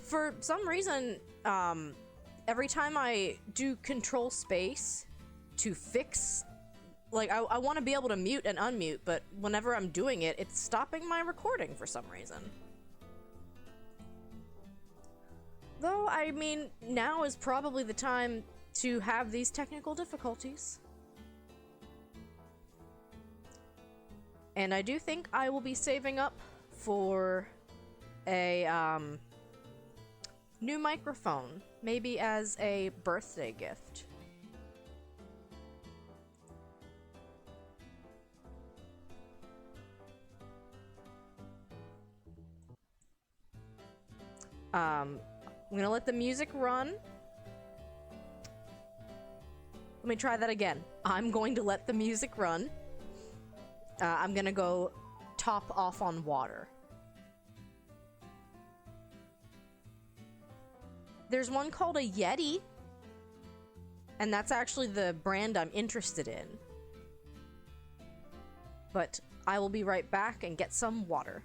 For some reason, every time I do control space to fix, like, I want to be able to mute and unmute, but whenever I'm doing it, it's stopping my recording for some reason. Though, I mean, now is probably the time to have these technical difficulties. And I do think I will be saving up for a, new microphone, maybe as a birthday gift. I'm gonna let the music run. Let me try that again. I'm going to let the music run. I'm gonna go top off on water. There's one called a Yeti, and that's actually the brand I'm interested in. But I will be right back and get some water.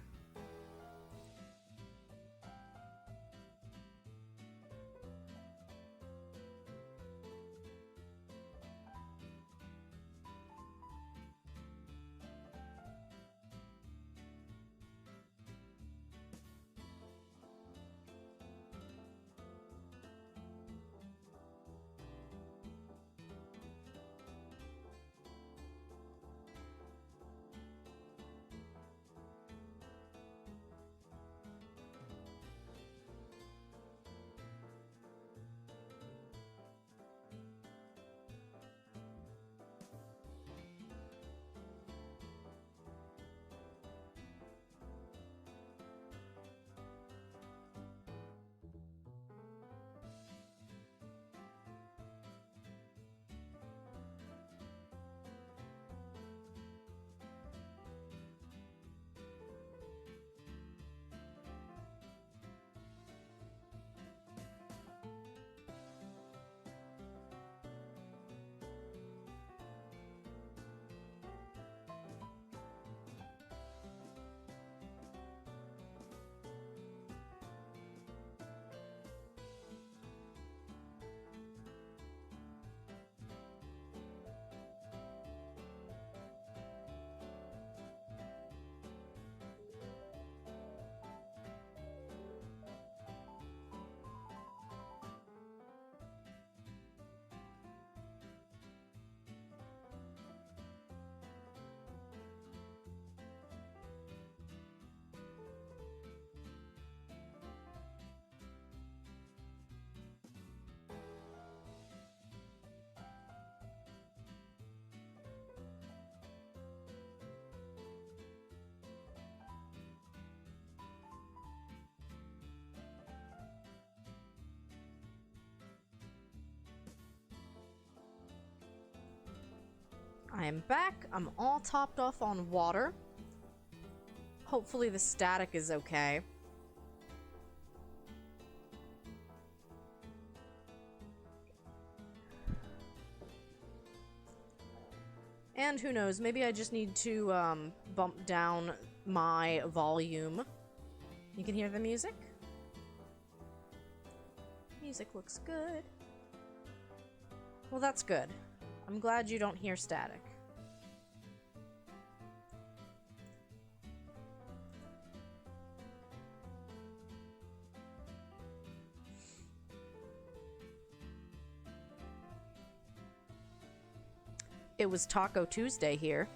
I am back. I'm all topped off on water. Hopefully the static is okay. And who knows, maybe I just need to bump down my volume. You can hear the music? Music looks good. Well, that's good. I'm glad you don't hear static. It was Taco Tuesday here.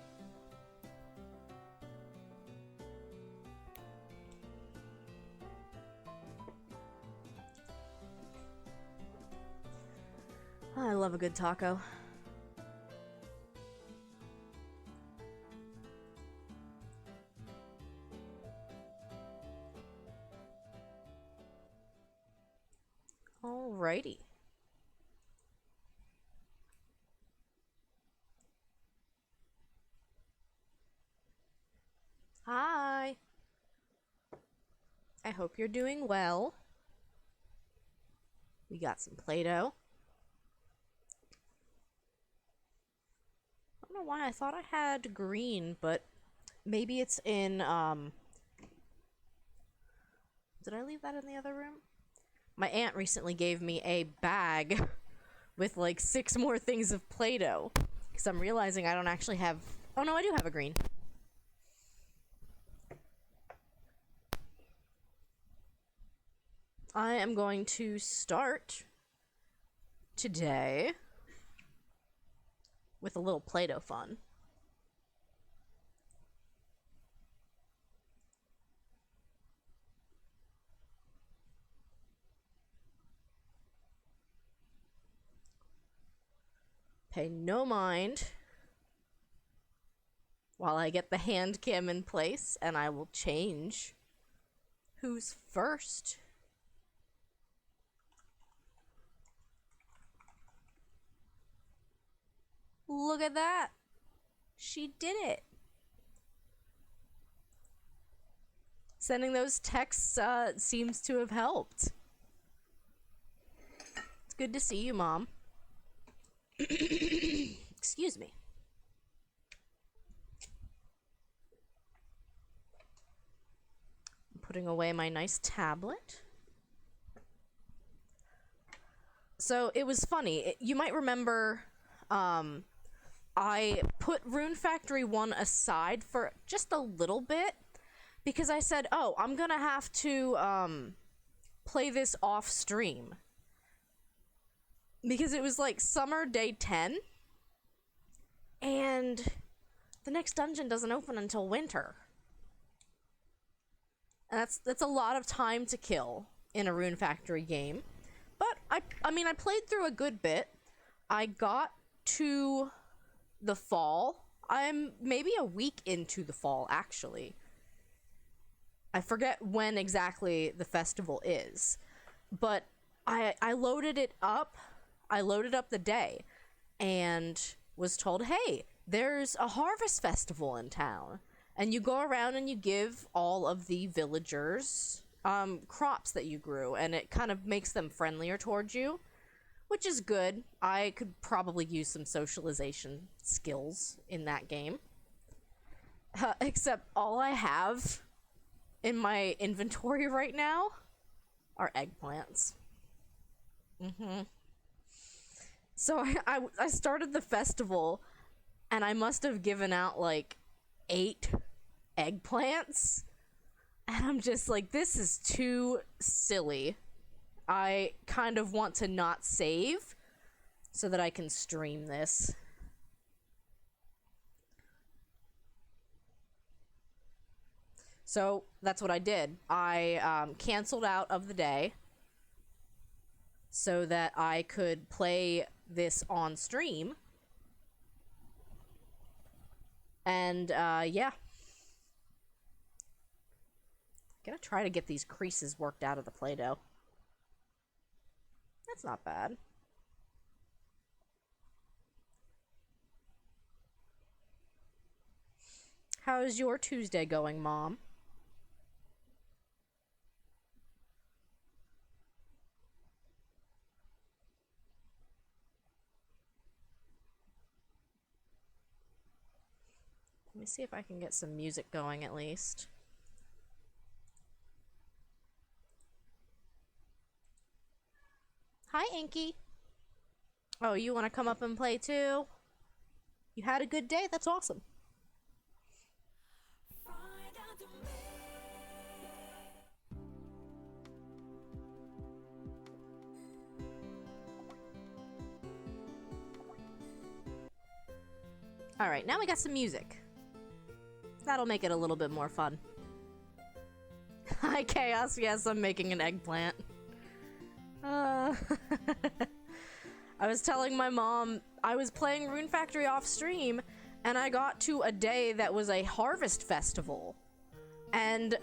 I love a good taco. Alrighty. Hi. I hope you're doing well. We got some Play-Doh. I don't know why I thought I had green, but maybe it's in, did I leave that in the other room? My aunt recently gave me a bag with like 6 more things of Play-Doh. Because I'm realizing I don't actually have... Oh no, I do have a green. I am going to start today with a little Play-Doh fun. Pay no mind while I get the hand cam in place, and I will change who's first. Look at that. She did it. Sending those texts seems to have helped. It's good to see you, Mom. Excuse me. I'm putting away my nice tablet. So it was funny. You might remember I put Rune Factory 1 aside for just a little bit because I said, oh, I'm gonna have to play this off stream. Because it was like summer day 10 and the next dungeon doesn't open until winter. And that's a lot of time to kill in a Rune Factory game. But I mean I played through a good bit. I got to the fall. I'm maybe a week into the fall, actually. I forget when exactly the festival is. But I loaded it up. I loaded up the day and was told, hey, there's a harvest festival in town. And you go around and you give all of the villagers crops that you grew. And it kind of makes them friendlier towards you, which is good. I could probably use some socialization skills in that game. Except all I have in my inventory right now are eggplants. So I started the festival, and I must have given out, like, 8 eggplants. And I'm just like, this is too silly. I kind of want to not save so that I can stream this. So that's what I did. I canceled out of the day so that I could play this on stream. And yeah. Gonna try to get these creases worked out of the Play-Doh. That's not bad. How's your Tuesday going, Mom? Let me see if I can get some music going at least. Hi, Inky. Oh, you want to come up and play too? You had a good day? That's awesome. Alright, now we got some music. That'll make it a little bit more fun. Hi, Chaos. Yes, I'm making an eggplant. I was telling my mom I was playing Rune Factory off stream, and I got to a day that was a harvest festival. And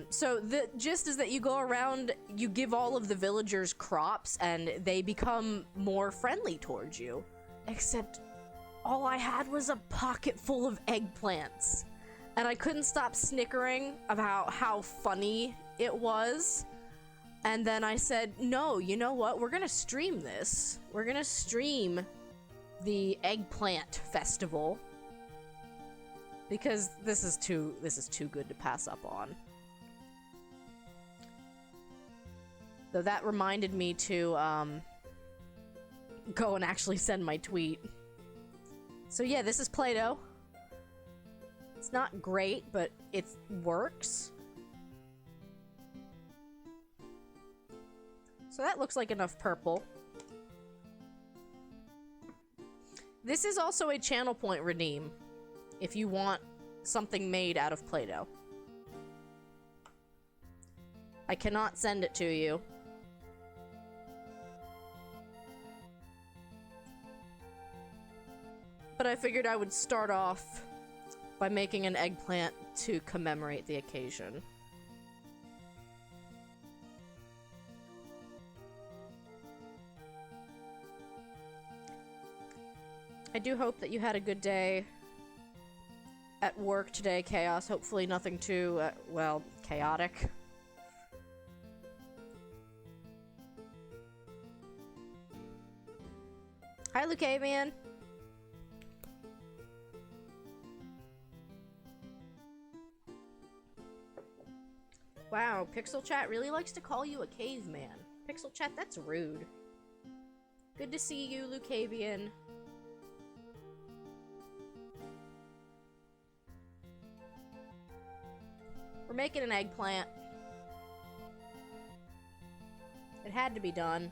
so the gist is that you go around, you give all of the villagers crops, and they become more friendly towards you. Except all I had was a pocket full of eggplants. And I couldn't stop snickering about how funny it was. And then I said, no, you know what? We're gonna stream this. We're gonna stream the Eggplant Festival. Because this is too good to pass up on. Though that reminded me to, go and actually send my tweet. So yeah, this is Play-Doh. It's not great, but it works. So that looks like enough purple. This is also a channel point redeem if you want something made out of Play-Doh. I cannot send it to you. But I figured I would start off by making an eggplant to commemorate the occasion. I do hope that you had a good day at work today, Chaos. Hopefully nothing too, well, chaotic. Hi, Lucavian. Wow, Pixel Chat really likes to call you a caveman. Pixel Chat, that's rude. Good to see you, Lucavian. We're making an eggplant. It had to be done.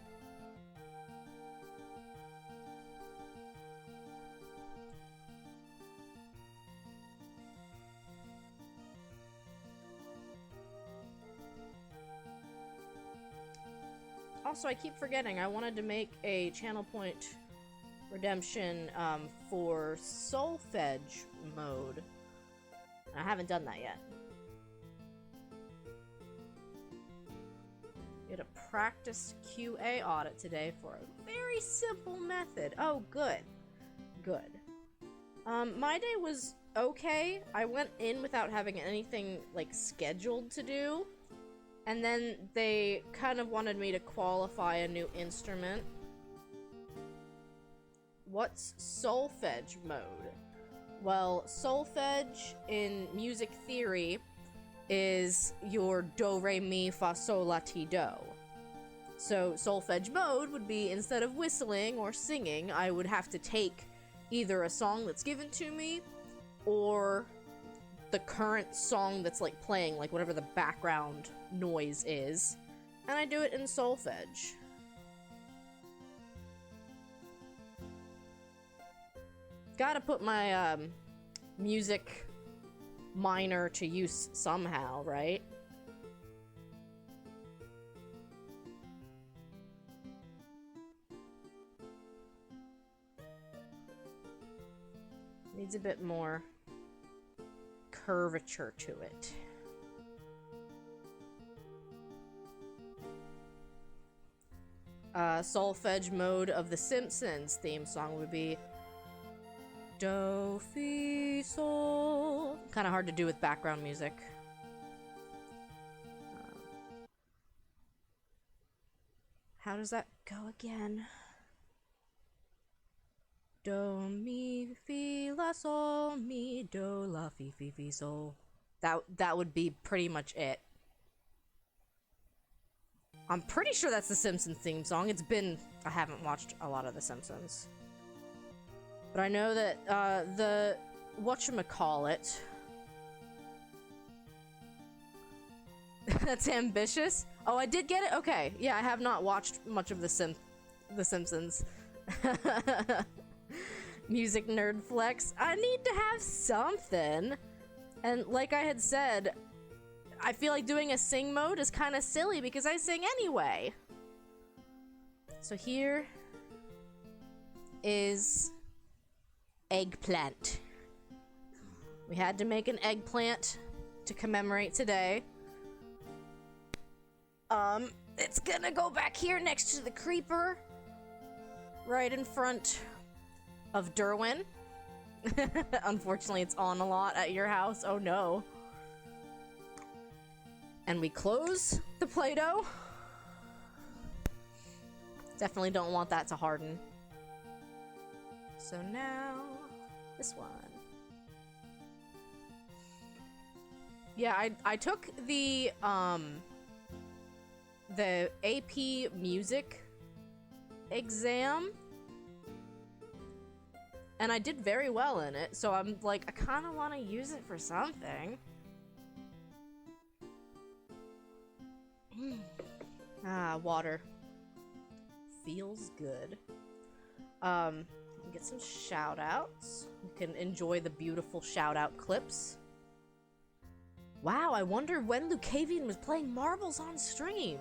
Also, I keep forgetting, I wanted to make a channel point redemption for Solfege mode. I haven't done that yet. We had a practice QA audit today for a very simple method. Oh, good. Good. My day was okay. I went in without having anything, like, scheduled to do. And then they kind of wanted me to qualify a new instrument. What's solfege mode? Well, solfege in music theory is your do, re, mi, fa, sol, la, ti, do. So solfege mode would be, instead of whistling or singing, I would have to take either a song that's given to me or the current song that's like playing, like whatever the background noise is, and I do it in solfege. Gotta put my music minor to use somehow, right? Needs a bit more curvature to it. Solfege mode of the Simpsons theme song would be do, fi, sol. Kind of hard to do with background music. How does that go again? Do, mi, fi, la, sol, mi, do, la, fi, fi, fi, sol. That would be pretty much it. I'm pretty sure that's the Simpsons theme song. It's been... I haven't watched a lot of The Simpsons. But I know that, the... whatchamacallit... That's ambitious? Oh, I did get it? Okay. Yeah, I have not watched much of The Simpsons. Music nerd flex. I need to have something. And like I had said, I feel like doing a sing mode is kind of silly because I sing anyway. So here is Eggplant. We had to make an eggplant to commemorate today. It's gonna go back here next to the creeper, right in front of Derwin. Unfortunately, it's on a lot at your house. Oh no. And we close the Play-Doh. Definitely don't want that to harden. So now, this one. Yeah, I took the, the AP music exam, and I did very well in it, so I'm like, I kind of want to use it for something. Water. Feels good. Get some shout outs. You can enjoy the beautiful shout out clips. Wow, I wonder when Lucavian was playing marbles on stream.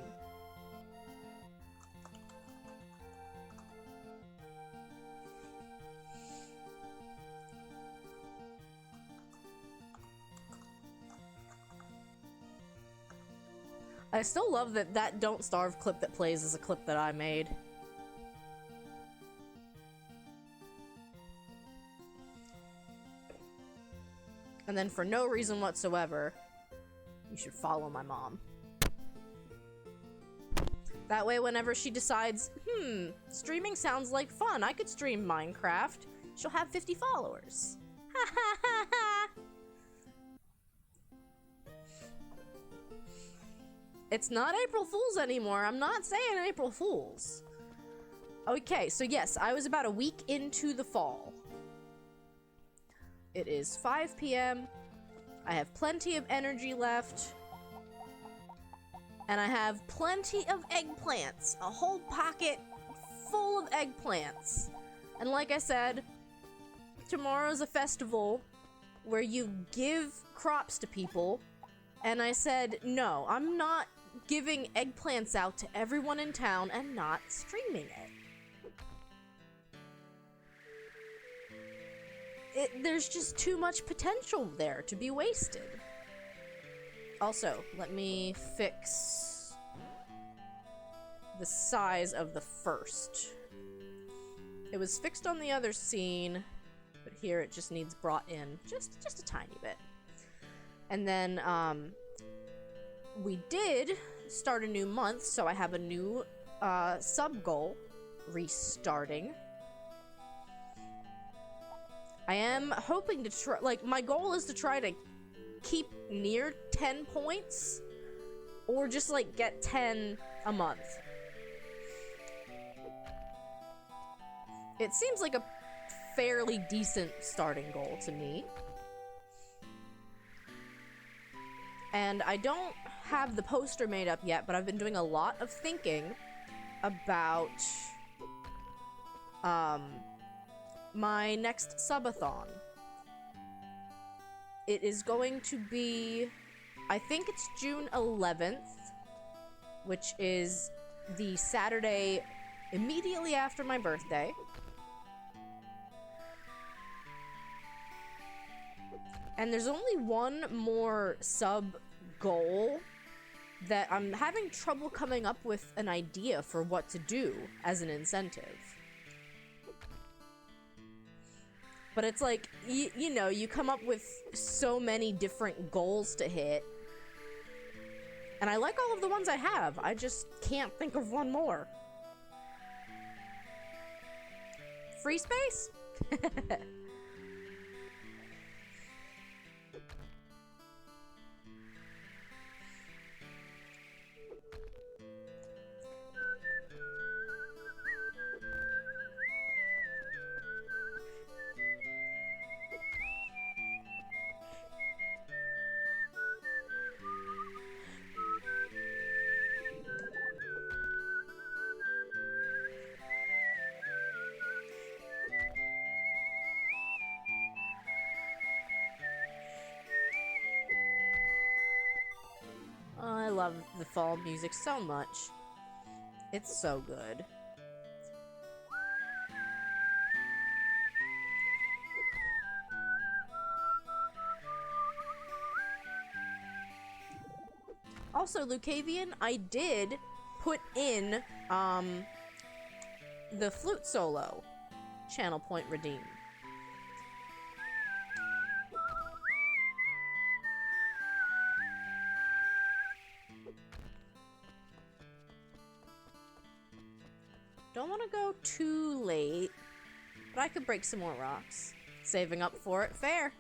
I still love that Don't Starve clip that plays is a clip that I made. And then for no reason whatsoever, you should follow my mom. That way whenever she decides, streaming sounds like fun, I could stream Minecraft, she'll have 50 followers. Ha ha ha ha! It's not April Fool's anymore. I'm not saying April Fool's. Okay, so yes, I was about a week into the fall. It is 5 p.m. I have plenty of energy left. And I have plenty of eggplants. A whole pocket full of eggplants. And like I said, tomorrow's a festival where you give crops to people. And I said, no, I'm not giving eggplants out to everyone in town and not streaming it. There's just too much potential there to be wasted. Also, let me fix the size of the first. It was fixed on the other scene, but here it just needs brought in just a tiny bit. And then, we did start a new month, so I have a new sub goal restarting. I am hoping to try, like, my goal is to try to keep near 10 points or just like get 10 a month. It seems like a fairly decent starting goal to me. And I don't have the poster made up yet, but I've been doing a lot of thinking about my next subathon. It is going to be, I think it's June 11th, which is the Saturday immediately after my birthday. And there's only one more sub goal that I'm having trouble coming up with an idea for what to do as an incentive. But it's like, you know, you come up with so many different goals to hit. And I like all of the ones I have. I just can't think of one more. Free space? I love the fall music so much. It's so good. Also, Lucavian, I did put in the flute solo. Channel point redeemed. Don't want to go too late, but I could break some more rocks. Saving up for it, fair.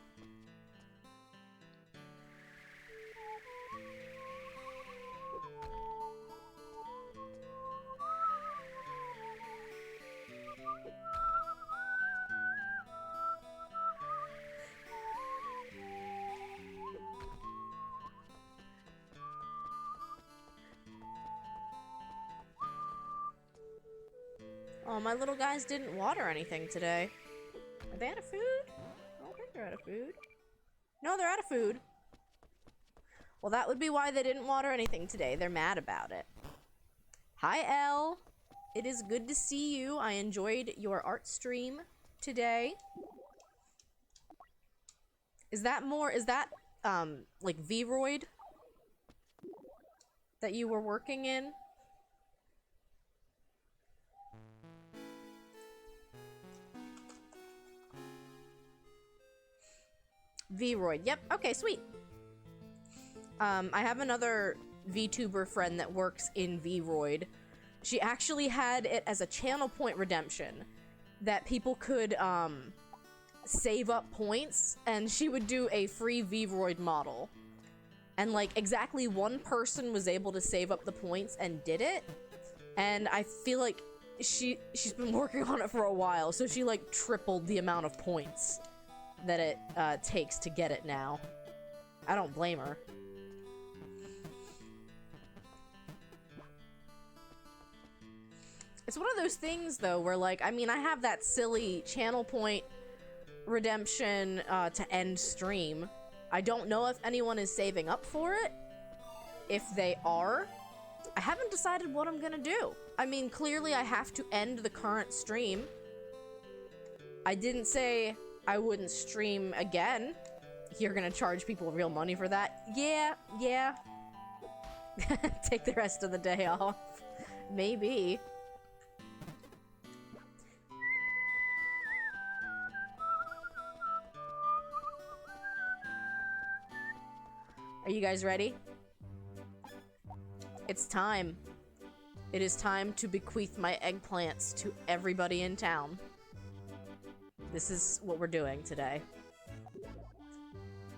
Oh, my little guys didn't water anything today. Are they out of food? I don't think they're out of food. No, they're out of food. Well, that would be why they didn't water anything today. They're mad about it. Hi, Elle. It is good to see you. I enjoyed your art stream today. Is that, like, Vroid that you were working in? Vroid. Yep. Okay, sweet. I have another VTuber friend that works in Vroid. She actually had it as a channel point redemption that people could, save up points, and she would do a free Vroid model. And, like, exactly one person was able to save up the points and did it. And I feel like she's been working on it for a while, so she, like, tripled the amount of points that it takes to get it now. I don't blame her. It's one of those things, though, where, like, I mean, I have that silly channel point redemption to end stream. I don't know if anyone is saving up for it. If they are, I haven't decided what I'm gonna do. I mean, clearly I have to end the current stream. I didn't say I wouldn't stream again. You're gonna charge people real money for that? Yeah. Take the rest of the day off. Maybe. Are you guys ready? It's time. It is time to bequeath my eggplants to everybody in town. This is what we're doing today.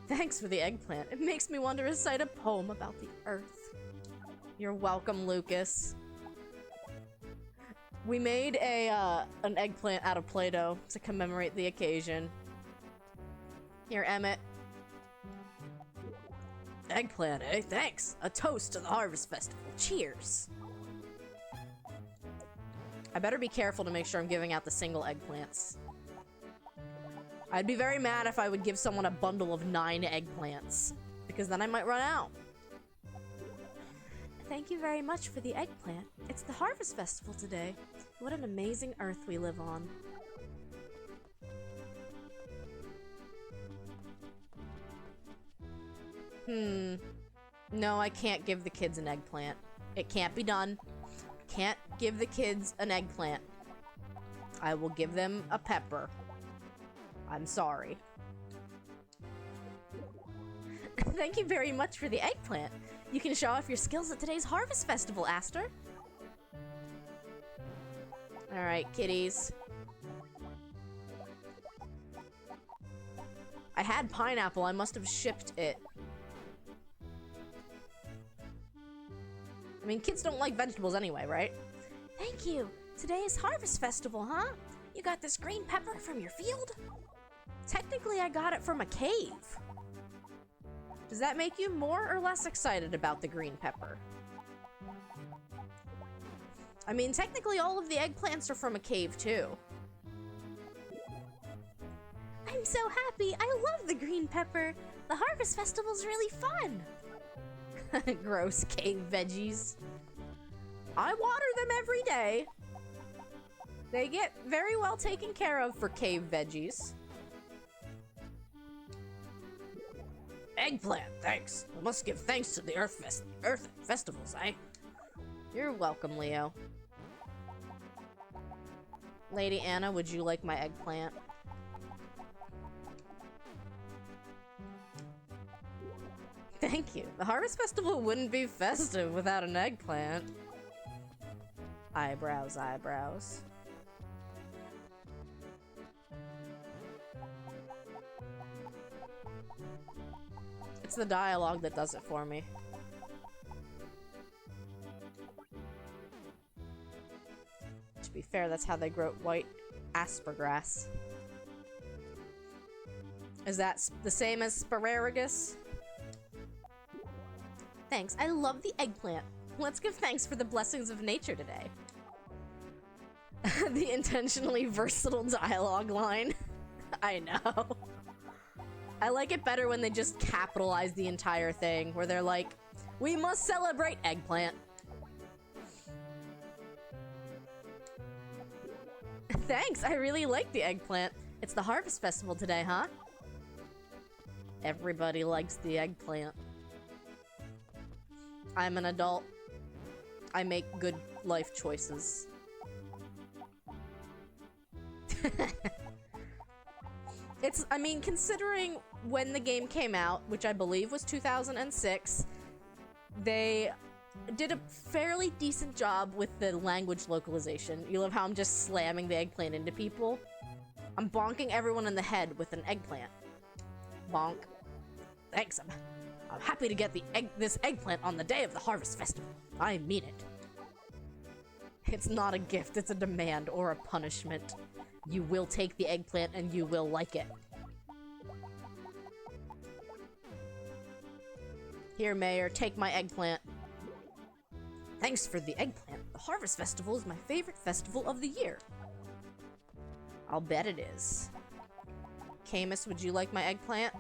Thanks for the eggplant. It makes me want to recite a poem about the earth. You're welcome, Lucas. We made an eggplant out of Play-Doh to commemorate the occasion. Here, Emmett. Eggplant, eh? Thanks! A toast to the Harvest Festival. Cheers! I better be careful to make sure I'm giving out the single eggplants. I'd be very mad if I would give someone a bundle of 9 eggplants, because then I might run out. Thank you very much for the eggplant. It's the Harvest Festival today. What an amazing earth we live on. No, I can't give the kids an eggplant. It can't be done. Can't give the kids an eggplant. I will give them a pepper. I'm sorry. Thank you very much for the eggplant. You can show off your skills at today's Harvest Festival, Aster. Alright, kitties. I had pineapple. I must have shipped it. I mean, kids don't like vegetables anyway, right? Thank you. Today is Harvest Festival, huh? You got this green pepper from your field? Technically, I got it from a cave. Does that make you more or less excited about the green pepper? I mean, technically, all of the eggplants are from a cave, too. I'm so happy. I love the green pepper. The Harvest Festival's really fun. Gross cave veggies. I water them every day. They get very well taken care of for cave veggies. Eggplant, thanks. I must give thanks to the Earth festivals, eh? You're welcome, Leo. Lady Anna, would you like my eggplant? Thank you. The Harvest Festival wouldn't be festive without an eggplant. Eyebrows, eyebrows. It's the dialogue that does it for me. To be fair, that's how they grow white asparagus. Is that the same as asparagus? Thanks. I love the eggplant. Let's give thanks for the blessings of nature today. The intentionally versatile dialogue line. I know. I like it better when they just capitalize the entire thing, where they're like, we must celebrate Eggplant. Thanks, I really like the Eggplant. It's the Harvest Festival today, huh? Everybody likes the Eggplant. I'm an adult. I make good life choices. I mean, considering when the game came out, which I believe was 2006, they did a fairly decent job with the language localization. You love how I'm just slamming the eggplant into people? I'm bonking everyone in the head with an eggplant. Bonk. Thanks, I'm happy to get this eggplant on the day of the Harvest Festival. I mean it. It's not a gift, it's a demand or a punishment. You will take the eggplant and you will like it. Here, Mayor, take my eggplant. Thanks for the eggplant. The Harvest Festival is my favorite festival of the year. I'll bet it is. Camus, would you like my eggplant?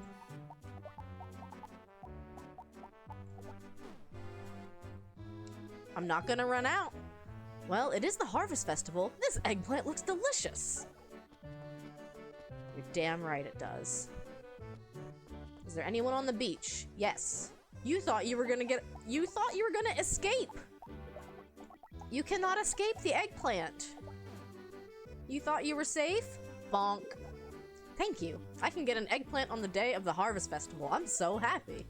I'm not gonna run out. Well, it is the Harvest Festival. This eggplant looks delicious. You're damn right it does. Is there anyone on the beach? Yes. You thought you were gonna escape. You cannot escape the eggplant. You thought you were safe? Bonk. Thank you. I can get an eggplant on the day of the Harvest Festival. I'm so happy.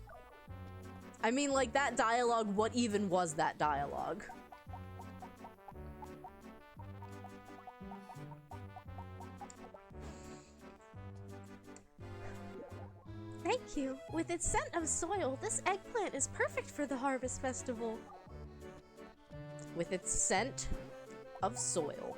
I mean, like, that dialogue, what even was that dialogue? Thank you. With its scent of soil, this eggplant is perfect for the Harvest Festival. With its scent of soil.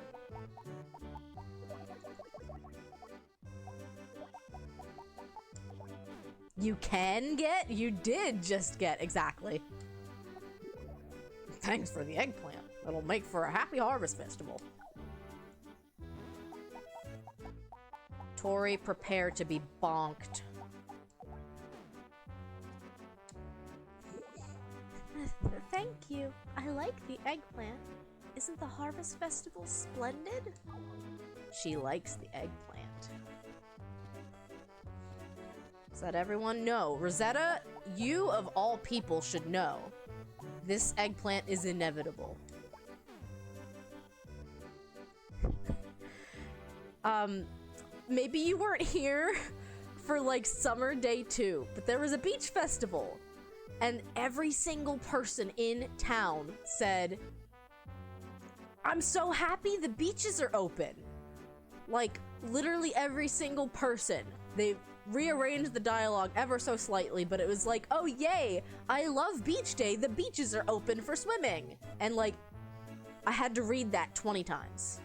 You did just get, exactly. Thanks for the eggplant. It'll make for a happy Harvest Festival. Tori, prepare to be bonked. Thank you. I like the eggplant. Isn't the Harvest Festival splendid? She likes the eggplant. Does that everyone know? Rosetta, you of all people should know. This eggplant is inevitable. Maybe you weren't here for like summer day 2, but there was a beach festival. And every single person in town said, I'm so happy the beaches are open. Like, literally every single person. They rearranged the dialogue ever so slightly, but it was like, oh yay, I love beach day, the beaches are open for swimming. And like, I had to read that 20 times.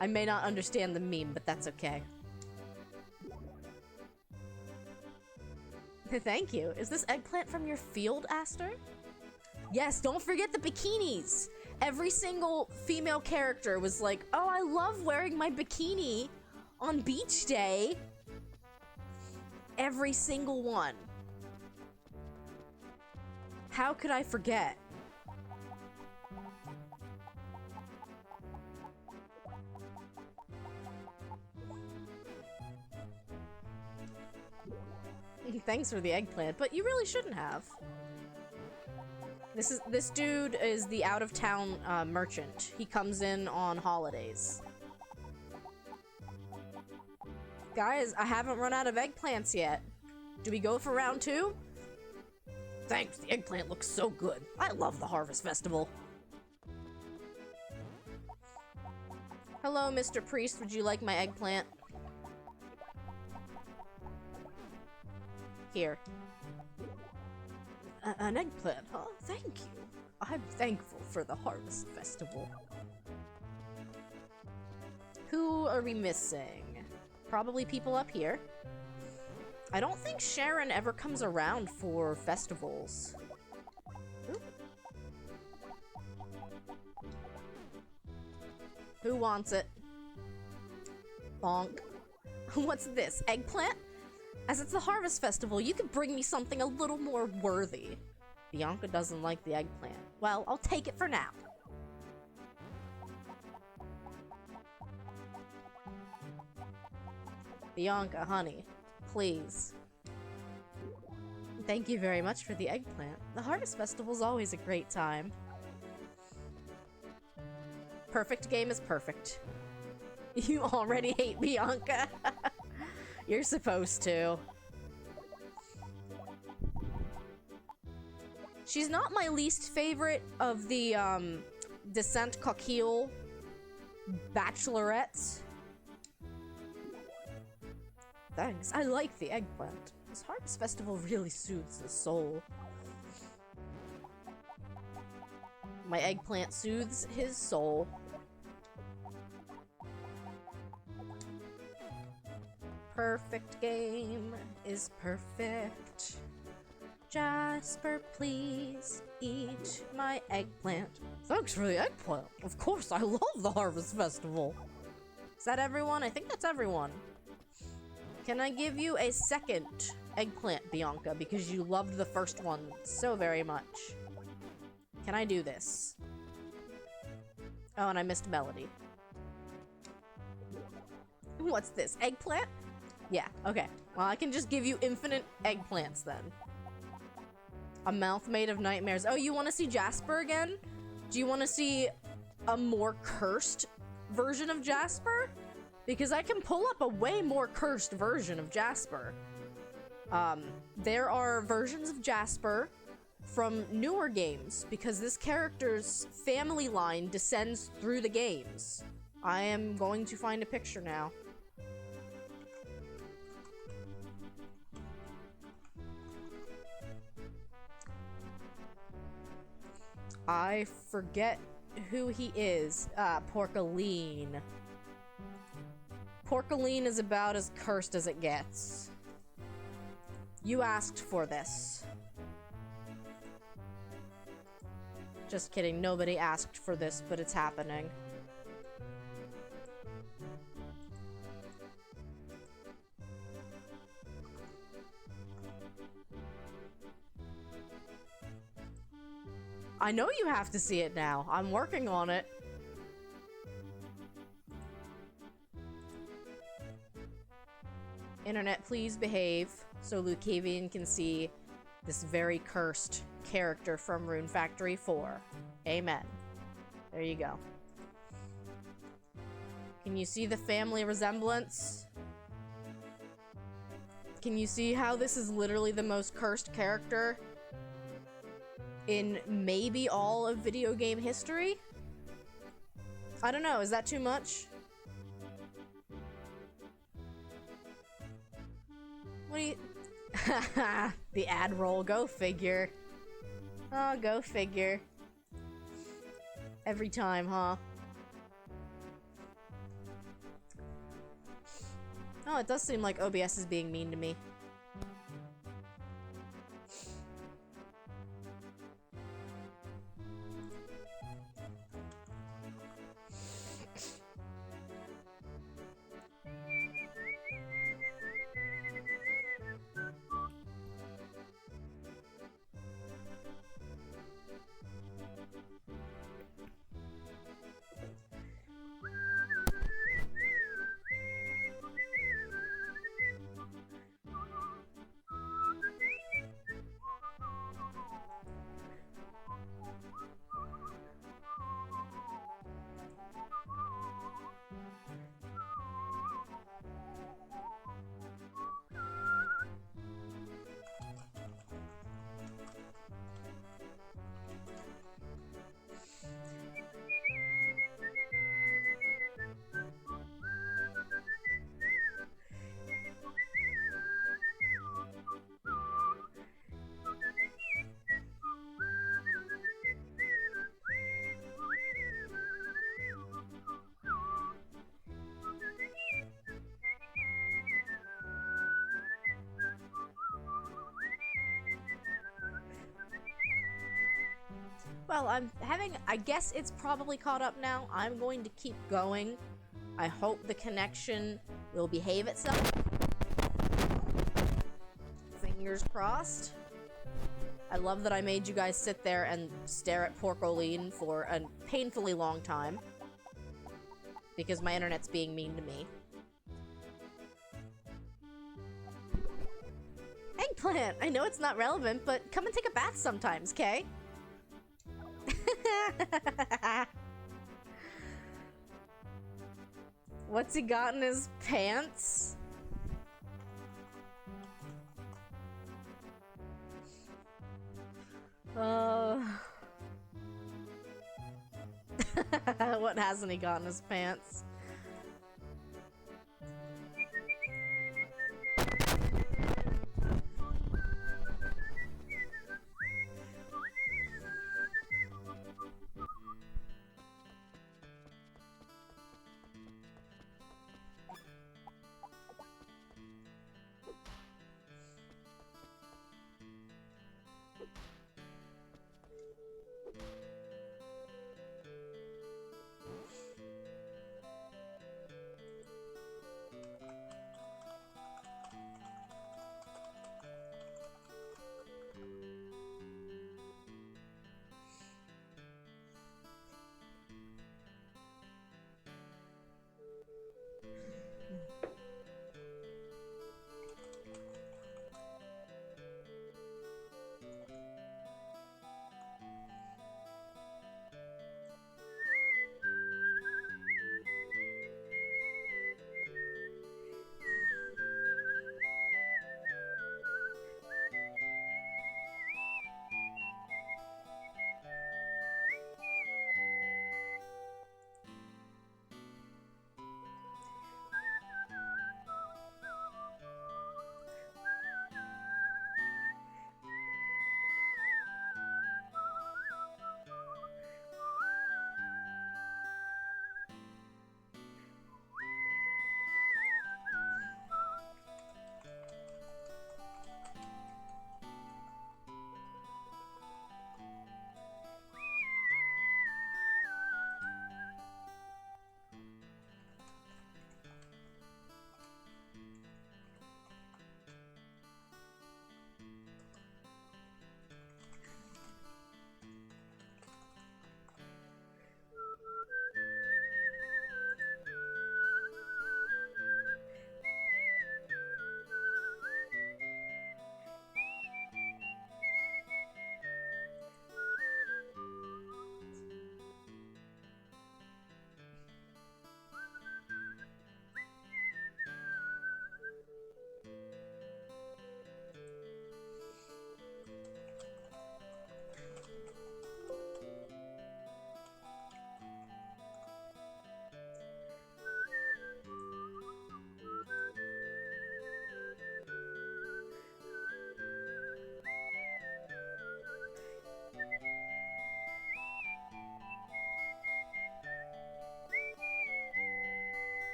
I may not understand the meme, but that's okay. Thank you. Is this eggplant from your field, Aster? Yes, don't forget the bikinis. Every single female character was like, oh, I love wearing my bikini on beach day. Every single one. How could I forget? Thanks for the eggplant, but you really shouldn't have. This dude is the out-of-town merchant. He comes in on holidays. Guys, I haven't run out of eggplants yet. Do we go for round 2? Thanks, the eggplant looks so good. I love the Harvest Festival. Hello, Mr. Priest. Would you like my eggplant? Here. An eggplant, huh? Thank you. I'm thankful for the Harvest Festival. Who are we missing? Probably people up here. I don't think Sharon ever comes around for festivals. Ooh. Who wants it? Bonk. What's this? Eggplant? As it's the Harvest Festival, you could bring me something a little more worthy. Bianca doesn't like the eggplant. Well, I'll take it for now. Bianca, honey, please. Thank you very much for the eggplant. The Harvest Festival's always a great time. Perfect game is perfect. You already hate Bianca. You're supposed to. She's not my least favorite of the, Descent Coquille bachelorettes. Thanks, I like the eggplant. This Harvest Festival really soothes the soul. My eggplant soothes his soul. Perfect game is perfect. Jasper, please eat my eggplant. Thanks for the eggplant. Of course, I love the Harvest Festival. Is that everyone? I think that's everyone. Can I give you a second eggplant, Bianca, because you loved the first one so very much? Can I do this? Oh, and I missed Melody. What's this? Eggplant? Yeah, okay. Well, I can just give you infinite eggplants then. A mouth made of nightmares. Oh, you want to see Jasper again? Do you want to see a more cursed version of Jasper? Because I can pull up a way more cursed version of Jasper. There are versions of Jasper from newer games, because this character's family line descends through the games. I am going to find a picture now. I forget who he is. Porcaline. Porcaline is about as cursed as it gets. You asked for this. Just kidding, nobody asked for this, but it's happening. I know you have to see it now. I'm working on it. Internet, please behave so Lucavian can see this very cursed character from Rune Factory 4. Amen. There you go. Can you see the family resemblance? Can you see how this is literally the most cursed character in maybe all of video game history? I don't know, is that too much? What do you... The ad roll, go figure. Oh, go figure. Every time, huh? Oh, it does seem like OBS is being mean to me. Well, I guess it's probably caught up now. I'm going to keep going. I hope the connection will behave itself. Fingers crossed. I love that I made you guys sit there and stare at Porcoline for a painfully long time. Because my internet's being mean to me. Eggplant! I know it's not relevant, but come and take a bath sometimes, okay? What's he got in his pants? What hasn't he got in his pants?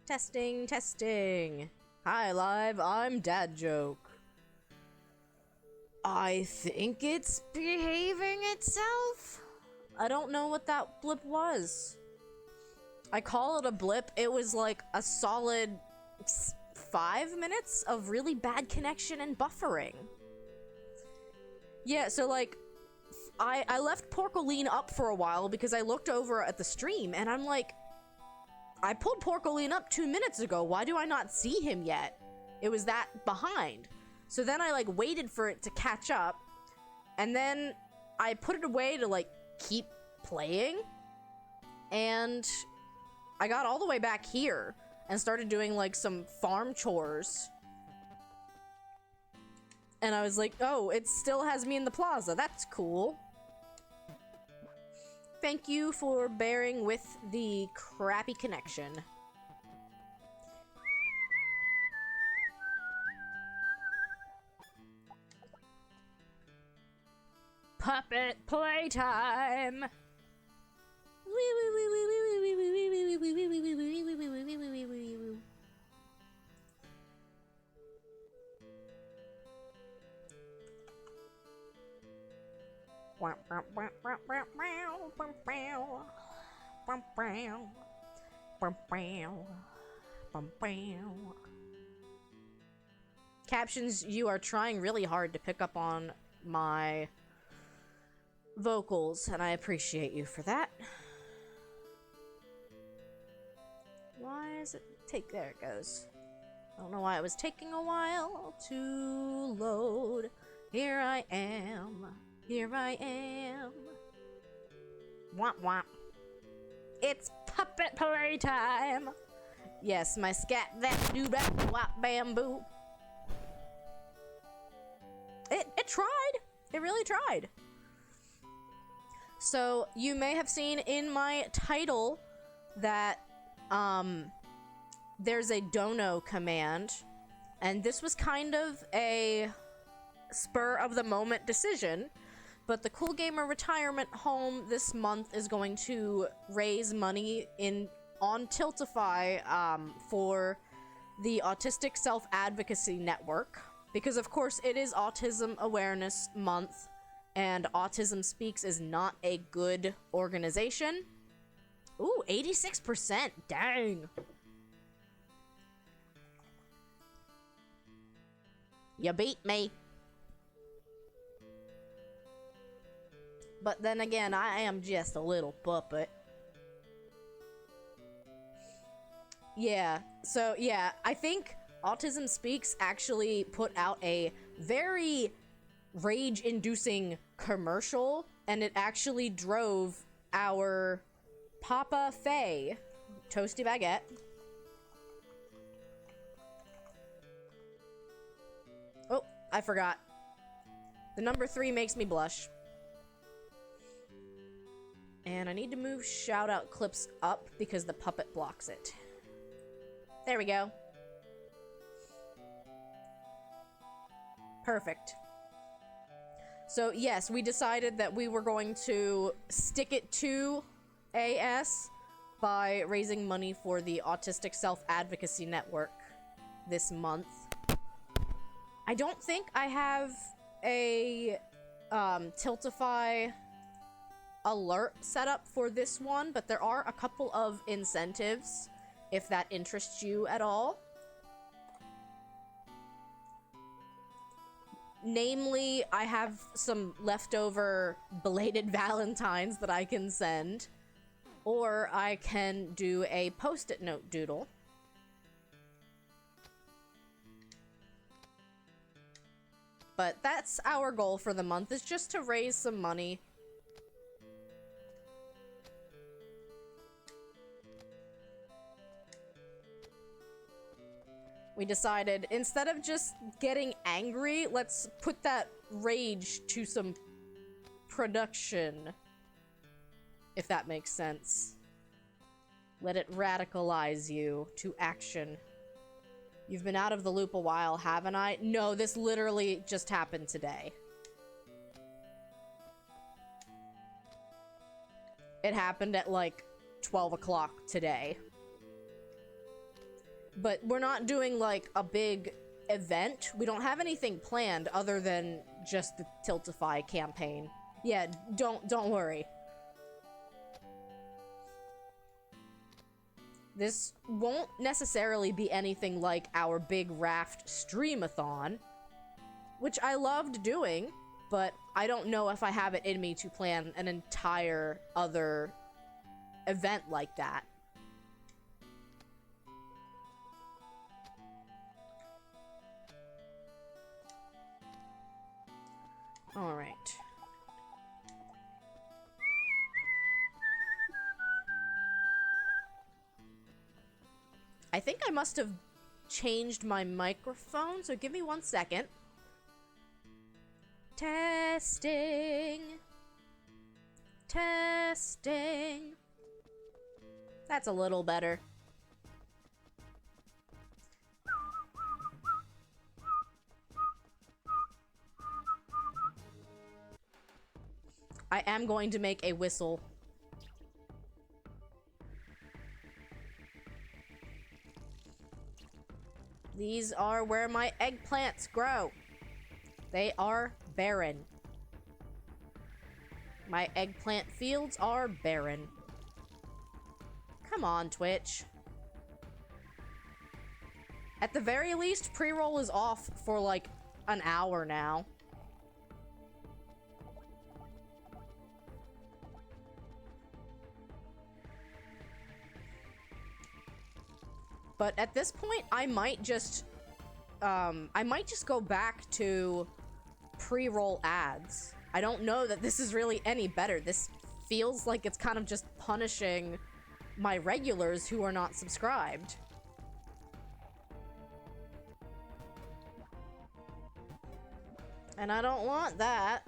Testing, testing. Hi, live. I'm Dad Joke. I think it's behaving itself. I don't know what that blip was. I call it a blip. It was like a solid 5 minutes of really bad connection and buffering. Yeah, so like, I left Porcoline up for a while because I looked over at the stream and I'm like, I pulled Porcoline up 2 minutes ago. Why do I not see him yet? It was that behind. So then I like waited for it to catch up, and then I put it away to like keep playing, and I got all the way back here and started doing like some farm chores. And I was like, oh, it still has me in the plaza. That's cool. Thank you for bearing with the crappy connection. Puppet playtime. Captions, you are trying really hard to pick up on my vocals, and I appreciate you for that. Why is it take? There it goes. I don't know why it was taking a while to load. Here I am. Here I am. Womp womp. It's puppet playtime. Yes, my scat that do that wop bamboo. It tried. It really tried. So you may have seen in my title that there's a dono command, and this was kind of a spur of the moment decision, but the Cool Gamer Retirement Home this month is going to raise money on Tiltify for the Autistic Self-Advocacy Network, because of course it is Autism Awareness Month, and Autism Speaks is not a good organization. Ooh, 86%, dang. You beat me. But then again, I am just a little puppet. Yeah, so yeah, I think Autism Speaks actually put out a very rage-inducing commercial, and it actually drove our Papa Faye, Toasty Baguette, oh, I forgot. The number 3 makes me blush. And I need to move shout-out clips up because the puppet blocks it. There we go. Perfect. So yes, we decided that we were going to stick it to AS by raising money for the Autistic Self-Advocacy Network this month. I don't think I have a Tiltify alert set up for this one, but there are a couple of incentives if that interests you at all. Namely, I have some leftover belated Valentines that I can send, or I can do a post-it note doodle. But that's our goal for the month, is just to raise some money. We decided, instead of just getting angry, let's put that rage to some production. If that makes sense. Let it radicalize you to action. You've been out of the loop a while, haven't I? No, this literally just happened today. It happened at like 12 o'clock today. But we're not doing like a big event. We don't have anything planned other than just the Tiltify campaign. Yeah, don't worry. This won't necessarily be anything like our big raft streamathon, which I loved doing, but I don't know if I have it in me to plan an entire other event like that. All right. I think I must have changed my microphone, so give me 1 second. Testing. Testing. That's a little better. I am going to make a whistle. These are where my eggplants grow. They are barren. My eggplant fields are barren. Come on, Twitch. At the very least, pre-roll is off for like an hour now. But at this point, I might just go back to pre-roll ads. I don't know that this is really any better. This feels like it's kind of just punishing my regulars who are not subscribed. And I don't want that.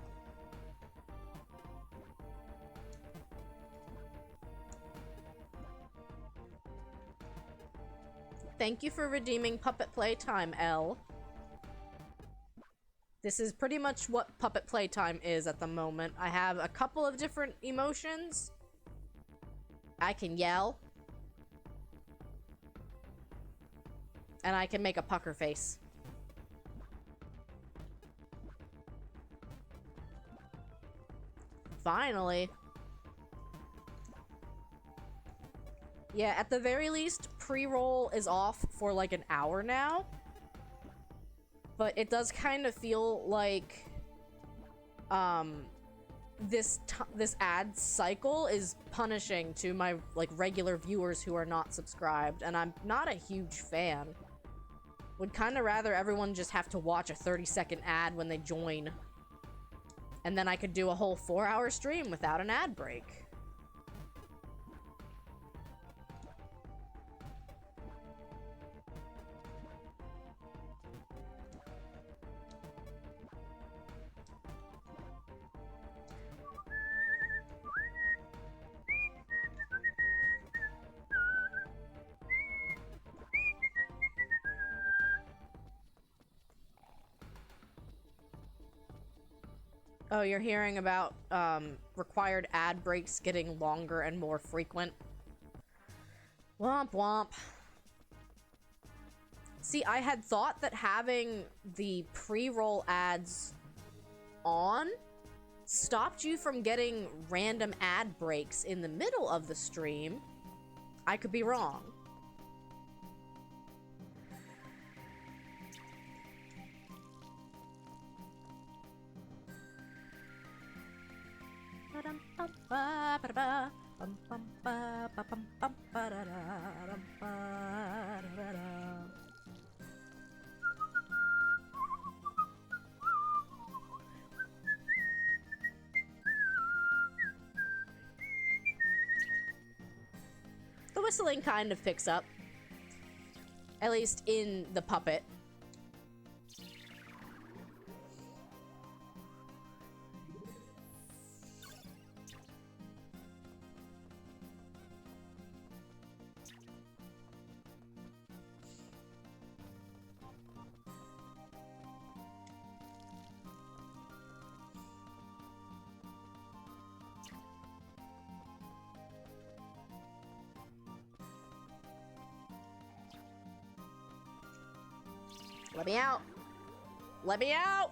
Thank you for redeeming Puppet Playtime, L. This is pretty much what Puppet Playtime is at the moment. I have a couple of different emotions. I can yell. And I can make a pucker face. Finally. Yeah, at the very least, pre-roll is off for like an hour now. But it does kind of feel like this ad cycle is punishing to my like regular viewers who are not subscribed, and I'm not a huge fan. Would kind of rather everyone just have to watch a 30-second ad when they join. And then I could do a whole 4-hour stream without an ad break. Oh, you're hearing about required ad breaks getting longer and more frequent? Womp womp. See, I had thought that having the pre-roll ads on stopped you from getting random ad breaks in the middle of the stream. I could be wrong. The whistling kind of picks up, at least in the puppet. Let me out! Let me out!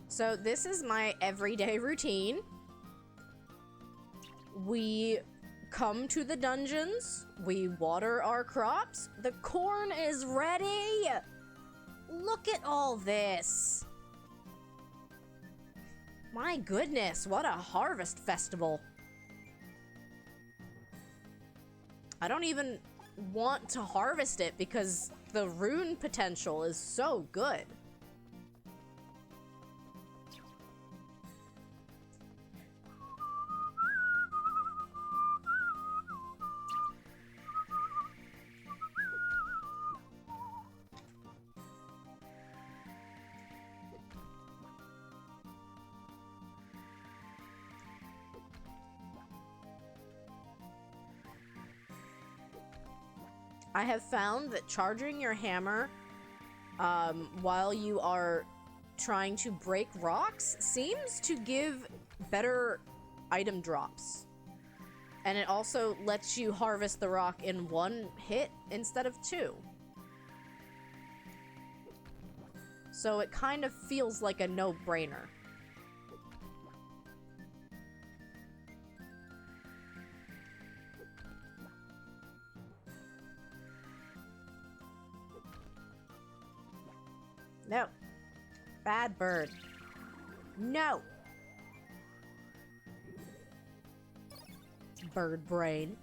So this is my everyday routine. We come to the dungeons, we water our crops, the corn is ready! Look at all this! My goodness, what a harvest festival. I don't even want to harvest it because the rune potential is so good. I have found that charging your hammer while you are trying to break rocks seems to give better item drops. And it also lets you harvest the rock in one hit instead of two. So it kind of feels like a no-brainer. No. Bad bird. No. Bird brain.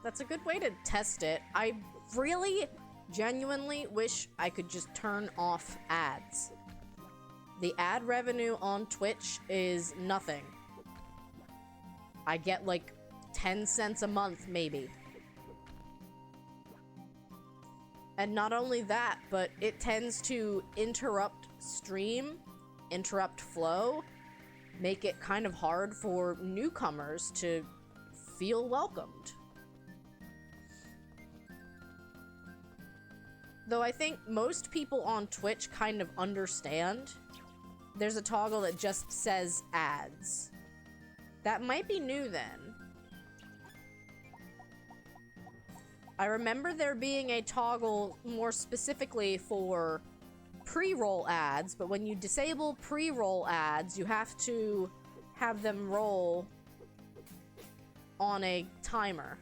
That's a good way to test it. I really, genuinely wish I could just turn off ads. The ad revenue on Twitch is nothing. I get like 10 cents a month, maybe. And not only that, but it tends to interrupt stream, interrupt flow, make it kind of hard for newcomers to feel welcomed. Though I think most people on Twitch kind of understand. There's a toggle that just says ads. That might be new then. I remember there being a toggle more specifically for pre-roll ads, but when you disable pre-roll ads, you have to have them roll on a timer.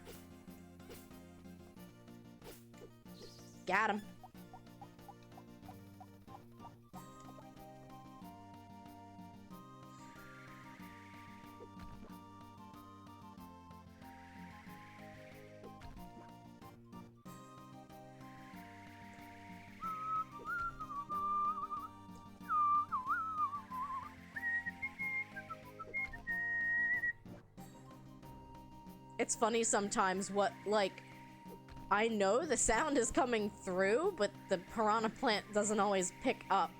Got him. It's funny sometimes what, like, I know the sound is coming through, but the piranha plant doesn't always pick up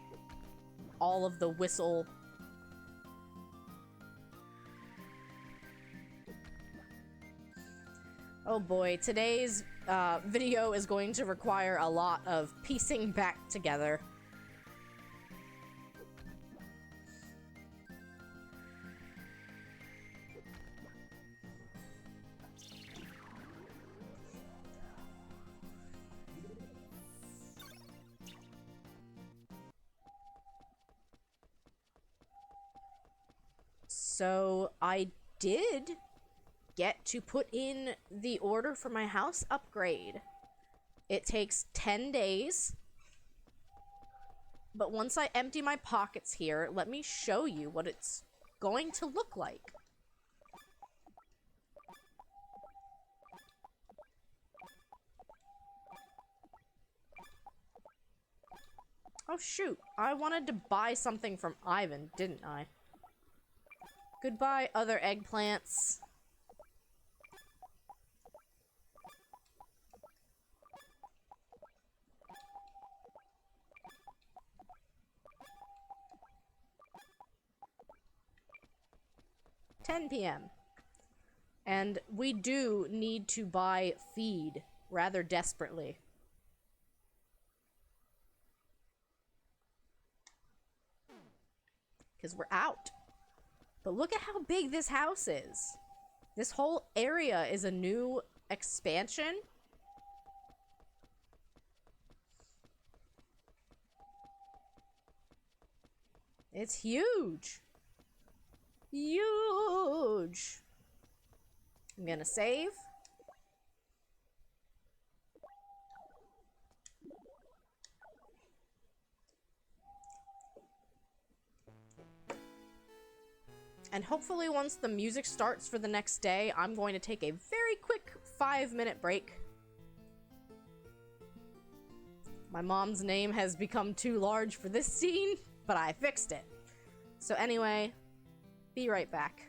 all of the whistle. Oh boy, today's video is going to require a lot of piecing back together. So I did get to put in the order for my house upgrade. It takes 10 days. But once I empty my pockets here, let me show you what it's going to look like. Oh shoot, I wanted to buy something from Ivan, didn't I? Goodbye, other eggplants. $10 p.m. And we do need to buy feed rather desperately. Because we're out. But look at how big this house is. This whole area is a new expansion. It's huge. Huge. I'm gonna save. And hopefully once the music starts for the next day, I'm going to take a very quick 5-minute break. My mom's name has become too large for this scene, but I fixed it. So anyway, be right back.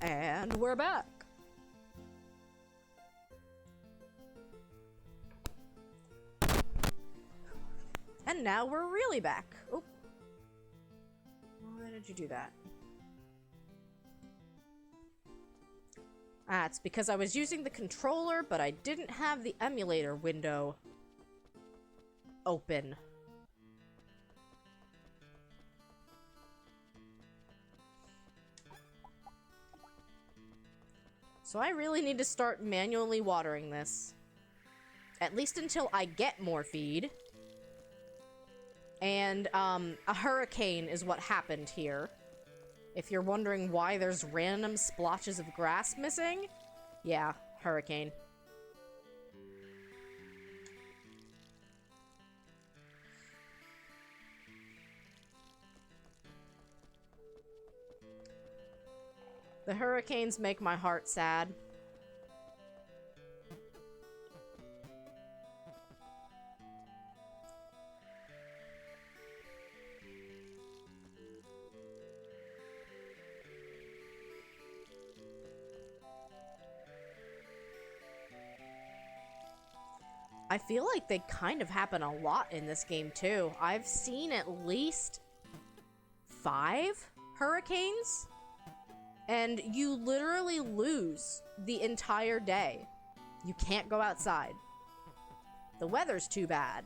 And we're back. And now we're really back. Oh. Why did you do that? Ah, it's because I was using the controller, but I didn't have the emulator window open. So I really need to start manually watering this. At least until I get more feed. And, a hurricane is what happened here. If you're wondering why there's random splotches of grass missing, yeah, hurricane. The hurricanes make my heart sad. I feel like they kind of happen a lot in this game, too. I've seen at least 5 hurricanes, and you literally lose the entire day. You can't go outside. The weather's too bad.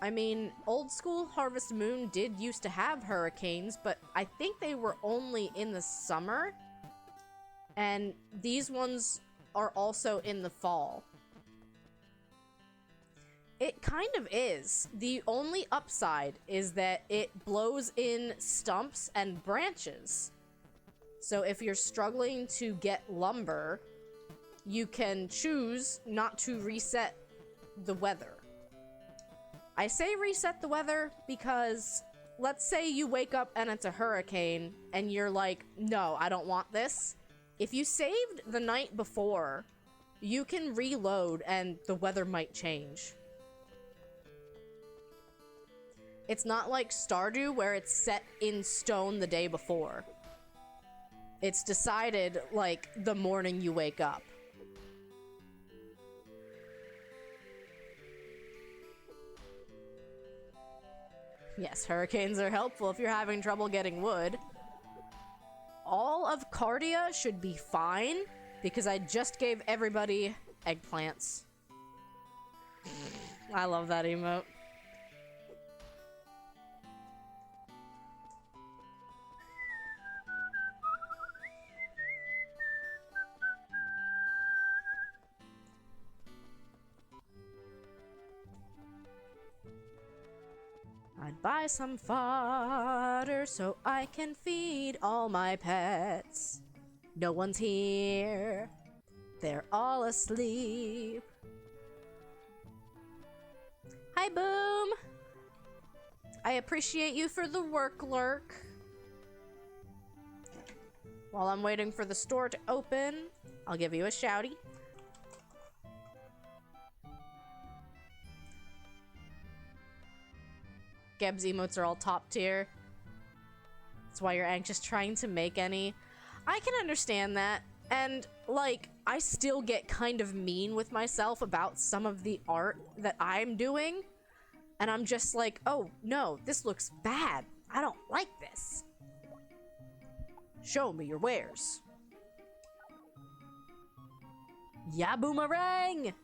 I mean, old school Harvest Moon did used to have hurricanes, but I think they were only in the summer. And these ones are also in the fall. It kind of is. The only upside is that it blows in stumps and branches. So if you're struggling to get lumber, you can choose not to reset the weather. I say reset the weather because let's say you wake up and it's a hurricane and you're like, no, I don't want this. If you saved the night before, you can reload and the weather might change. It's not like Stardew where it's set in stone the day before. It's decided like the morning you wake up. Yes, hurricanes are helpful if you're having trouble getting wood. All of Cardia should be fine because I just gave everybody eggplants. I love that emote. I'd buy some fodder so I can feed all my pets. No one's here. They're all asleep. Hi, Boom. I appreciate you for the work lurk. While I'm waiting for the store to open, I'll give you a shouty. Geb's emotes are all top tier. That's why you're anxious trying to make any. I can understand that. And, like, I still get kind of mean with myself about some of the art that I'm doing. And I'm just like, oh, no, this looks bad. I don't like this. Show me your wares. Yeah, boomerang!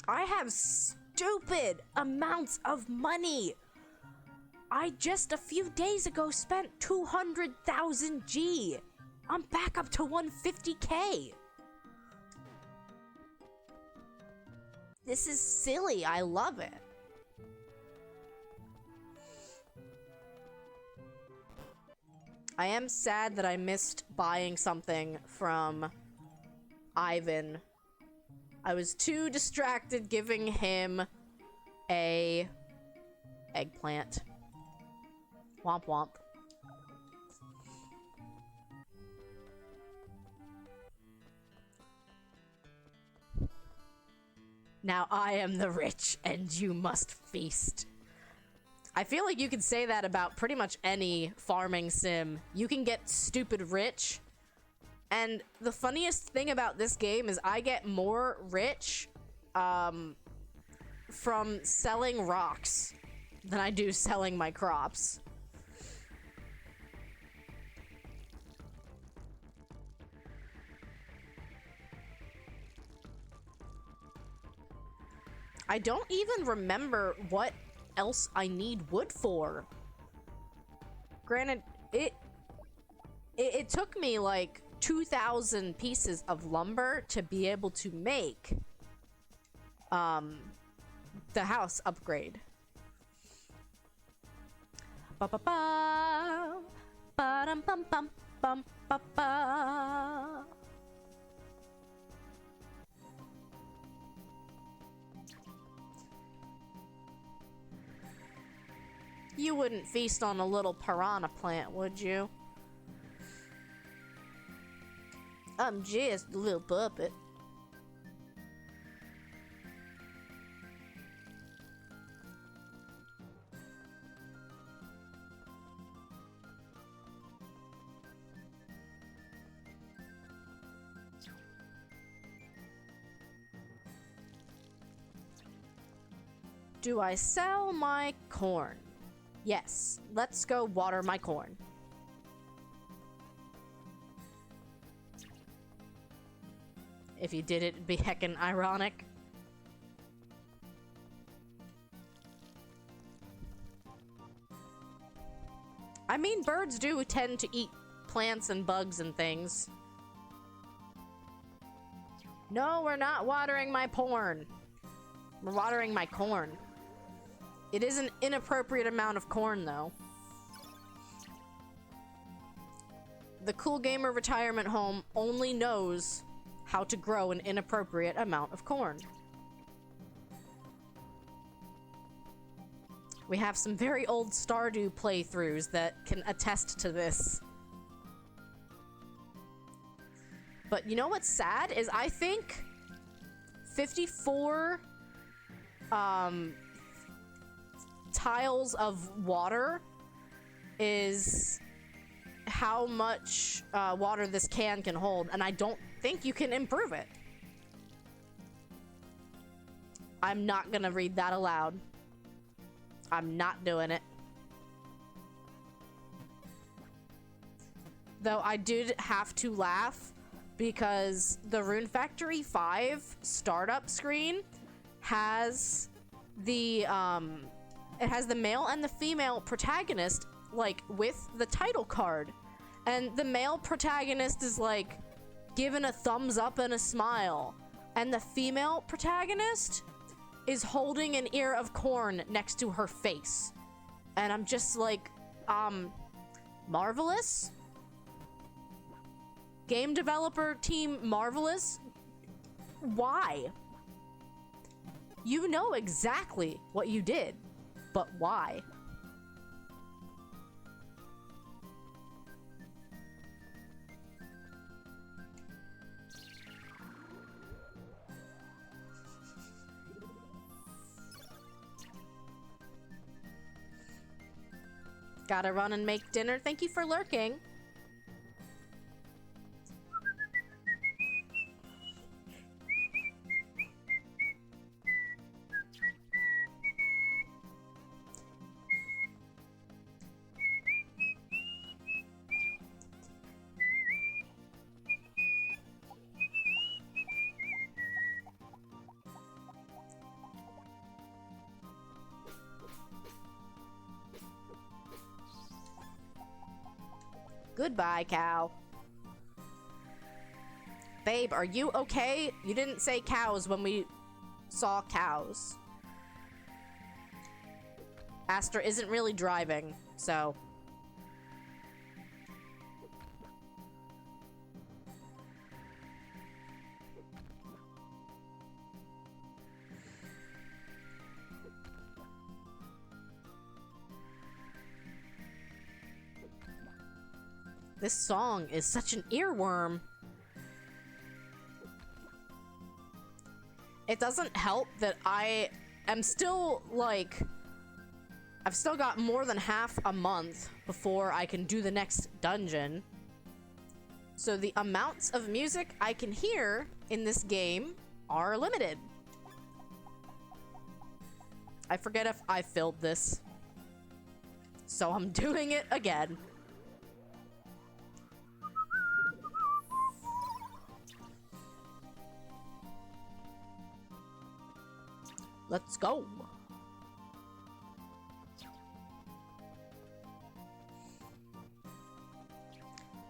I have stupid amounts of money. I just a few days ago spent 200,000 G. I'm back up to 150K. This is silly. I love it. I am sad that I missed buying something from Ivan. I was too distracted giving him a eggplant. Womp womp. Now I am the rich and you must feast. I feel like you can say that about pretty much any farming sim. You can get stupid rich. And the funniest thing about this game is I get more rich from selling rocks than I do selling my crops. I don't even remember what else I need wood for. Granted, it took me like 2,000 pieces of lumber to be able to make the house upgrade. Ba ba ba ba dum bum bum bum ba ba. You wouldn't feast on a little piranha plant, would you? I'm just a little puppet. Do I sell my corn? Yes, let's go water my corn. If you did it, it'd be heckin' ironic. I mean, birds do tend to eat plants and bugs and things. No, we're not watering my porn. We're watering my corn. It is an inappropriate amount of corn, though. The Cool Gamer retirement home only knows how to grow an inappropriate amount of corn. We have some very old Stardew playthroughs that can attest to this. But you know what's sad is I think 54 tiles of water is how much water this can hold, and I don't think you can improve it. I'm not gonna read that aloud. I'm not doing it. Though I did have to laugh because the Rune Factory 5 startup screen has the it has the male and the female protagonist like with the title card, and the male protagonist is like given a thumbs up and a smile, and the female protagonist is holding an ear of corn next to her face. And I'm just like, Marvelous? Game developer team Marvelous? Why? You know exactly what you did, but why? Gotta run and make dinner. Thank you for lurking. Goodbye, cow. Babe, are you okay? You didn't say cows when we saw cows. Astra isn't really driving, so... This song is such an earworm. It doesn't help that I am still, like... I've still got more than half a month before I can do the next dungeon. So the amounts of music I can hear in this game are limited. I forget if I filled this. So I'm doing it again. Let's go.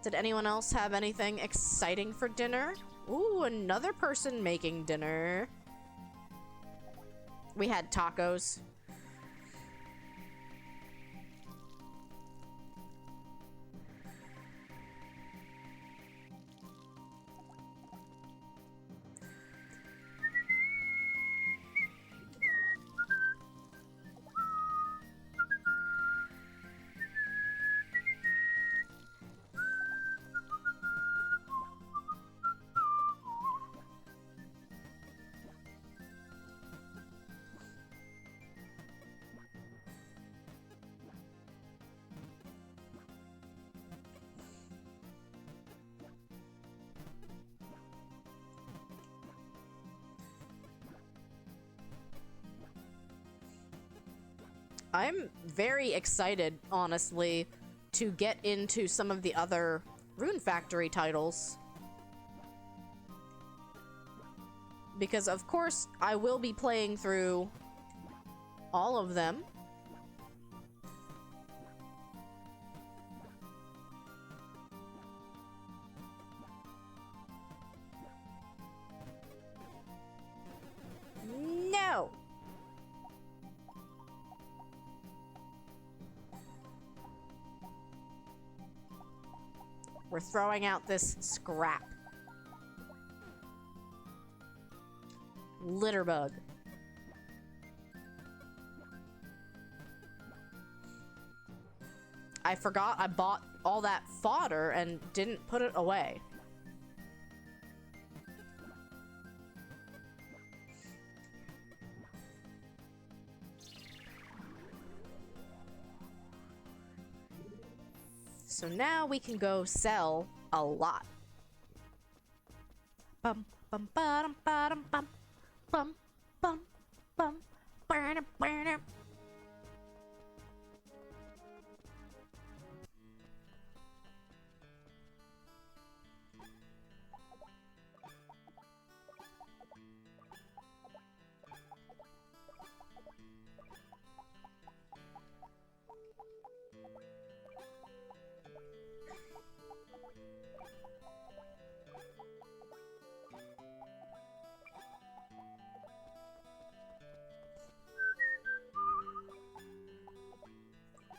Did anyone else have anything exciting for dinner? Ooh, another person making dinner. We had tacos. I'm very excited, honestly, to get into some of the other Rune Factory titles. Because, of course, I will be playing through all of them. No! We're throwing out this scrap. Litterbug. I forgot I bought all that fodder and didn't put it away. So now we can go sell a lot. Bum bum bum bum bum bum bum bum bum bum.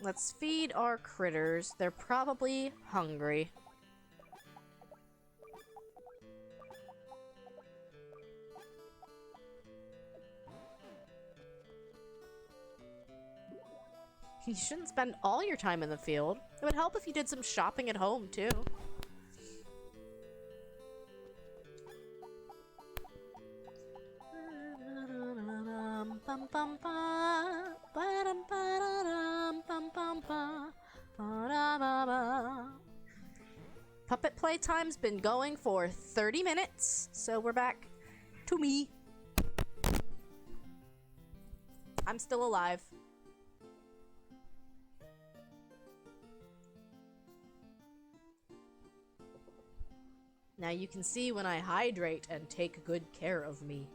Let's feed our critters. They're probably hungry. You shouldn't spend all your time in the field. It would help if you did some shopping at home, too. Puppet playtime's been going for 30 minutes, so we're back to me. I'm still alive. Now you can see when I hydrate and take good care of me.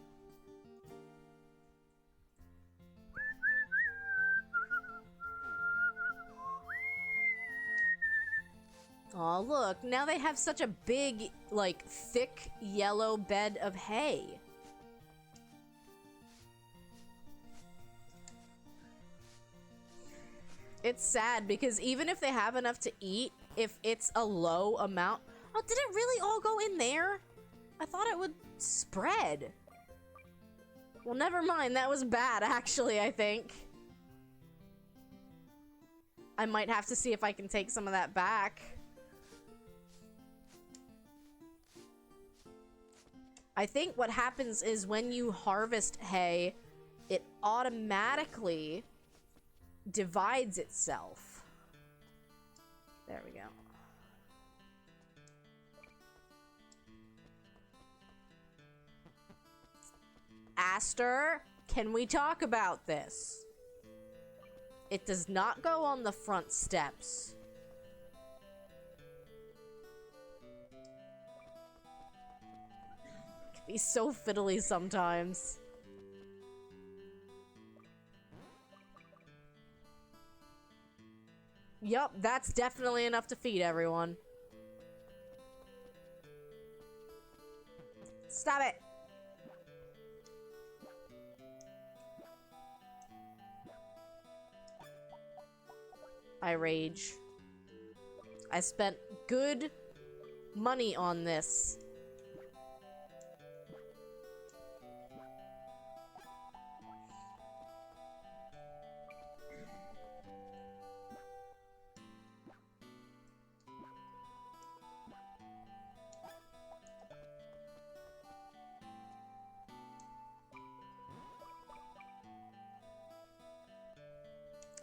Aw, look, now they have such a big, like, thick yellow bed of hay. It's sad because even if they have enough to eat, if it's a low amount... Oh, did it really all go in there? I thought it would spread. Well, never mind. That was bad, actually, I think. I might have to see if I can take some of that back. I think what happens is when you harvest hay, it automatically divides itself. There we go. Aster, can we talk about this? It does not go on the front steps. It can be so fiddly sometimes. Yup, that's definitely enough to feed everyone. Stop it! I rage. I spent good money on this.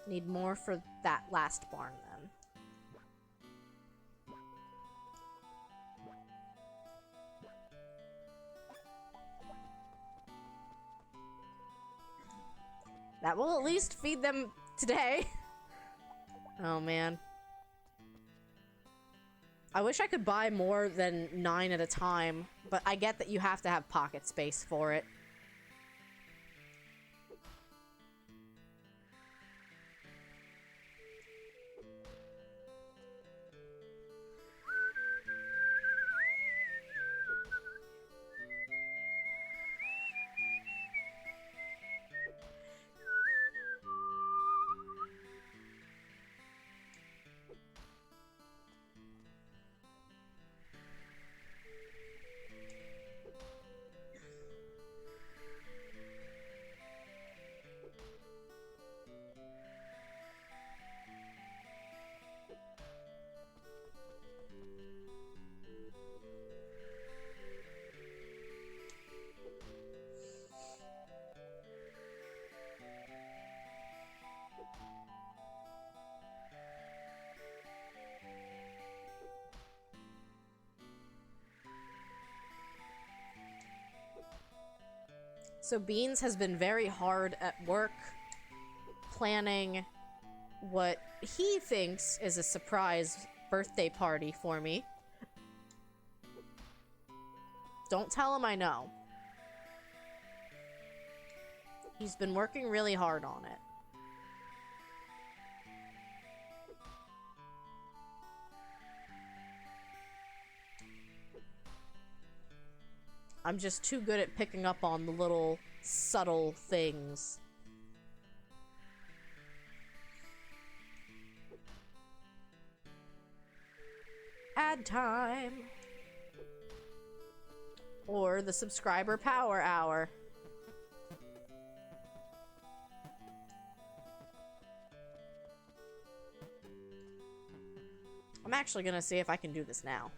Need more for that last barn, then. That will at least feed them today. Oh, man. I wish I could buy more than 9 at a time, but I get that you have to have pocket space for it. So Beans has been very hard at work planning what he thinks is a surprise birthday party for me. Don't tell him I know. He's been working really hard on it. I'm just too good at picking up on the little subtle things. Ad time. Or the subscriber power hour. I'm actually gonna see if I can do this now.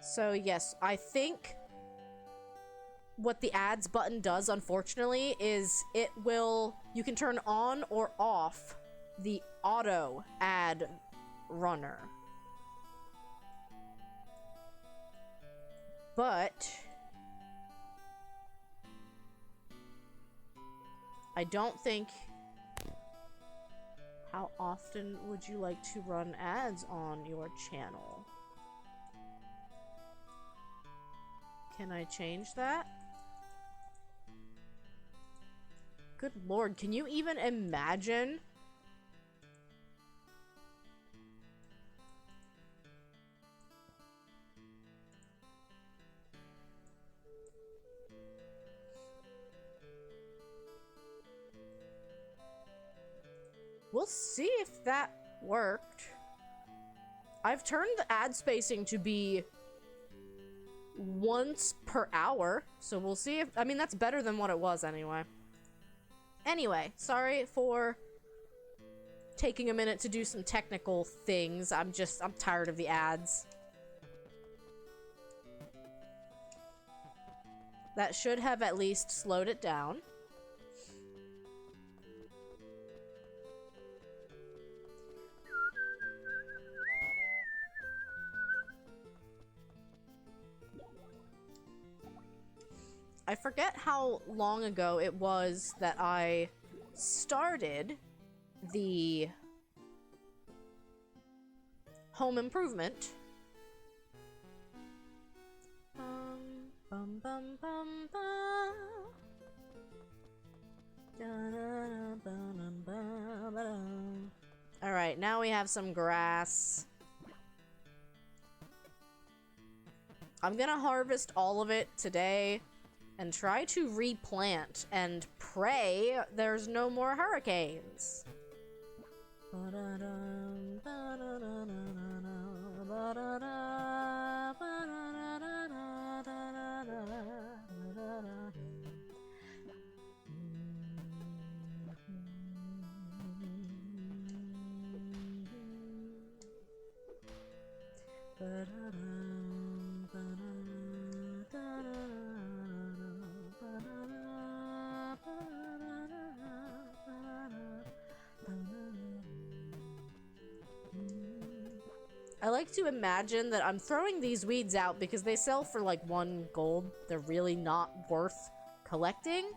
So yes, I think what the ads button does, unfortunately, is you can turn on or off the auto ad runner. But I don't think... How often would you like to run ads on your channel? Can I change that? Good lord, can you even imagine? We'll see if that worked. I've turned the ad spacing to be once per hour, so we'll see if... I mean, that's better than what it was anyway. Anyway, sorry for taking a minute to do some technical things. I'm tired of the ads. That should have at least slowed it down. I forget how long ago it was that I started the home improvement. Alright, now we have some grass. I'm gonna harvest all of it today and try to replant and pray there's no more hurricanes. I like to imagine that I'm throwing these weeds out because they sell for like 1 gold. They're really not worth collecting.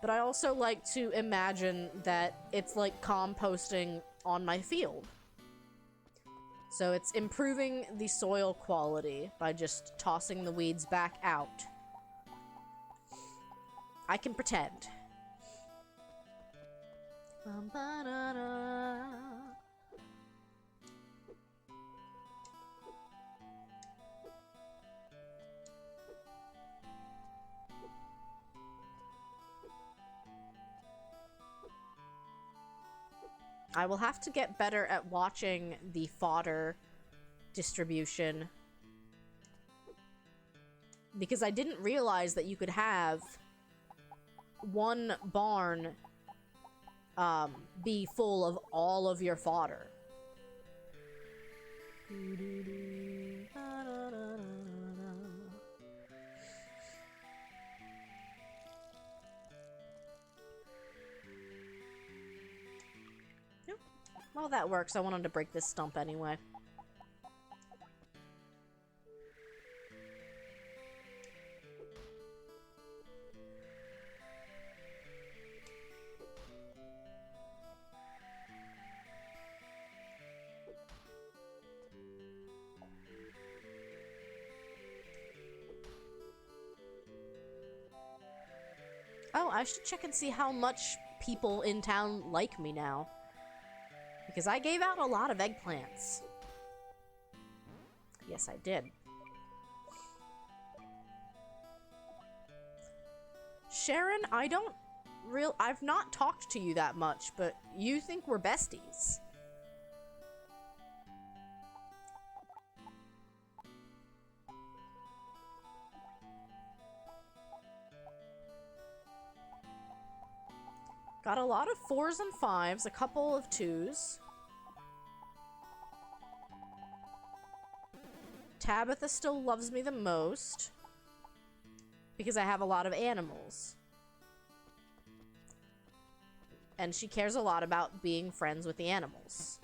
But I also like to imagine that it's like composting on my field. So it's improving the soil quality by just tossing the weeds back out. I can pretend. I will have to get better at watching the fodder distribution. Because I didn't realize that you could have one barn be full of all of your fodder. Yep. Well, that works. I wanted to break this stump anyway. Oh, I should check and see how much people in town like me now. Because I gave out a lot of eggplants. Yes, I did. Sharon, I've not talked to you that much, but you think we're besties. Got a lot of 4s and 5s, a couple of 2s. Tabitha still loves me the most because I have a lot of animals. And she cares a lot about being friends with the animals.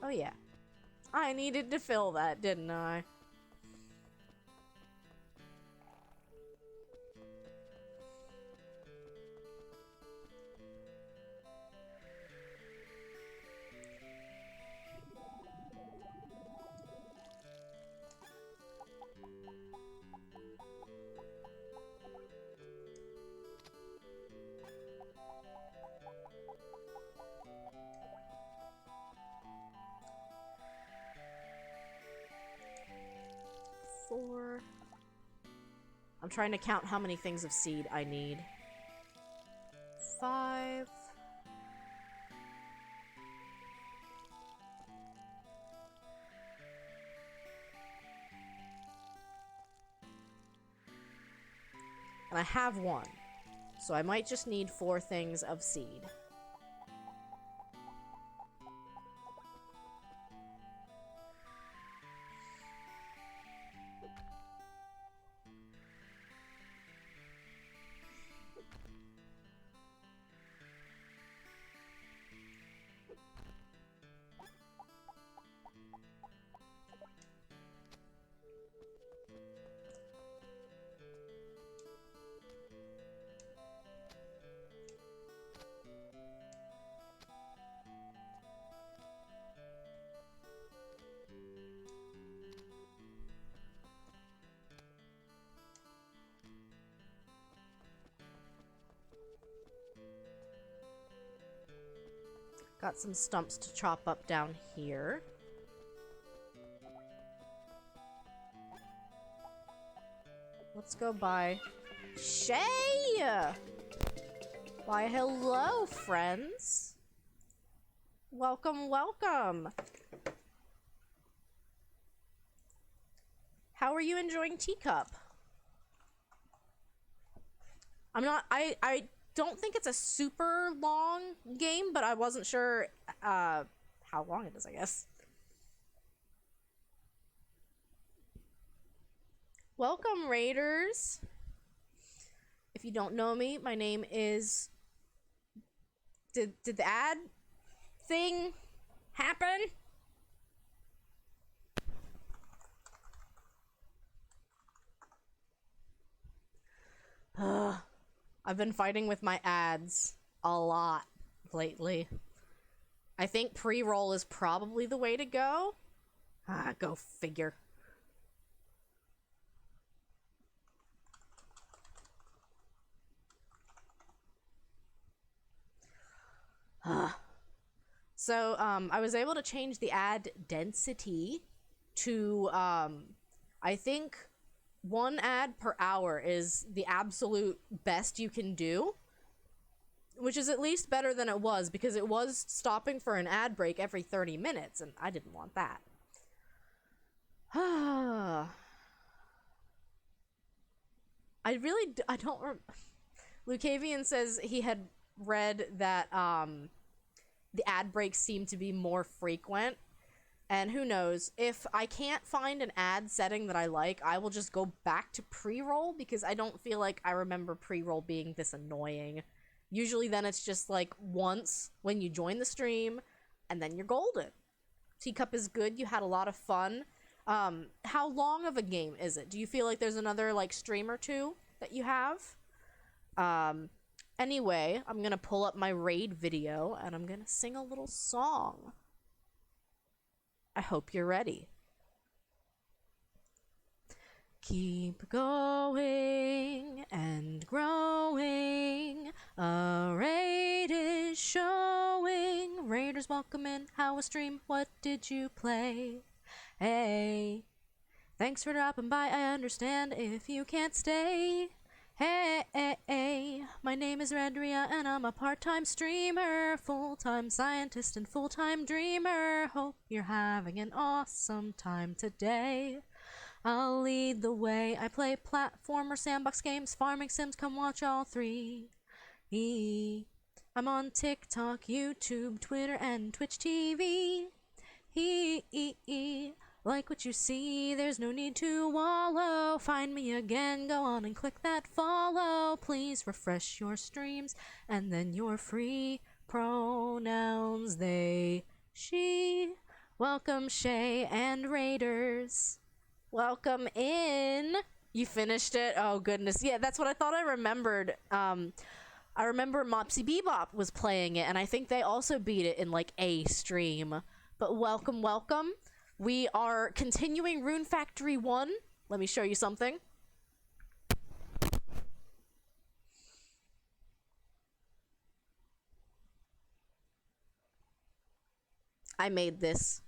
Oh yeah. I needed to fill that, didn't I? Four. I'm trying to count how many things of seed I need. 5. And I have 1. So I might just need 4 things of seed. Got some stumps to chop up down here. Let's go by Shay! Why, hello, friends. Welcome, welcome. How are you enjoying Teacup? I don't think it's a super long game, but I wasn't sure how long it is, I guess. Welcome, Raiders. If you don't know me, my name is... Did the ad thing happen? I've been fighting with my ads a lot lately. I think pre-roll is probably the way to go. Go figure. So, I was able to change the ad density to, I think 1 ad per hour is the absolute best you can do. which is at least better than it was, because it was stopping for an ad break every 30 minutes, and I didn't want that. I don't Lucavian says he had read that, the ad breaks seem to be more frequent, and who knows, if I can't find an ad setting that I like, I will just go back to pre-roll, because I don't feel like I remember pre-roll being this annoying. Usually then it's just like once when you join the stream, and then you're golden. Teacup is good, you had a lot of fun. How long of a game is it? Do you feel like there's another, like, stream or two that you have? Anyway, I'm gonna pull up my raid video, and I'm gonna sing a little song. I hope you're ready. Keep going and growing. A raid is showing. Raiders welcome in. How was stream? What did you play? Hey, thanks for dropping by. I understand if you can't stay. Hey, my name is Redria and I'm a part-time streamer, full-time scientist and full-time dreamer. Hope you're having an awesome time today. I'll lead the way. I play platformer, sandbox games, farming sims. Come watch all three. I'm on TikTok, YouTube, Twitter, and Twitch TV. Like what you see, there's no need to wallow. Find me again, go on and click that follow. Please refresh your streams, and then your free pronouns they, she. Welcome, Shay and Raiders. Welcome in. You finished it? Oh, goodness. Yeah, that's what I thought I remembered. I remember Mopsy Bebop was playing it, and I think they also beat it in, like, a stream. But welcome, welcome. We are continuing Rune Factory 1. Let me show you something. I made this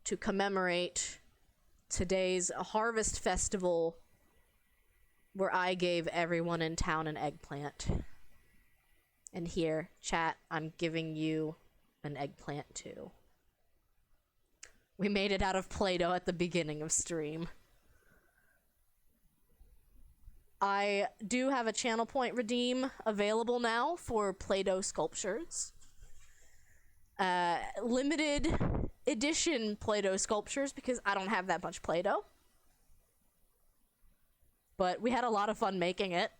to commemorate today's Harvest Festival, where I gave everyone in town an eggplant. And here, chat, I'm giving you an eggplant too. We made it out of Play-Doh at the beginning of stream. I do have a channel point redeem available now for Play-Doh sculptures. Limited edition Play-Doh sculptures, because I don't have that much Play-Doh. But we had a lot of fun making it.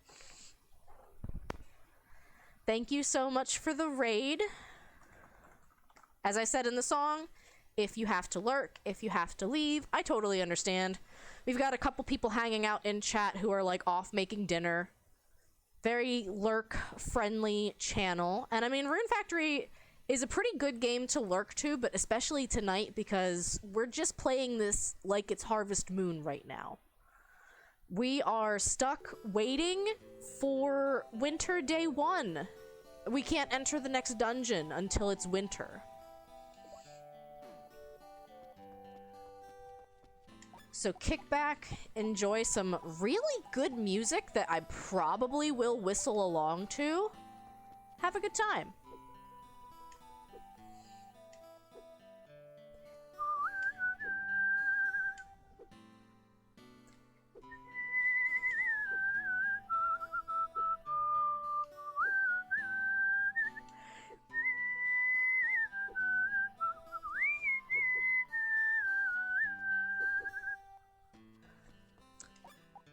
Thank you so much for the raid. As I said in the song, if you have to lurk, if you have to leave, I totally understand. We've got a couple people hanging out in chat who are, like, off making dinner. Very lurk-friendly channel. And I mean, Rune Factory is a pretty good game to lurk to, but especially tonight, because we're just playing this like it's Harvest Moon right now. We are stuck waiting for Winter Day 1. We can't enter the next dungeon until it's winter. So kick back, enjoy some really good music that I probably will whistle along to. Have a good time.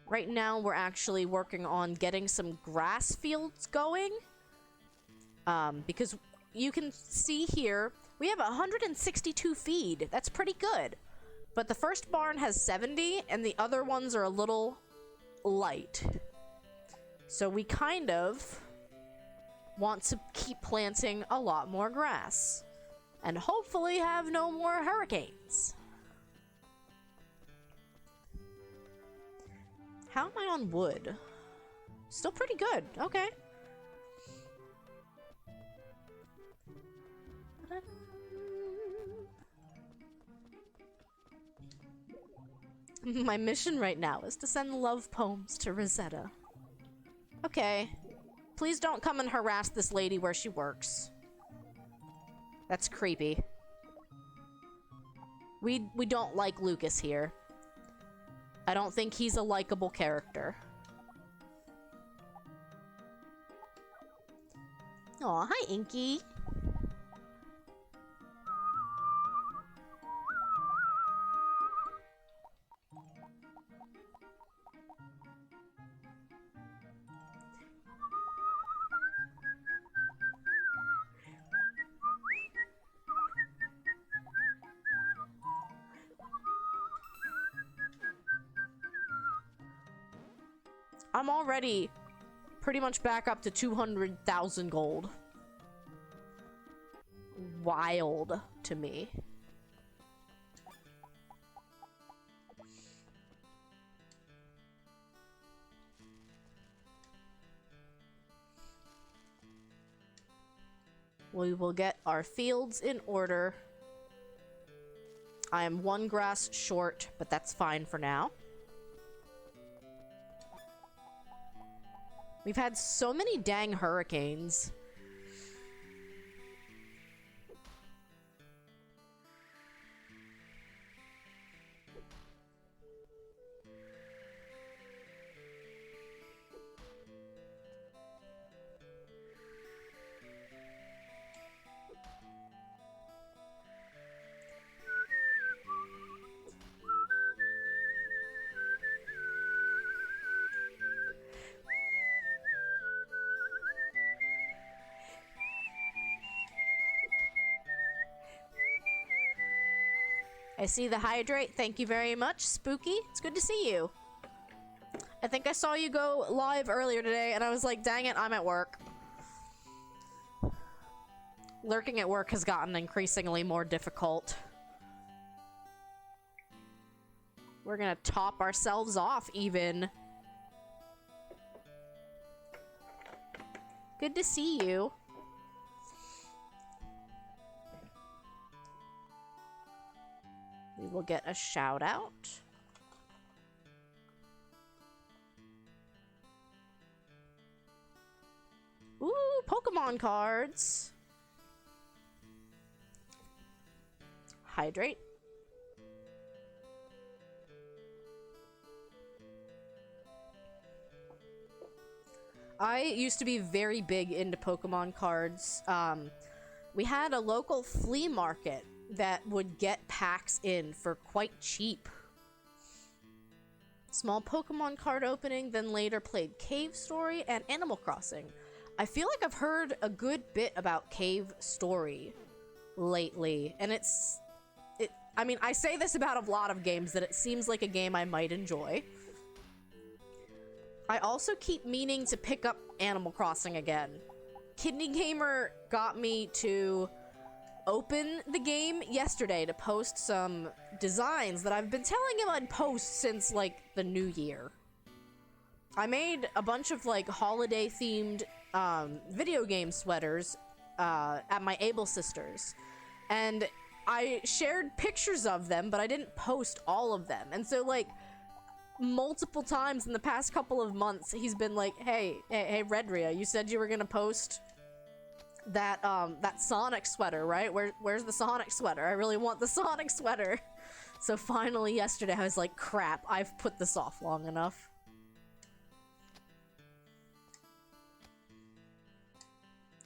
Right now, we're actually working on getting some grass fields going. Because you can see here, we have 162 feed. That's pretty good. But the first barn has 70, and the other ones are a little light. So we kind of want to keep planting a lot more grass. And hopefully have no more hurricanes. How am I on wood? Still pretty good. Okay. My mission right now is to send love poems to Rosetta. Okay. Please don't come and harass this lady where she works. That's creepy. We don't like Lucas here. I don't think he's a likable character. Aw, hi, Inky. I'm already pretty much back up to 200,000 gold. Wild to me. We will get our fields in order. I am 1 grass short, but that's fine for now. We've had so many dang hurricanes. I see the hydrate. Thank you very much, Spooky. It's good to see you. I think I saw you go live earlier today, and I was like, dang it, I'm at work. Lurking at work has gotten increasingly more difficult. We're gonna top ourselves off, even. Good to see you. We will get a shout out. Ooh, Pokemon cards. Hydrate. I used to be very big into Pokemon cards. We had a local flea market that would get packs in for quite cheap. Small Pokemon card opening, then later played Cave Story and Animal Crossing. I feel like I've heard a good bit about Cave Story lately, and I mean, I say this about a lot of games, that it seems like a game I might enjoy. I also keep meaning to pick up Animal Crossing again. Kidney Gamer got me to open the game yesterday to post some designs that I've been telling him I'd post since, like, the new year. I made a bunch of, like, holiday-themed video game sweaters at my Able Sisters. And I shared pictures of them, but I didn't post all of them. And so, like, multiple times in the past couple of months, he's been like, hey, Redria, you said you were gonna post that Sonic sweater, right? Where's the Sonic sweater? I really want the Sonic sweater. So finally yesterday I was like, crap, I've put this off long enough.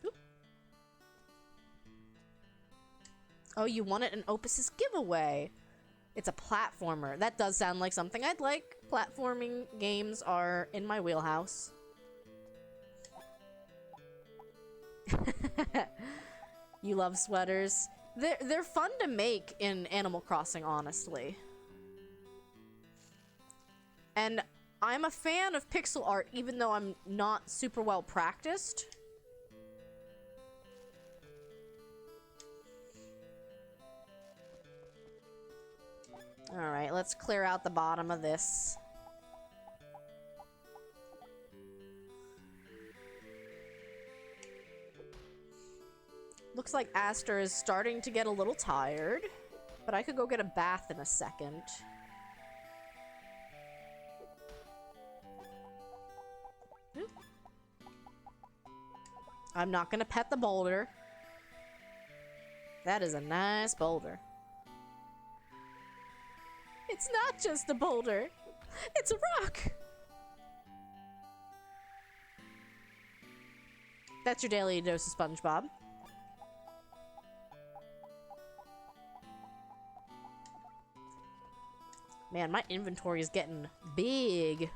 Oop. Oh, you won it in Opus's giveaway. It's a platformer. That does sound like something I'd like. Platforming games are in my wheelhouse. You love sweaters. They're fun to make in Animal Crossing, honestly. And I'm a fan of pixel art, even though I'm not super well practiced. Alright, let's clear out the bottom of this. Looks like Aster is starting to get a little tired, but I could go get a bath in a second. I'm not gonna pet the boulder. That is a nice boulder. It's not just a boulder. It's a rock. That's your daily dose of SpongeBob. Man, my inventory is getting big.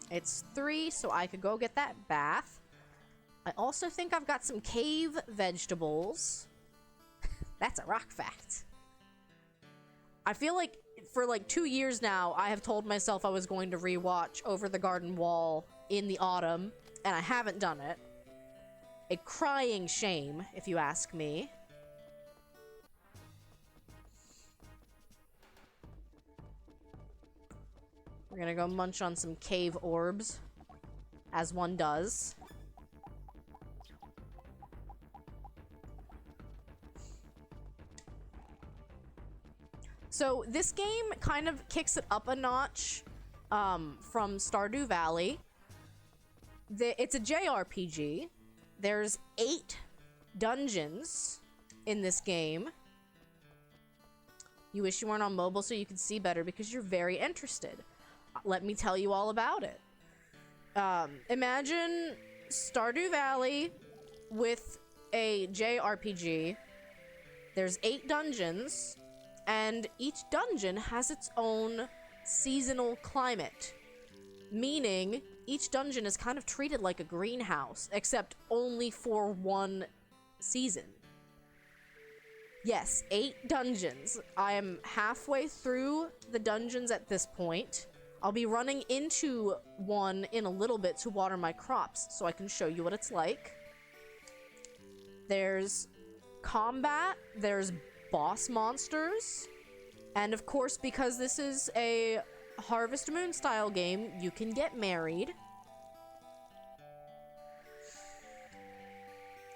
It's 3, so I could go get that bath. I also think I've got some cave vegetables. That's a rock fact. I feel like for like 2 years now, I have told myself I was going to rewatch Over the Garden Wall in the autumn, and I haven't done it. A crying shame, if you ask me. We're gonna go munch on some cave orbs, as one does. So this game kind of kicks it up a notch from Stardew Valley. It's a JRPG. There's 8 dungeons in this game. You wish you weren't on mobile so you could see better because you're very interested. Let me tell you all about it. Imagine Stardew Valley with a JRPG. There's 8 dungeons, and each dungeon has its own seasonal climate. Meaning, each dungeon is kind of treated like a greenhouse, except only for one season. Yes, 8 dungeons. I am halfway through the dungeons at this point. I'll be running into one in a little bit to water my crops, so I can show you what it's like. There's combat, there's boss monsters, and of course, because this is a Harvest Moon style game, you can get married.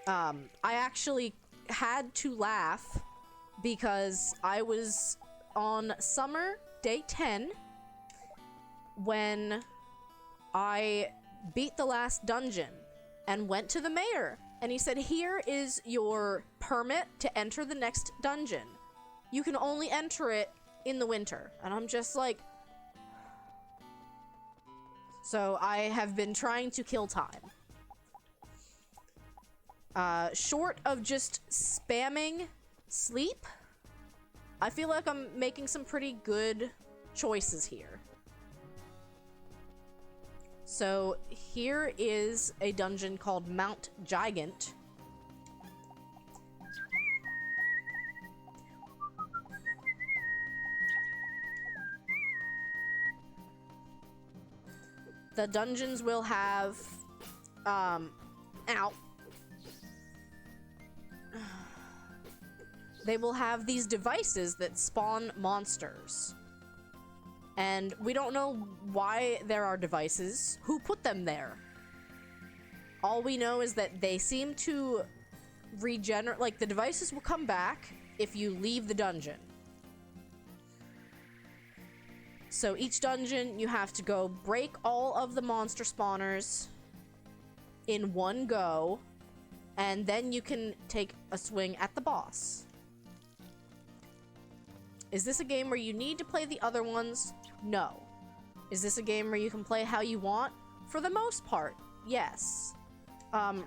I actually had to laugh because I was on summer day 10 when I beat the last dungeon and went to the mayor, and he said, here is your permit to enter the next dungeon. You can only enter it in the winter. And I'm just like, so I have been trying to kill time. Short of just spamming sleep, I feel like I'm making some pretty good choices here. So here is a dungeon called Mount Gigant. The dungeons will have, they will have these devices that spawn monsters. And we don't know why there are devices, who put them there. All we know is that they seem to regenerate, like the devices will come back if you leave the dungeon. So each dungeon, you have to go break all of the monster spawners in one go, and then you can take a swing at the boss. Is this a game where you need to play the other ones? No. Is this a game where you can play how you want? For the most part, yes.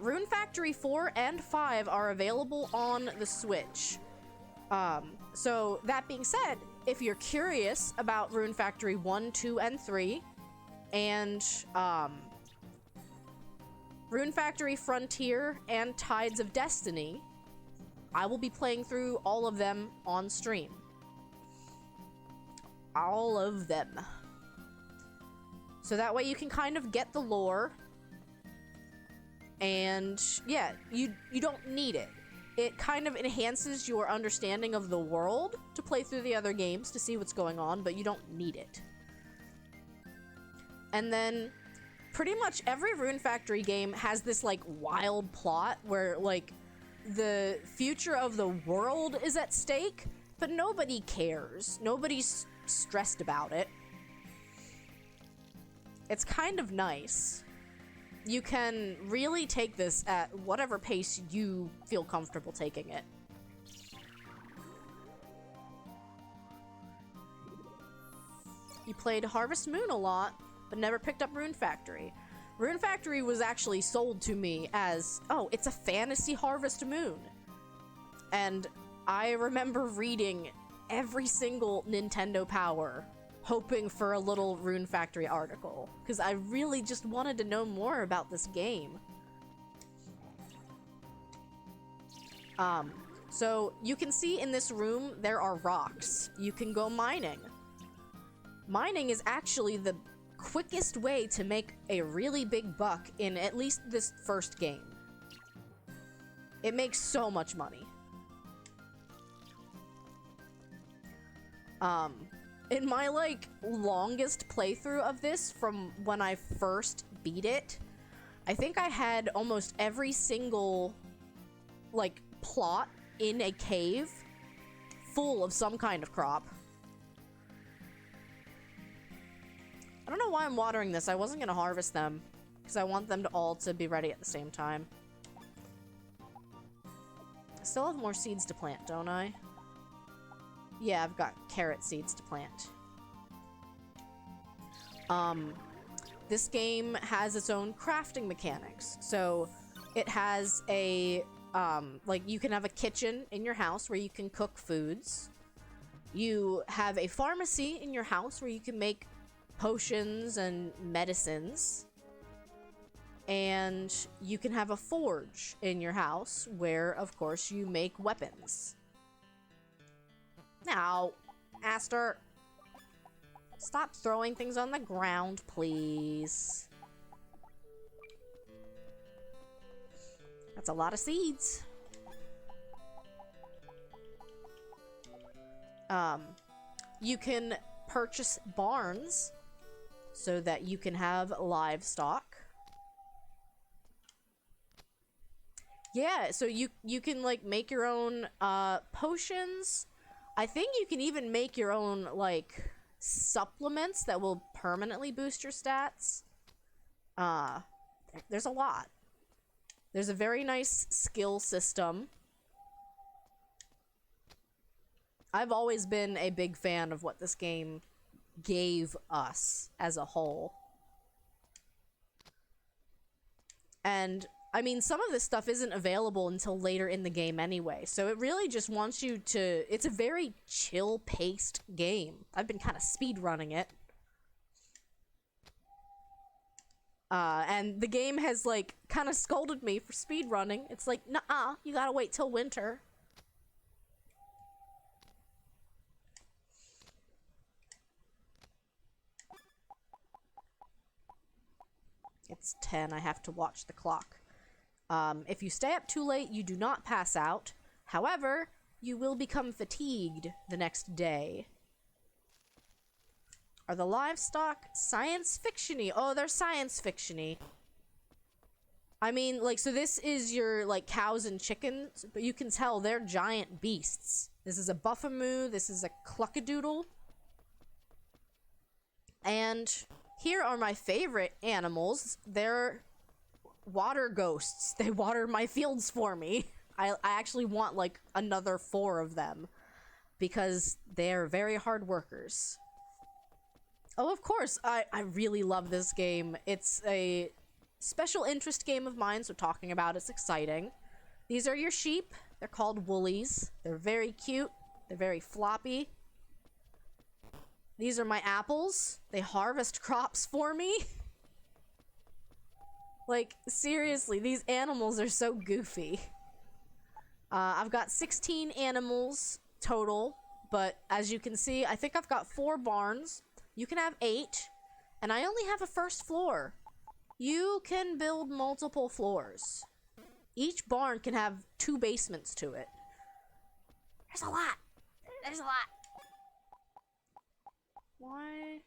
Rune Factory 4 and 5 are available on the Switch. So that being said, if you're curious about Rune Factory 1, 2, and 3, and Rune Factory Frontier and Tides of Destiny, I will be playing through all of them on stream. All of them. So that way you can kind of get the lore. And yeah, you don't need it. It kind of enhances your understanding of the world to play through the other games to see what's going on, but you don't need it. And then pretty much every Rune Factory game has this like wild plot where like the future of the world is at stake, but nobody cares. Nobody's stressed about it. it's kind of nice. You can really take this at whatever pace you feel comfortable taking it. You played Harvest Moon a lot, but never picked up Rune Factory. Rune Factory was actually sold to me as, oh, it's a fantasy Harvest Moon. And I remember reading every single Nintendo Power, hoping for a little Rune Factory article, because I really just wanted to know more about this game. So you can see in this room, there are rocks. You can go mining. Mining is actually the quickest way to make a really big buck in at least this first game. It makes so much money. In my, like, longest playthrough of this, from when I first beat it, I think I had almost every single, like, plot in a cave full of some kind of crop. I don't know why I'm watering this. I wasn't gonna harvest them, because I want them to all to be ready at the same time. I still have more seeds to plant, don't I? Yeah, I've got carrot seeds to plant. This game has its own crafting mechanics. So it has a, like, you can have a kitchen in your house where you can cook foods. You have a pharmacy in your house where you can make potions and medicines. And you can have a forge in your house where, of course, you make weapons. Now, Aster, stop throwing things on the ground, please. That's a lot of seeds. You can purchase barns so that you can have livestock. Yeah, so you can, like, make your own potions. I think you can even make your own, like, supplements that will permanently boost your stats. There's a lot. There's a very nice skill system. I've always been a big fan of what this game gave us as a whole. And I mean, some of this stuff isn't available until later in the game anyway, so it really just wants you to... It's a very chill-paced game. I've been kind of speedrunning it. And the game has, like, kind of scolded me for speedrunning. It's like, nuh-uh, you gotta wait till winter. It's 10, I have to watch the clock. If you stay up too late, you do not pass out. However, you will become fatigued the next day. Are the livestock science fiction-y? Oh, they're science fiction-y. I mean, like, so this is your, like, cows and chickens, but you can tell they're giant beasts. This is a buffamoo, this is a cluckadoodle. And here are my favorite animals. They're water ghosts. They water my fields for me. I actually want, like, another 4 of them because they're very hard workers. Oh, of course, I really love this game. It's a special interest game of mine, so talking about it's exciting. These are your sheep. They're called woolies. They're very cute. They're very floppy. These are my apples. They harvest crops for me. Like, seriously, these animals are so goofy. I've got 16 animals total, but as you can see, I think I've got 4 barns. You can have 8, and I only have a first floor. You can build multiple floors. Each barn can have 2 basements to it. There's a lot. There's a lot. Why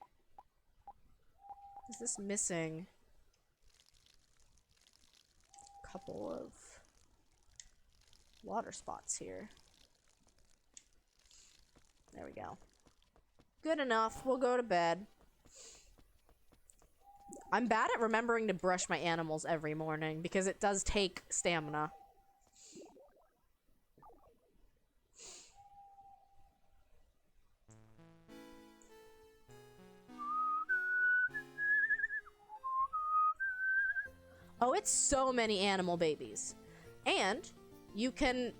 is this missing? Couple of water spots here. There we go. Good enough. We'll go to bed. I'm bad at remembering to brush my animals every morning because it does take stamina. Oh, it's so many animal babies. And you can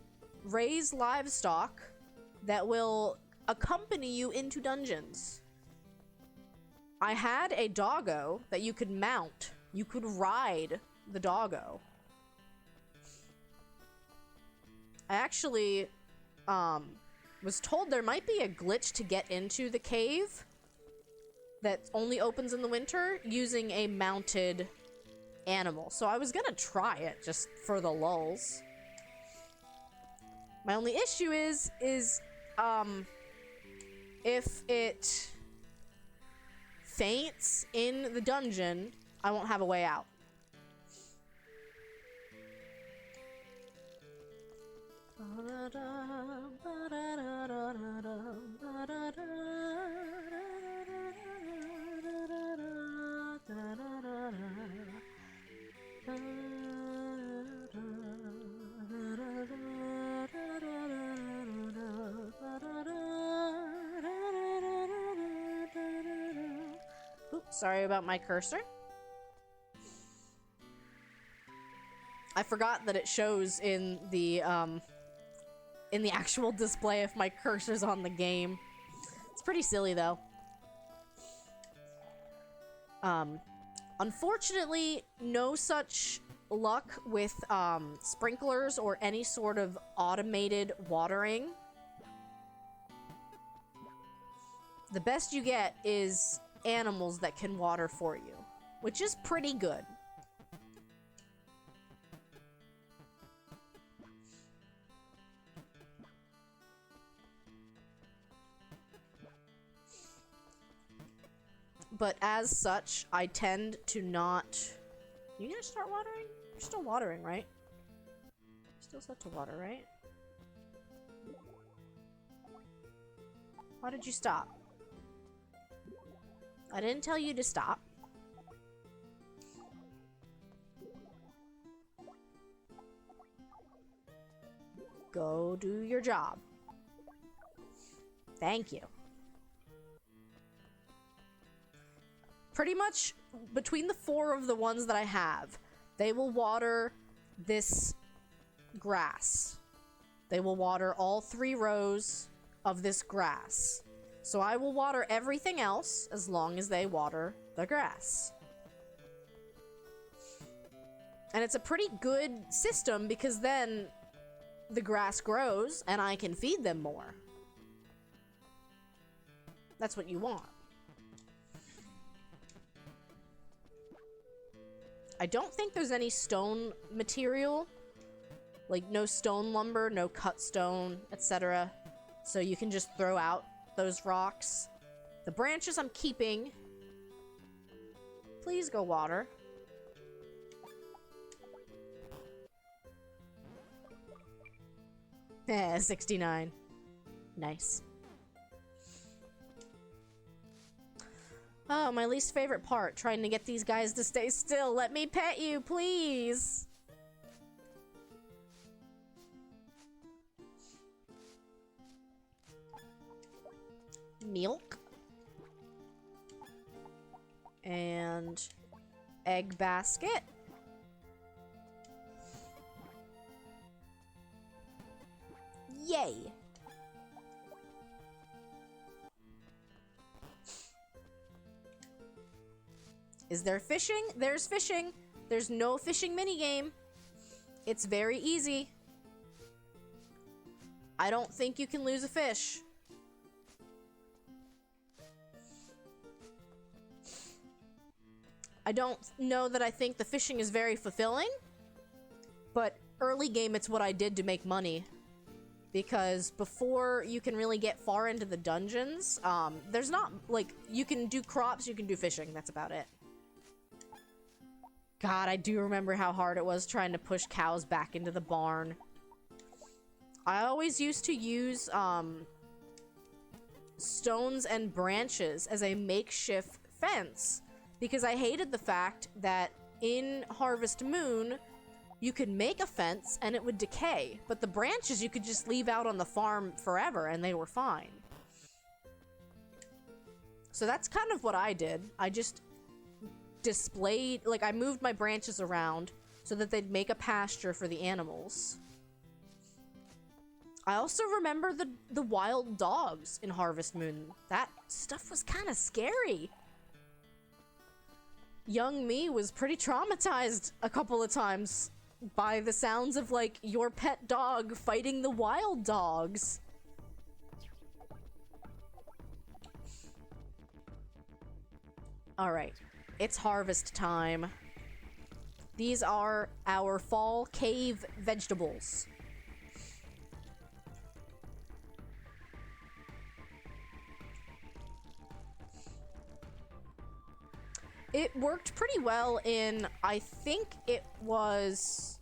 raise livestock that will accompany you into dungeons. I had a doggo that you could mount. You could ride the doggo. I actually was told there might be a glitch to get into the cave that only opens in the winter using a mounted animal. So I was gonna try it just for the lulz. My only issue is if it faints in the dungeon, I won't have a way out. Oops, sorry about my cursor. I forgot that it shows in the actual display if my cursor's on the game. It's pretty silly though. Unfortunately, no such luck with sprinklers or any sort of automated watering. The best you get is animals that can water for you, which is pretty good. But as such, I tend to not... You gonna start watering? You're still watering, right? Still set to water, right? Why did you stop? I didn't tell you to stop. Go do your job. Thank you. Pretty much between the 4 of the ones that I have, they will water this grass. They will water all 3 rows of this grass. So I will water everything else as long as they water the grass. And it's a pretty good system because then the grass grows and I can feed them more. That's what you want. I don't think there's any stone material. Like, no stone lumber, no cut stone, etc. So you can just throw out those rocks. The branches I'm keeping. Please go water. 69. Nice. Oh, my least favorite part, trying to get these guys to stay still. Let me pet you, please. Milk. And egg basket. Yay. Is there fishing? There's fishing. There's no fishing minigame. It's very easy. I don't think you can lose a fish. I don't know that I think the fishing is very fulfilling, but early game it's what I did to make money. Because before you can really get far into the dungeons, there's not, like, you can do crops, you can do fishing, that's about it. God, I do remember how hard it was trying to push cows back into the barn. I always used to use stones and branches as a makeshift fence because I hated the fact that in Harvest Moon, you could make a fence and it would decay, but the branches you could just leave out on the farm forever and they were fine. So that's kind of what I did. I just displayed, like, I moved my branches around so that they'd make a pasture for the animals. I also remember the wild dogs in Harvest Moon. That stuff was kind of scary. Young me was pretty traumatized a couple of times by the sounds of, like, your pet dog fighting the wild dogs. Alright, it's harvest time. These are our fall cave vegetables. It worked pretty well in, I think it was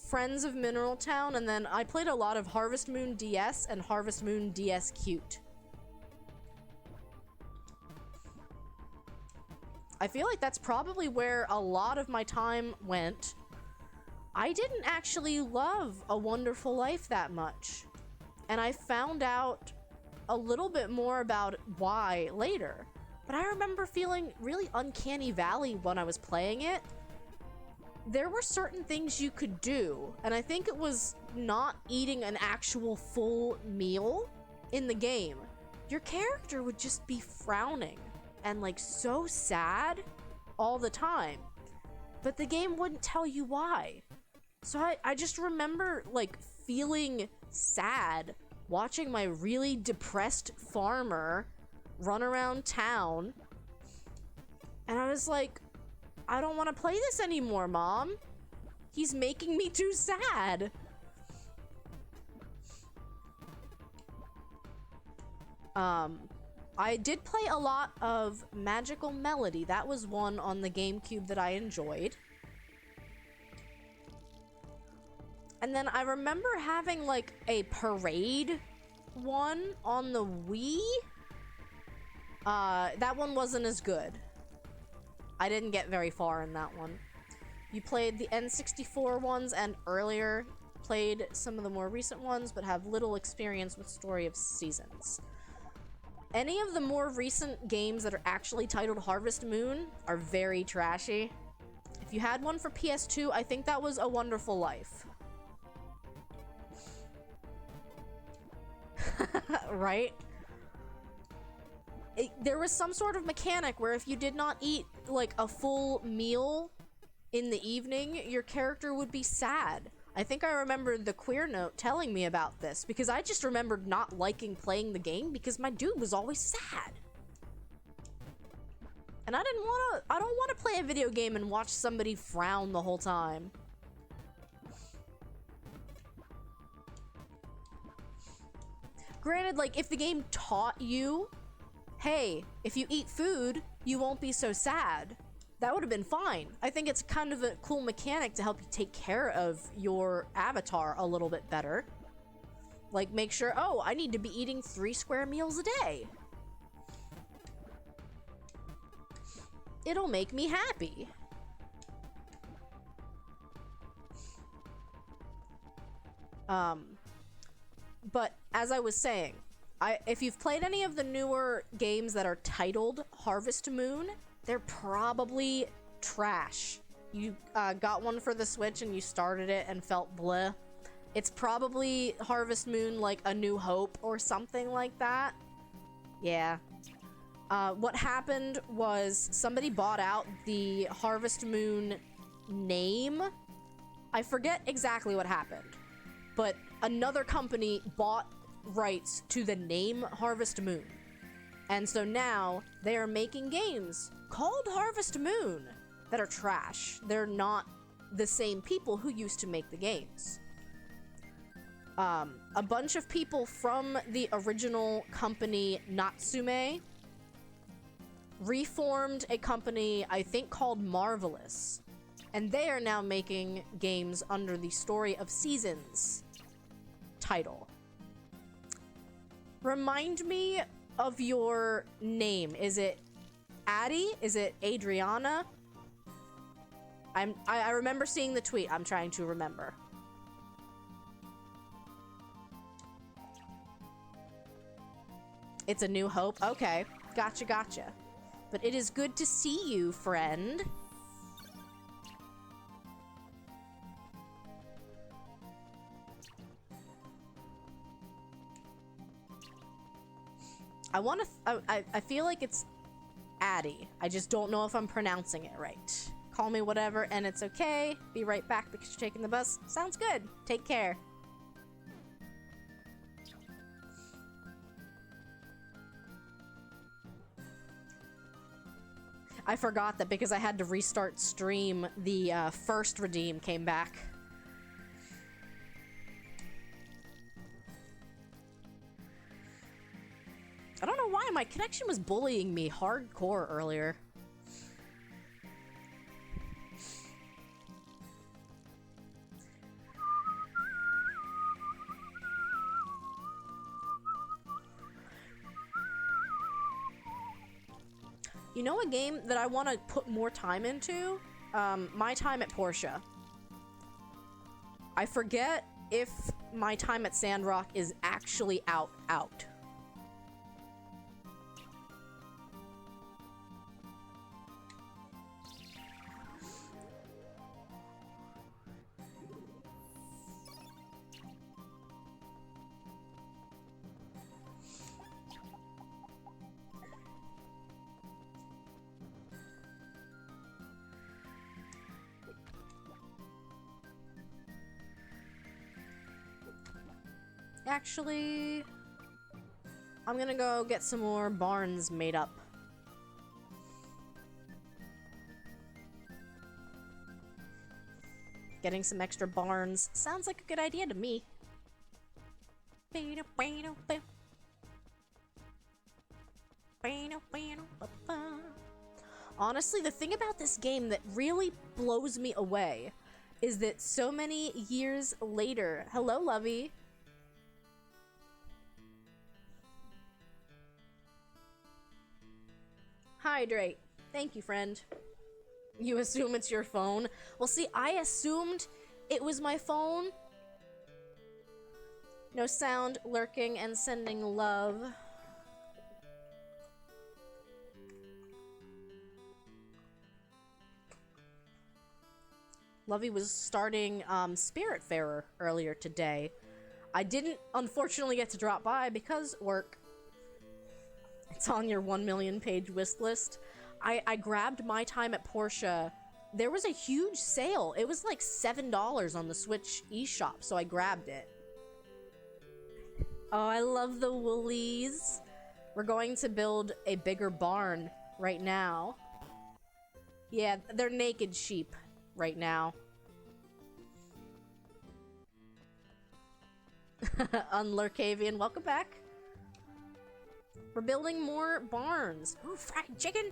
Friends of Mineral Town, and then I played a lot of Harvest Moon DS and Harvest Moon DS Cute. I feel like that's probably where a lot of my time went. I didn't actually love A Wonderful Life that much, and I found out a little bit more about why later. But I remember feeling really uncanny valley when I was playing it. There were certain things you could do, and I think it was not eating an actual full meal in the game. Your character would just be frowning and, like, so sad all the time, but the game wouldn't tell you why. So I just remember, like, feeling sad watching my really depressed farmer run around town, and I was like, I don't want to play this anymore, Mom. He's making me too sad. I did play a lot of Magical Melody. That was one on the GameCube that I enjoyed. And then I remember having, like, a parade one on the Wii. That one wasn't as good. I didn't get very far in that one. You played the N64 ones and earlier played some of the more recent ones, but have little experience with Story of Seasons. Any of the more recent games that are actually titled Harvest Moon are very trashy. If you had one for PS2, I think that was A Wonderful Life. Right? There was some sort of mechanic where if you did not eat, like, a full meal in the evening, your character would be sad. I think I remember the Queer Note telling me about this, because I just remembered not liking playing the game because my dude was always sad. And I don't want to play a video game and watch somebody frown the whole time. Granted, like, if the game taught you, hey, if you eat food, you won't be so sad, that would have been fine. I think it's kind of a cool mechanic to help you take care of your avatar a little bit better. Like, make sure, oh, I need to be eating 3 square meals a day. It'll make me happy. But as I was saying, if you've played any of the newer games that are titled Harvest Moon, they're probably trash. You got one for the Switch and you started it and felt bleh. It's probably Harvest Moon, like A New Hope or something like that. Yeah. What happened was somebody bought out the Harvest Moon name. I forget exactly what happened, but another company bought rights to the name Harvest Moon. And so now they are making games called Harvest Moon that are trash. They're not the same people who used to make the games. A bunch of people from the original company Natsume reformed a company, I think, called Marvelous. And they are now making games under the Story of Seasons title. Remind me of your name. Is it Addie? Is it Adriana? I remember seeing the tweet. I'm trying to remember. It's a new hope. Okay. Gotcha, gotcha. But it is good to see you, friend. I feel like it's Addie. I just don't know if I'm pronouncing it right. Call me whatever, and it's okay. Be right back because you're taking the bus. Sounds good. Take care. I forgot that because I had to restart stream, the first redeem came back. I don't know why my connection was bullying me hardcore earlier. You know a game that I want to put more time into? My Time at Portia. I forget if My Time at Sandrock is actually out. Actually, I'm gonna go get some more barns made up. Getting some extra barns sounds like a good idea to me. Honestly, the thing about this game that really blows me away is that so many years later... Hello, Lovey. Hydrate. Thank you, friend. You assume it's your phone? Well, see, I assumed it was my phone. No sound, lurking, and sending love. Lovey was starting Spiritfarer earlier today. I didn't, unfortunately, get to drop by because work. It's on your 1 million page wish list. I grabbed My Time at Portia. There was a huge sale. It was like $7 on the Switch eShop, so I grabbed it. Oh, I love the woolies. We're going to build a bigger barn right now. Yeah, they're naked sheep right now. Unlurkavian, welcome back. We're building more barns. Ooh, fried chicken!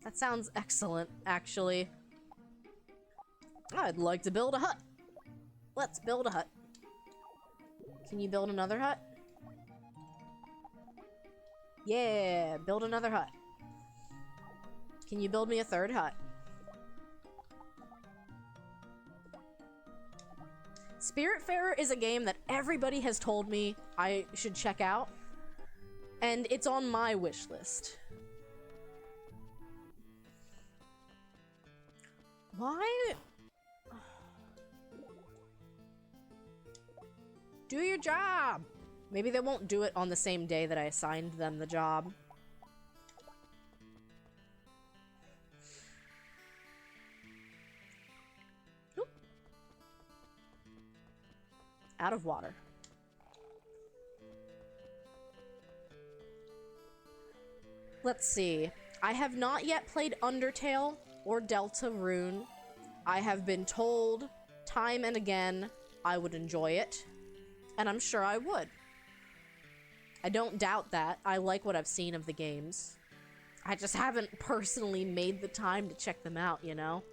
That sounds excellent, actually. I'd like to build a hut. Let's build a hut. Can you build another hut? Yeah, build another hut. Can you build me a third hut? Spiritfarer is a game that everybody has told me I should check out, and it's on my wish list. Why? Do your job! Maybe they won't do it on the same day that I assigned them the job. Oop. Out of water. Let's see. I have not yet played Undertale or Deltarune. I have been told time and again I would enjoy it, and I'm sure I would. I don't doubt that. I like what I've seen of the games. I just haven't personally made the time to check them out, you know?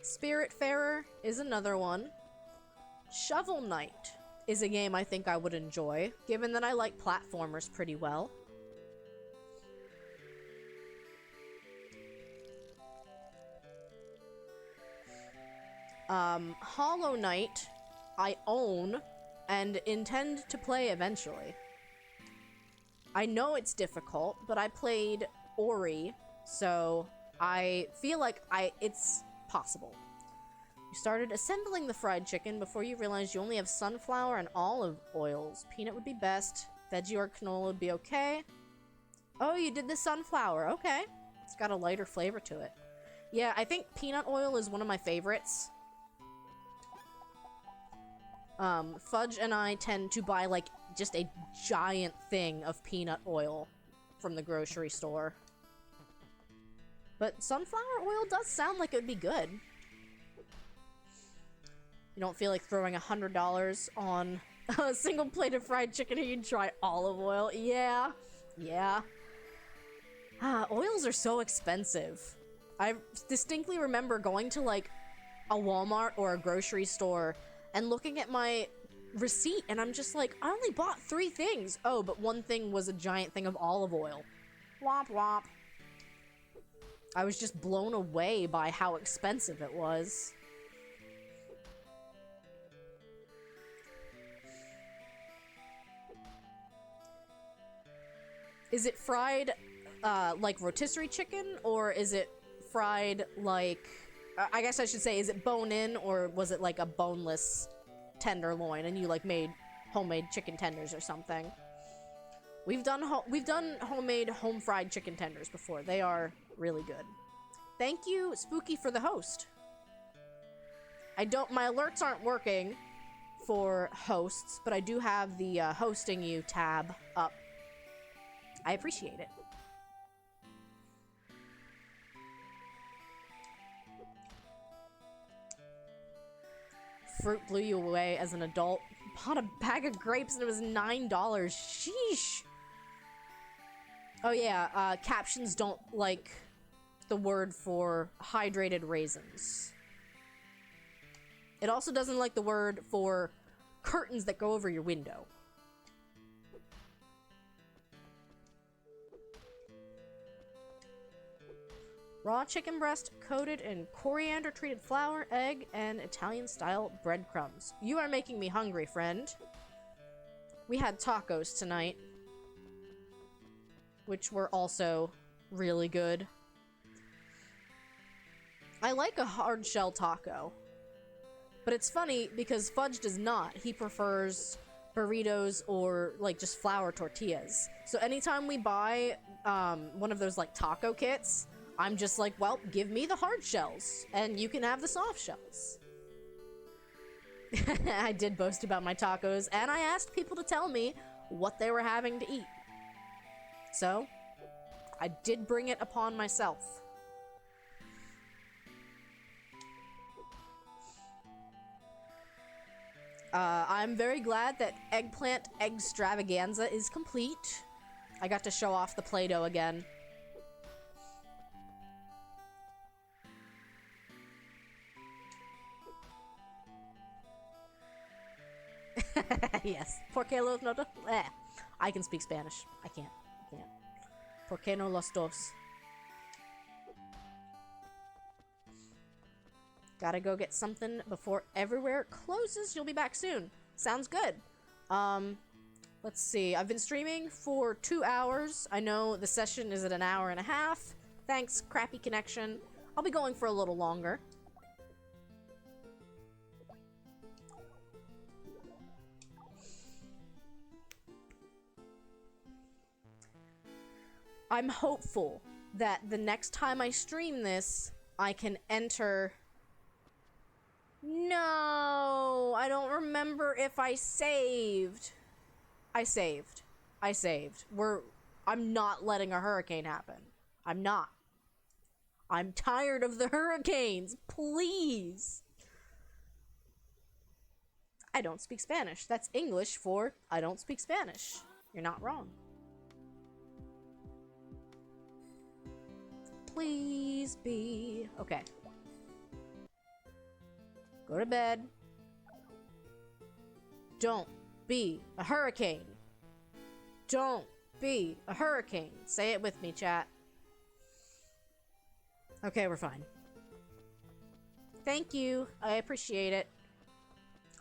Spiritfarer is another one. Shovel Knight is a game I think I would enjoy, given that I like platformers pretty well. Hollow Knight, I own and intend to play eventually. I know it's difficult, but I played Ori, so I feel like it's possible. You started assembling the fried chicken before you realized you only have sunflower and olive oils. Peanut would be best. Veggie or canola would be okay. Oh, you did the sunflower. Okay. It's got a lighter flavor to it. Yeah, I think peanut oil is one of my favorites. Fudge and I tend to buy, like, just a giant thing of peanut oil from the grocery store. But sunflower oil does sound like it would be good. You don't feel like throwing $100 on a single plate of fried chicken and you'd try olive oil? Yeah. Yeah. Oils are so expensive. I distinctly remember going to, like, a Walmart or a grocery store and looking at my receipt, and I'm just like, I only bought 3 things. Oh, but one thing was a giant thing of olive oil. Womp womp. I was just blown away by how expensive it was. Is it fried, like rotisserie chicken, or is it fried like... I guess I should say, is it bone-in, or was it like a boneless tenderloin, and you like made homemade chicken tenders or something? We've done homemade home-fried chicken tenders before. They are really good. Thank you, Spooky, for the host. My alerts aren't working for hosts, but I do have the hosting you tab up. I appreciate it. Fruit blew you away as an adult. Bought a bag of grapes and it was $9. Sheesh. Oh yeah, captions don't like the word for hydrated raisins. It also doesn't like the word for curtains that go over your window. Raw chicken breast coated in coriander-treated flour, egg, and Italian-style breadcrumbs. You are making me hungry, friend. We had tacos tonight, which were also really good. I like a hard-shell taco, but it's funny because Fudge does not. He prefers burritos or, like, just flour tortillas. So anytime we buy one of those, like, taco kits, I'm just like, well, give me the hard shells, and you can have the soft shells. I did boast about my tacos, and I asked people to tell me what they were having to eat. So, I did bring it upon myself. I'm very glad that Eggplant Extravaganza is complete. I got to show off the Play-Doh again. Yes. Por qué los no dos? I can speak Spanish. I can't. Por qué no los dos? Gotta go get something before everywhere closes. You'll be back soon. Sounds good. Let's see. I've been streaming for 2 hours. I know the session is at an hour and a half. Thanks, crappy connection. I'll be going for a little longer. I'm hopeful that the next time I stream this, I can enter... No, I don't remember if I saved. I saved. I'm not letting a hurricane happen. I'm not. I'm tired of the hurricanes. Please. I don't speak Spanish. That's English for I don't speak Spanish. You're not wrong. Please be. Okay. Go to bed. Don't be a hurricane. Don't be a hurricane. Say it with me, chat. Okay, we're fine. Thank you. I appreciate it.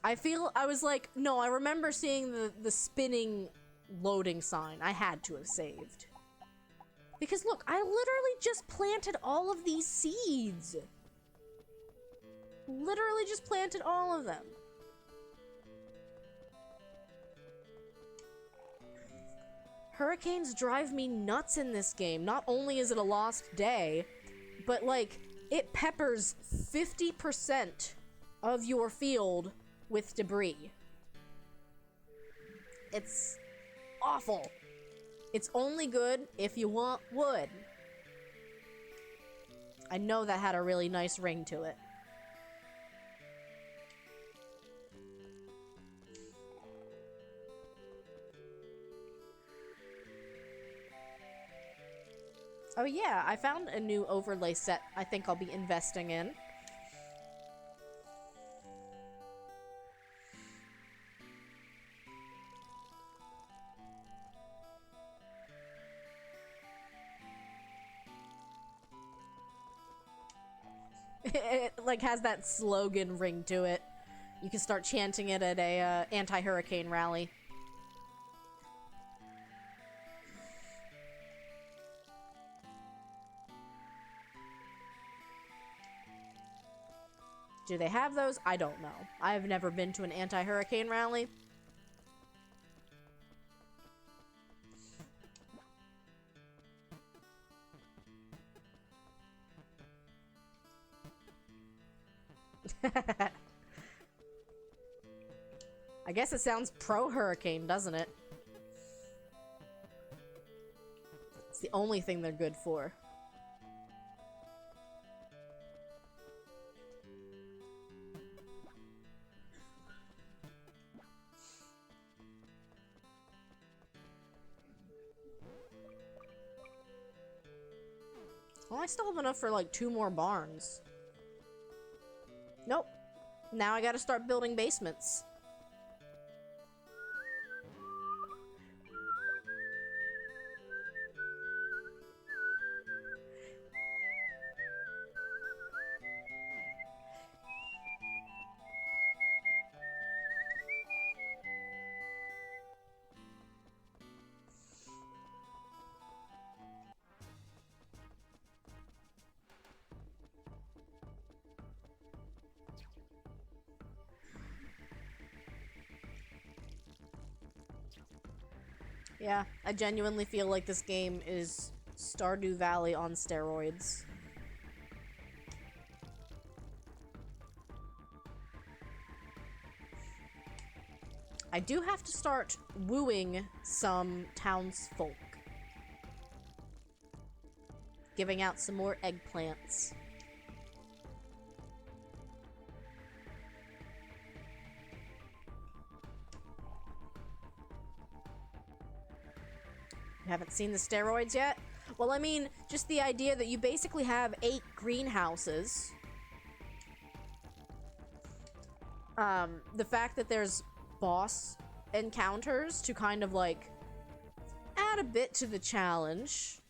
I was like, no, I remember seeing the spinning loading sign. I had to have saved. Because look, I literally just planted all of these seeds. Literally just planted all of them. Hurricanes drive me nuts in this game. Not only is it a lost day, but like, it peppers 50% of your field with debris. It's awful. It's only good if you want wood. I know that had a really nice ring to it. Oh yeah, I found a new overlay set I think I'll be investing in. It like has that slogan ring to it. You can start chanting it at a anti-hurricane rally. Do they have those? I don't know. I've never been to an anti-hurricane rally. I guess it sounds pro-hurricane, doesn't it? It's the only thing they're good for. Well, I still have enough for like 2 more barns. Nope. Now I gotta start building basements. Yeah, I genuinely feel like this game is Stardew Valley on steroids. I do have to start wooing some townsfolk. Giving out some more eggplants. You haven't seen the steroids yet? Well, I mean, just the idea that you basically have 8 greenhouses. The fact that there's boss encounters to kind of like add a bit to the challenge.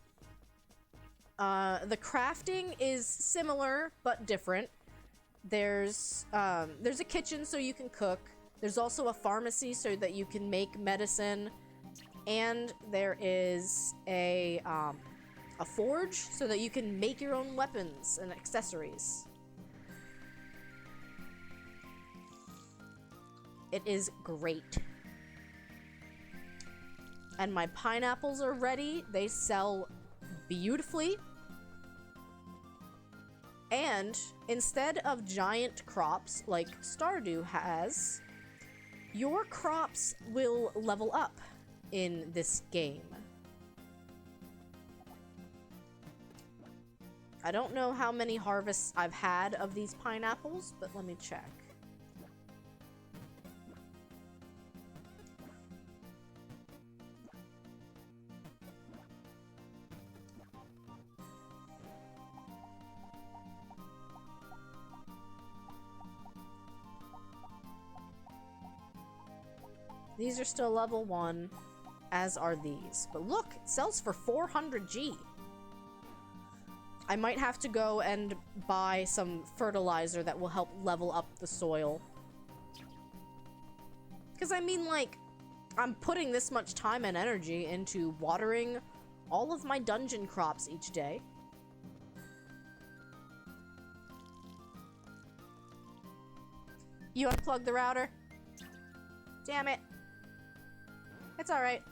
The crafting is similar but different. There's a kitchen so you can cook. There's also a pharmacy so that you can make medicine. And there is a forge so that you can make your own weapons and accessories. It is great. And my pineapples are ready. They sell beautifully. And instead of giant crops like Stardew has, your crops will level up in this game. I don't know how many harvests I've had of these pineapples, but let me check. These are still level 1, as are these. But look, it sells for 400G. I might have to go and buy some fertilizer that will help level up the soil. Because, I mean, like, I'm putting this much time and energy into watering all of my dungeon crops each day. You unplugged the router? Damn it. It's alright.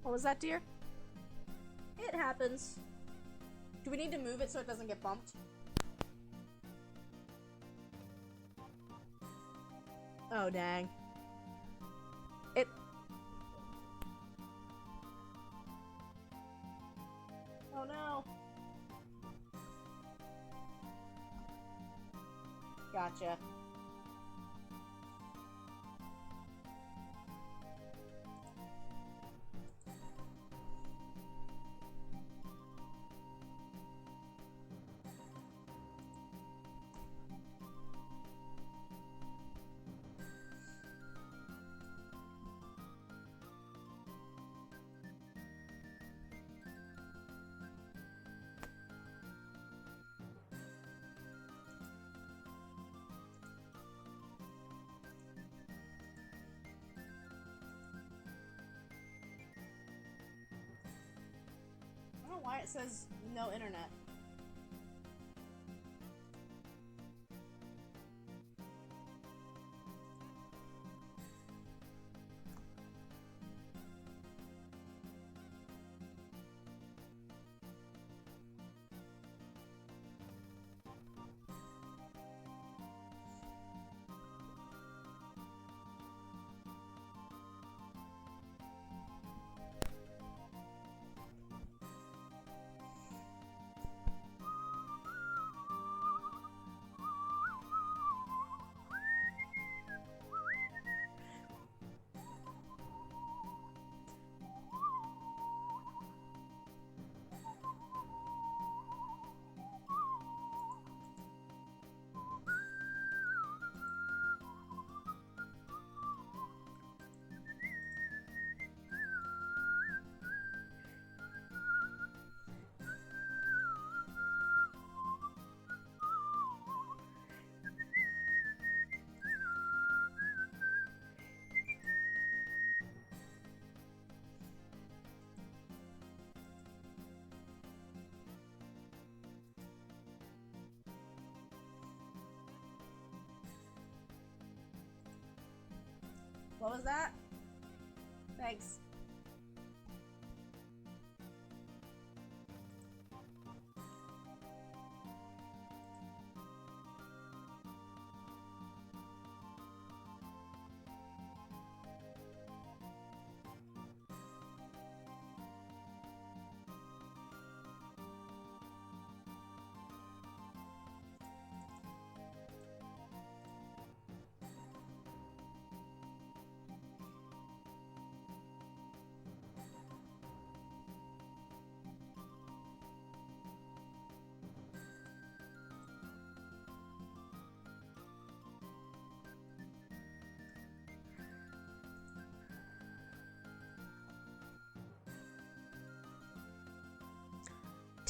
What was that, dear? It happens. Do we need to move it so it doesn't get bumped? Oh, dang. It... Oh, no. Gotcha. I don't know why it says no internet. What was that? Thanks.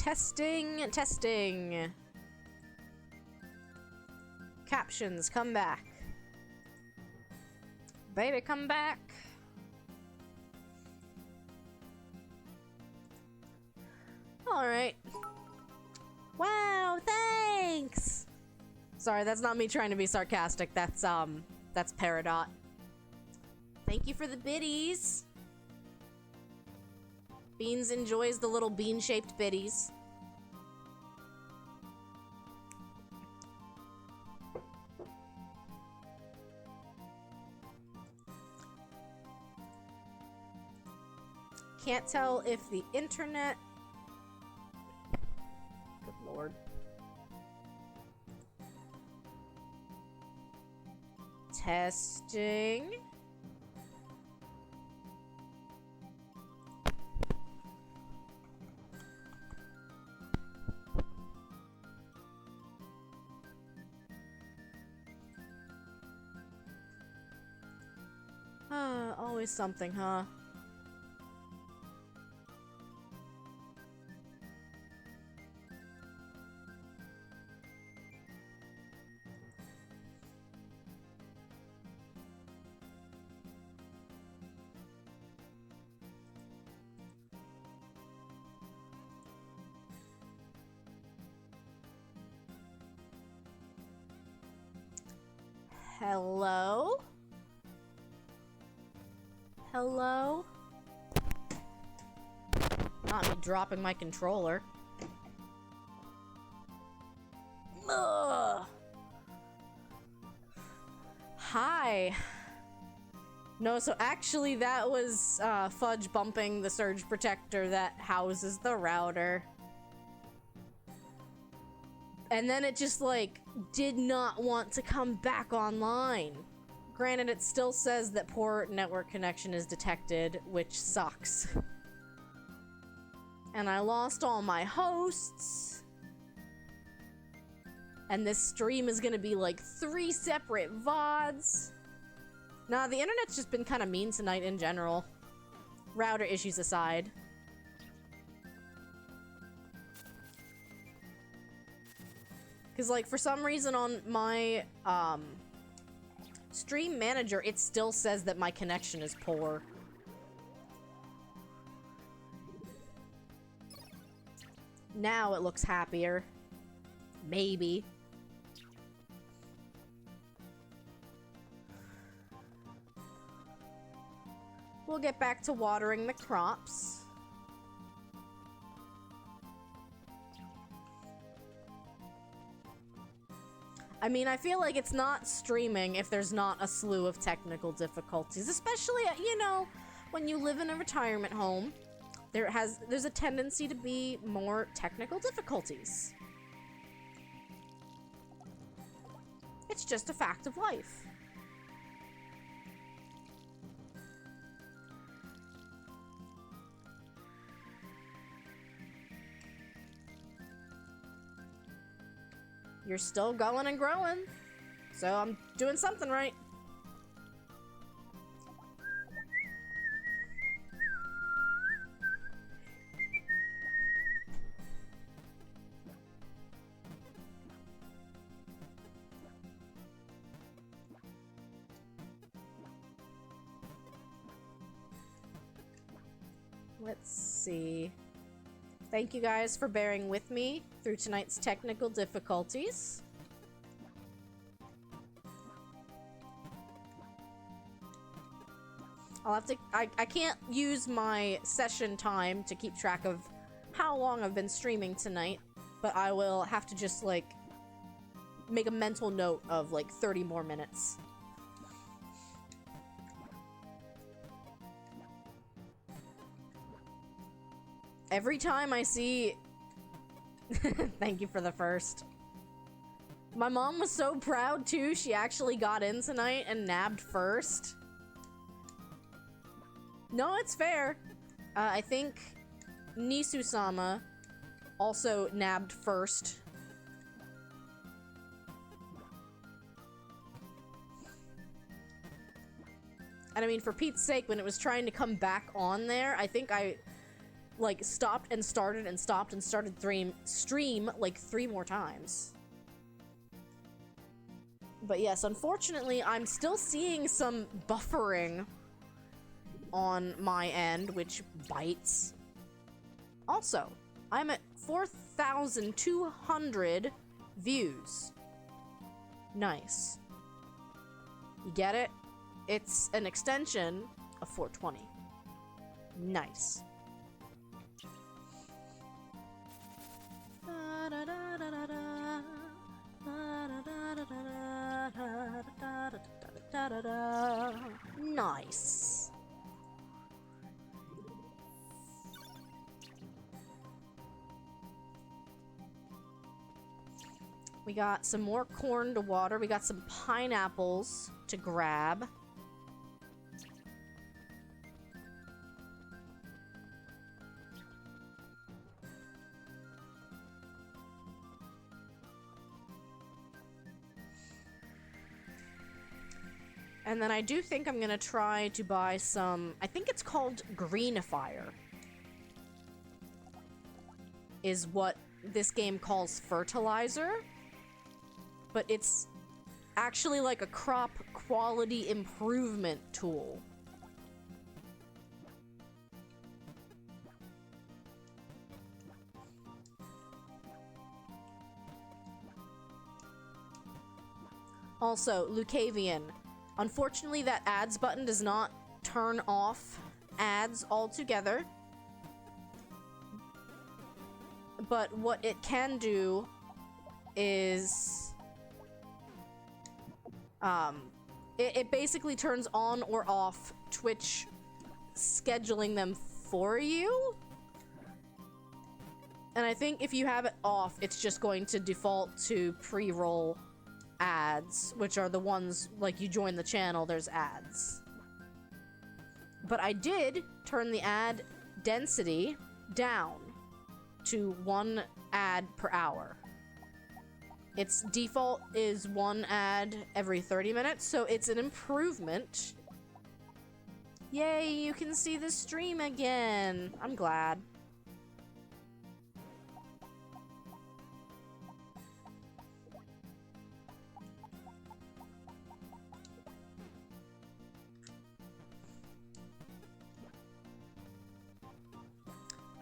Testing, testing. Captions, come back. Baby, come back. Alright. Wow, thanks! Sorry, that's not me trying to be sarcastic. That's Peridot. Thank you for the biddies. Beans enjoys the little bean-shaped biddies. Can't tell if the internet... Good lord. Testing. Always something, huh? Hello? Hello? Not me dropping my controller. Ugh. Hi. No, so actually that was Fudge bumping the surge protector that houses the router. And then it just, like, did not want to come back online. Granted, it still says that poor network connection is detected, which sucks. And I lost all my hosts. And this stream is gonna be like 3 separate VODs. Nah, the internet's just been kind of mean tonight in general. Router issues aside. Because, like, for some reason on my, Stream Manager, it still says that my connection is poor. Now it looks happier. Maybe. We'll get back to watering the crops. I mean, I feel like it's not streaming if there's not a slew of technical difficulties, especially, you know, when you live in a retirement home, there's a tendency to be more technical difficulties. It's just a fact of life. You're still going and growing, so I'm doing something right. Let's see. Thank you guys for bearing with me through tonight's technical difficulties. I'll have to... I can't use my session time to keep track of how long I've been streaming tonight, but I will have to just, like, make a mental note of, like, 30 more minutes. Every time I see... Thank you for the first. My mom was so proud, too. She actually got in tonight and nabbed first. No, it's fair. I think Nisu-sama also nabbed first. And I mean, for Pete's sake, when it was trying to come back on there, I think like, stopped and started and stopped and started stream, like, 3 more times. But yes, unfortunately, I'm still seeing some buffering on my end, which bites. Also, I'm at 4,200 views. Nice. You get it? It's an extension of 420. Nice. Nice. We got some more corn to water. We got some pineapples to grab. And then I do think I'm gonna try to buy some, I think it's called greenifier, is what this game calls fertilizer. But it's actually like a crop quality improvement tool. Also, Lucavian. Unfortunately, that ads button does not turn off ads altogether. But what it can do is... it basically turns on or off Twitch scheduling them for you. And I think if you have it off, it's just going to default to pre-roll ads, which are the ones, like, you join the channel, there's ads. But I did turn the ad density down to 1 ad per hour. Its default is 1 ad every 30 minutes, so it's an improvement. Yay, you can see the stream again. I'm glad.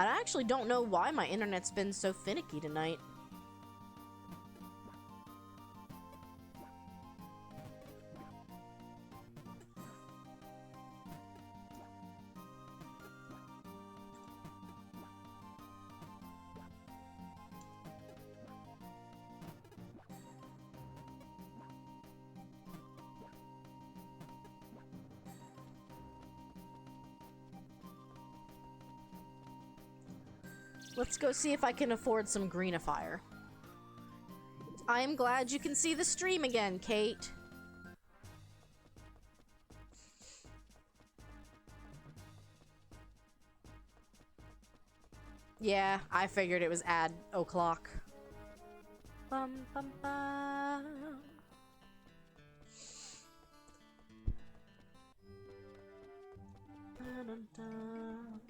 I actually don't know why my internet's been so finicky tonight. Let's go see if I can afford some greenifier. I am glad you can see the stream again, Kate. Yeah, I figured it was ad o'clock. Bum, bum, bum. Dun-dun-dun.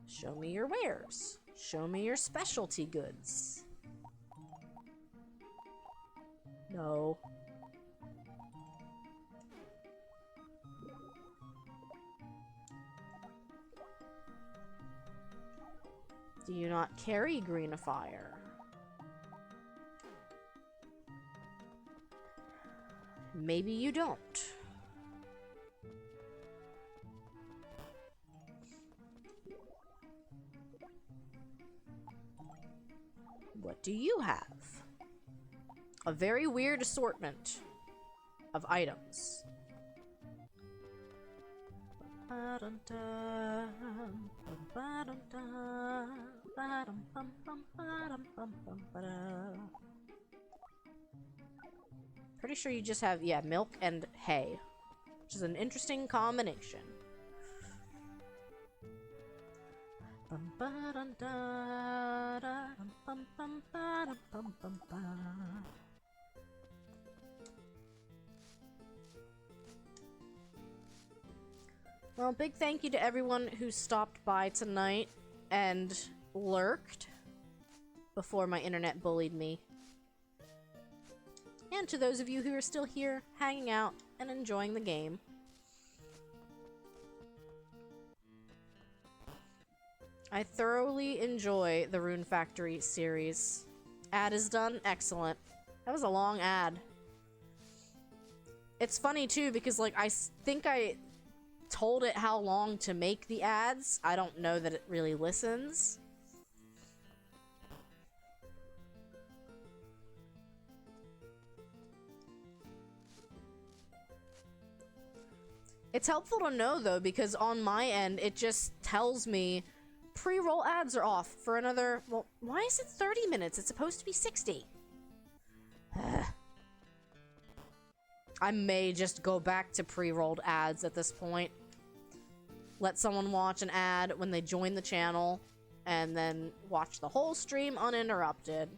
Show me your wares. Show me your specialty goods. No. Do you not carry greenifier? Maybe you don't. What do you have? A very weird assortment of items. Pretty sure you just have, yeah, milk and hay, which is an interesting combination. Well, big thank you to everyone who stopped by tonight and lurked before my internet bullied me. And to those of you who are still here, hanging out and enjoying the game. I thoroughly enjoy the Rune Factory series. Ad is done. Excellent. That was a long ad. It's funny too because like I think I told it how long to make the ads. I don't know that it really listens. It's helpful to know though because on my end it just tells me pre-roll ads are off for another, well, why is it 30 minutes? It's supposed to be 60. I may just go back to pre-rolled ads at this point. Let someone watch an ad when they join the channel, and then watch the whole stream uninterrupted.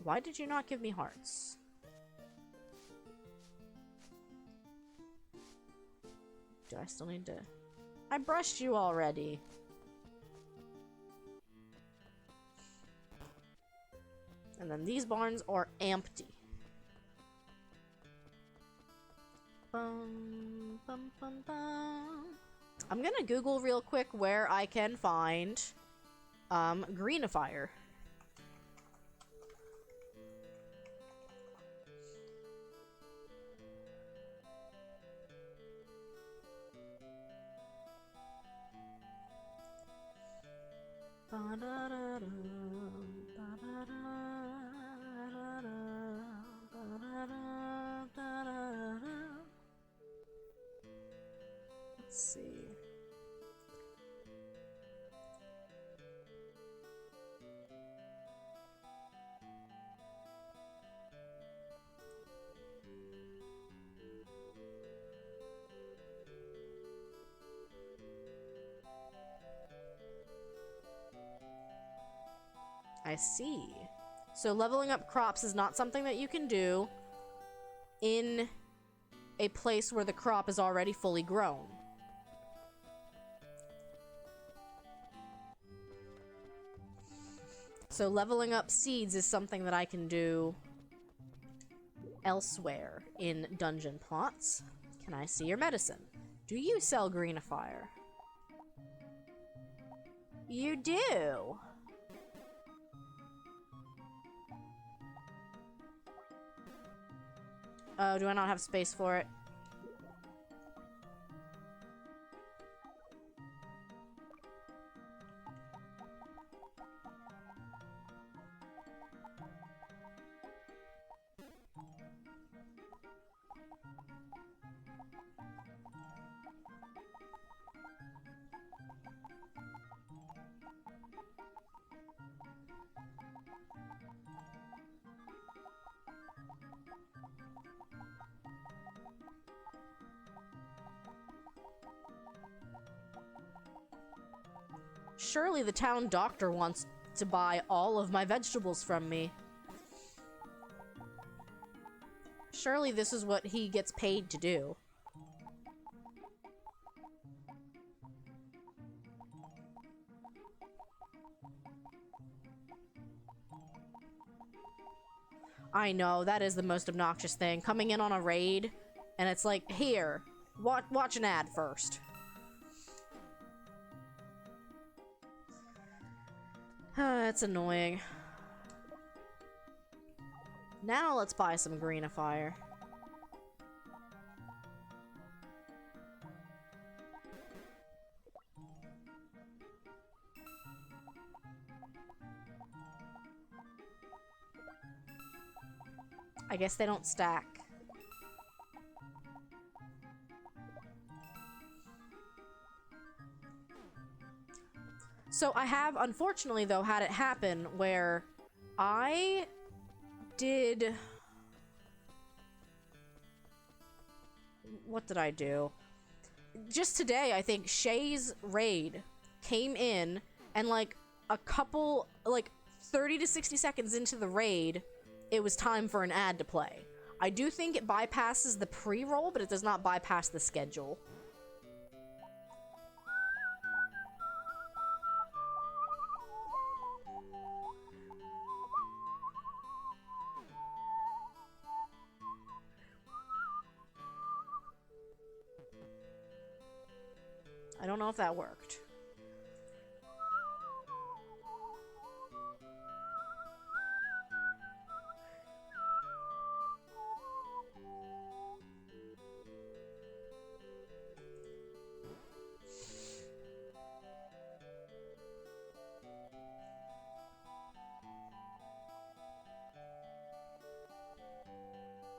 Why did you not give me hearts? Do I still need to... I brushed you already. And then these barns are empty. Bum, bum, bum, bum. I'm gonna Google real quick where I can find greenifier. Let's see. I see. So leveling up crops is not something that you can do in a place where the crop is already fully grown. So leveling up seeds is something that I can do elsewhere in dungeon plots. Can I see your medicine? Do you sell greenifier? You do. Oh, do I not have space for it? Surely the town doctor wants to buy all of my vegetables from me. Surely this is what he gets paid to do. I know, that is the most obnoxious thing. Coming in on a raid, and it's like, here, watch an ad first. That's annoying. Now let's buy some greenifier. I guess they don't stack. So I have, unfortunately though, had it happen where I did... What did I do? Just today, I think, Shay's raid came in, and like a couple, like 30 to 60 seconds into the raid, it was time for an ad to play. I do think it bypasses the pre-roll, but it does not bypass the schedule. I don't know if that worked.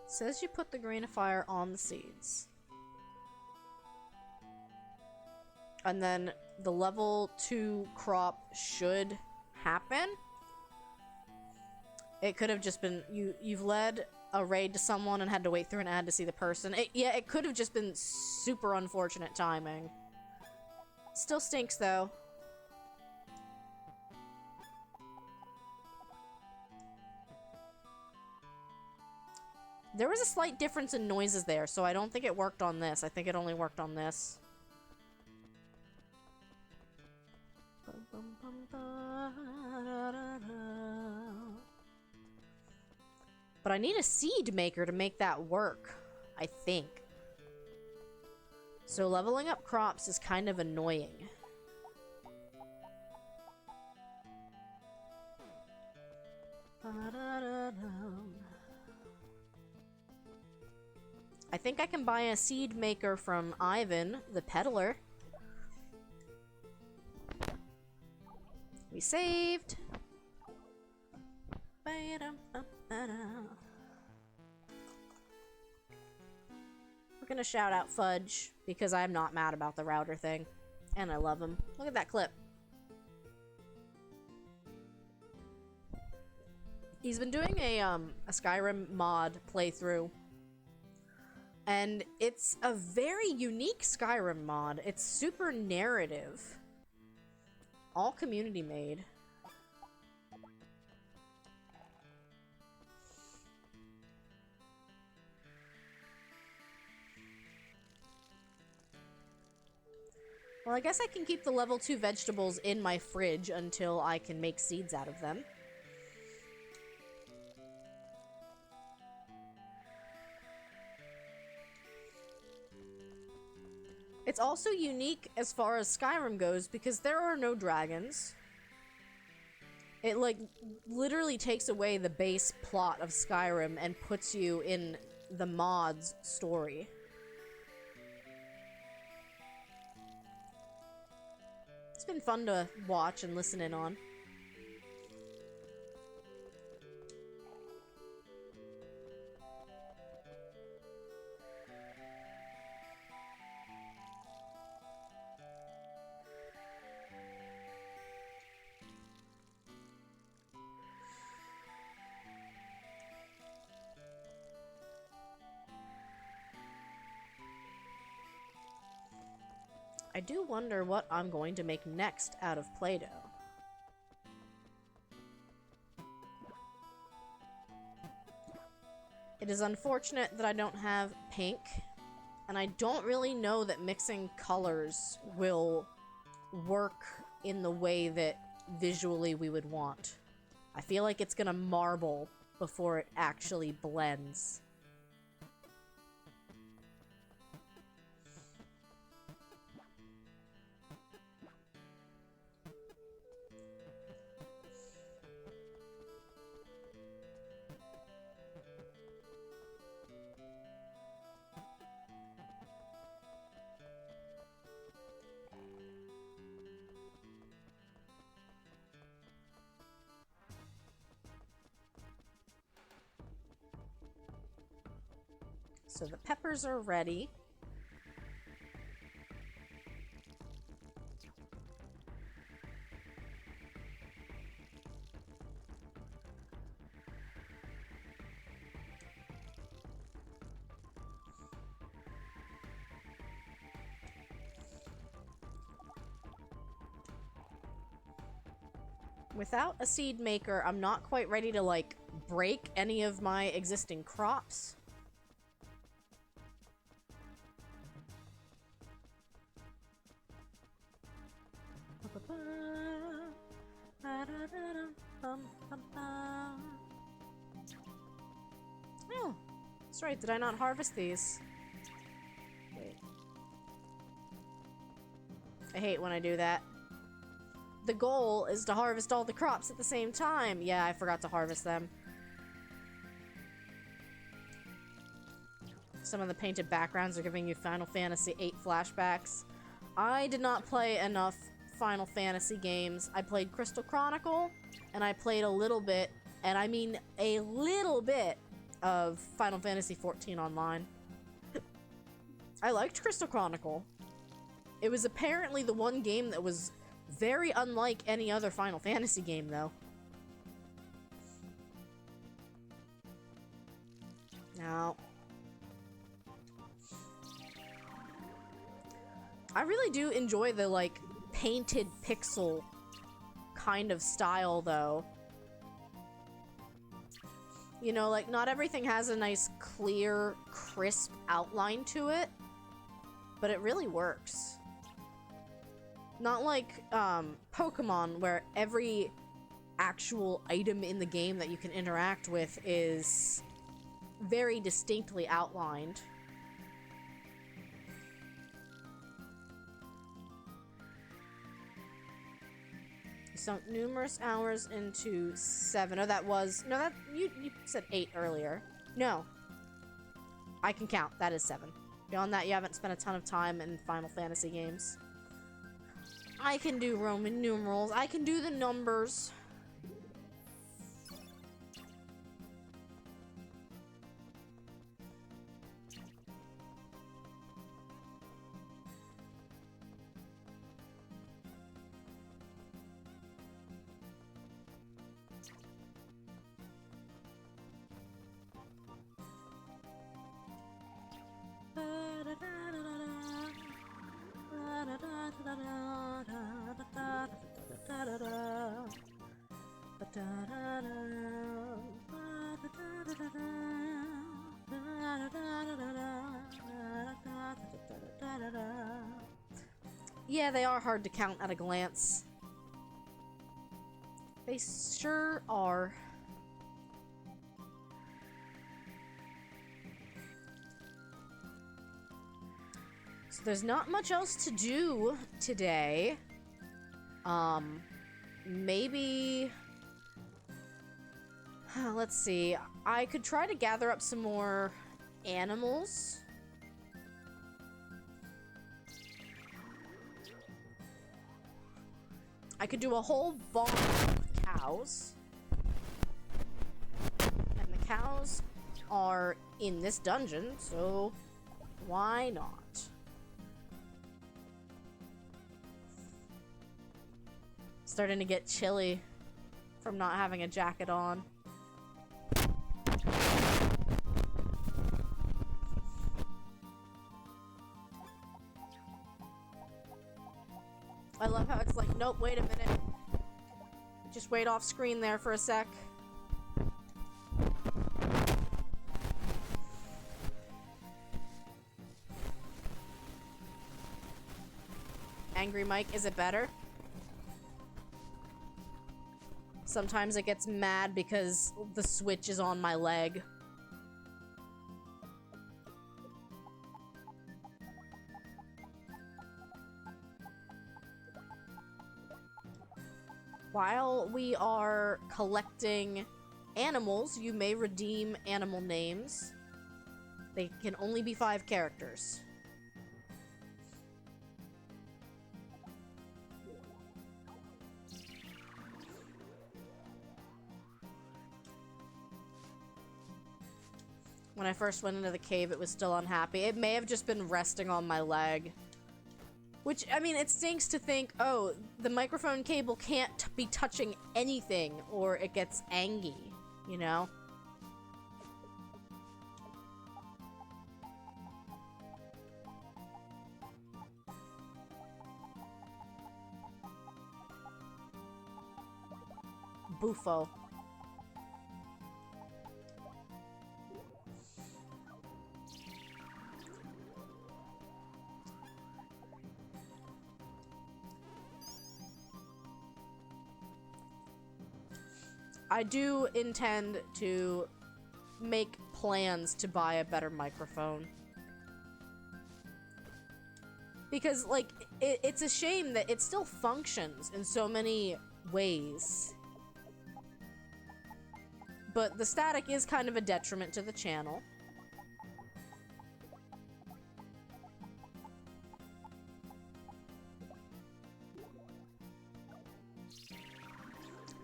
Says you put the greenifier on the seeds. And then the level 2 crop should happen. It could have just been you've led a raid to someone and had to wait through an ad to see the person. Yeah, it could have just been super unfortunate timing. Still stinks though. There was a slight difference in noises there, so I don't think it worked on this. I think it only worked on this. But I need a seed maker to make that work, I think. So leveling up crops is kind of annoying. I think I can buy a seed maker from Ivan, the peddler. We saved. We're gonna shout out Fudge because I'm not mad about the router thing. And I love him. Look at that clip. He's been doing a Skyrim mod playthrough. And it's a very unique Skyrim mod. It's super narrative. All community made. Well, I guess I can keep the level 2 vegetables in my fridge until I can make seeds out of them. It's also unique as far as Skyrim goes because there are no dragons. It, like, literally takes away the base plot of Skyrim and puts you in the mod's story. It's been fun to watch and listen in on. I do wonder what I'm going to make next out of Play-Doh. It is unfortunate that I don't have pink, and I don't really know that mixing colors will work in the way that visually we would want. I feel like it's gonna marble before it actually blends. So the peppers are ready. Without a seed maker, I'm not quite ready to, like, break any of my existing crops. Oh, that's right. Did I not harvest these? Wait. I hate when I do that. The goal is to harvest all the crops at the same time. Yeah, I forgot to harvest them. Some of the painted backgrounds are giving you Final Fantasy VIII flashbacks. I did not play enough Final Fantasy games. I played Crystal Chronicle, and I played a little bit, and I mean a little bit, of Final Fantasy XIV Online. I liked Crystal Chronicle. It was apparently the one game that was very unlike any other Final Fantasy game, though. Now, I really do enjoy the, like, painted pixel kind of style, though. You know, like, not everything has a nice, clear, crisp outline to it, but it really works. Not like, Pokemon, where every actual item in the game that you can interact with is very distinctly outlined. You sunk numerous hours into 7. Oh, that was... No, that... You said 8 earlier. No. I can count. That is 7. Beyond that, you haven't spent a ton of time in Final Fantasy games. I can do Roman numerals. I can do the numbers. Yeah, they are hard to count at a glance. They sure are. So there's not much else to do today. Maybe... Let's see. I could try to gather up some more animals. I could do a whole barn of cows. And the cows are in this dungeon, so why not? Starting to get chilly from not having a jacket on. I love how it's like, nope, wait a minute. Just wait off screen there for a sec. Angry Mike, is it better? Sometimes it gets mad because the switch is on my leg. While we are collecting animals, you may redeem animal names. They can only be 5 characters. When I first went into the cave, it was still unhappy. It may have just been resting on my leg. Which, I mean, it stinks to think, oh, the microphone cable can't be touching anything, or it gets angry, you know? Buffo. I do intend to make plans to buy a better microphone. Because, like, it's a shame that it still functions in so many ways. But the static is kind of a detriment to the channel.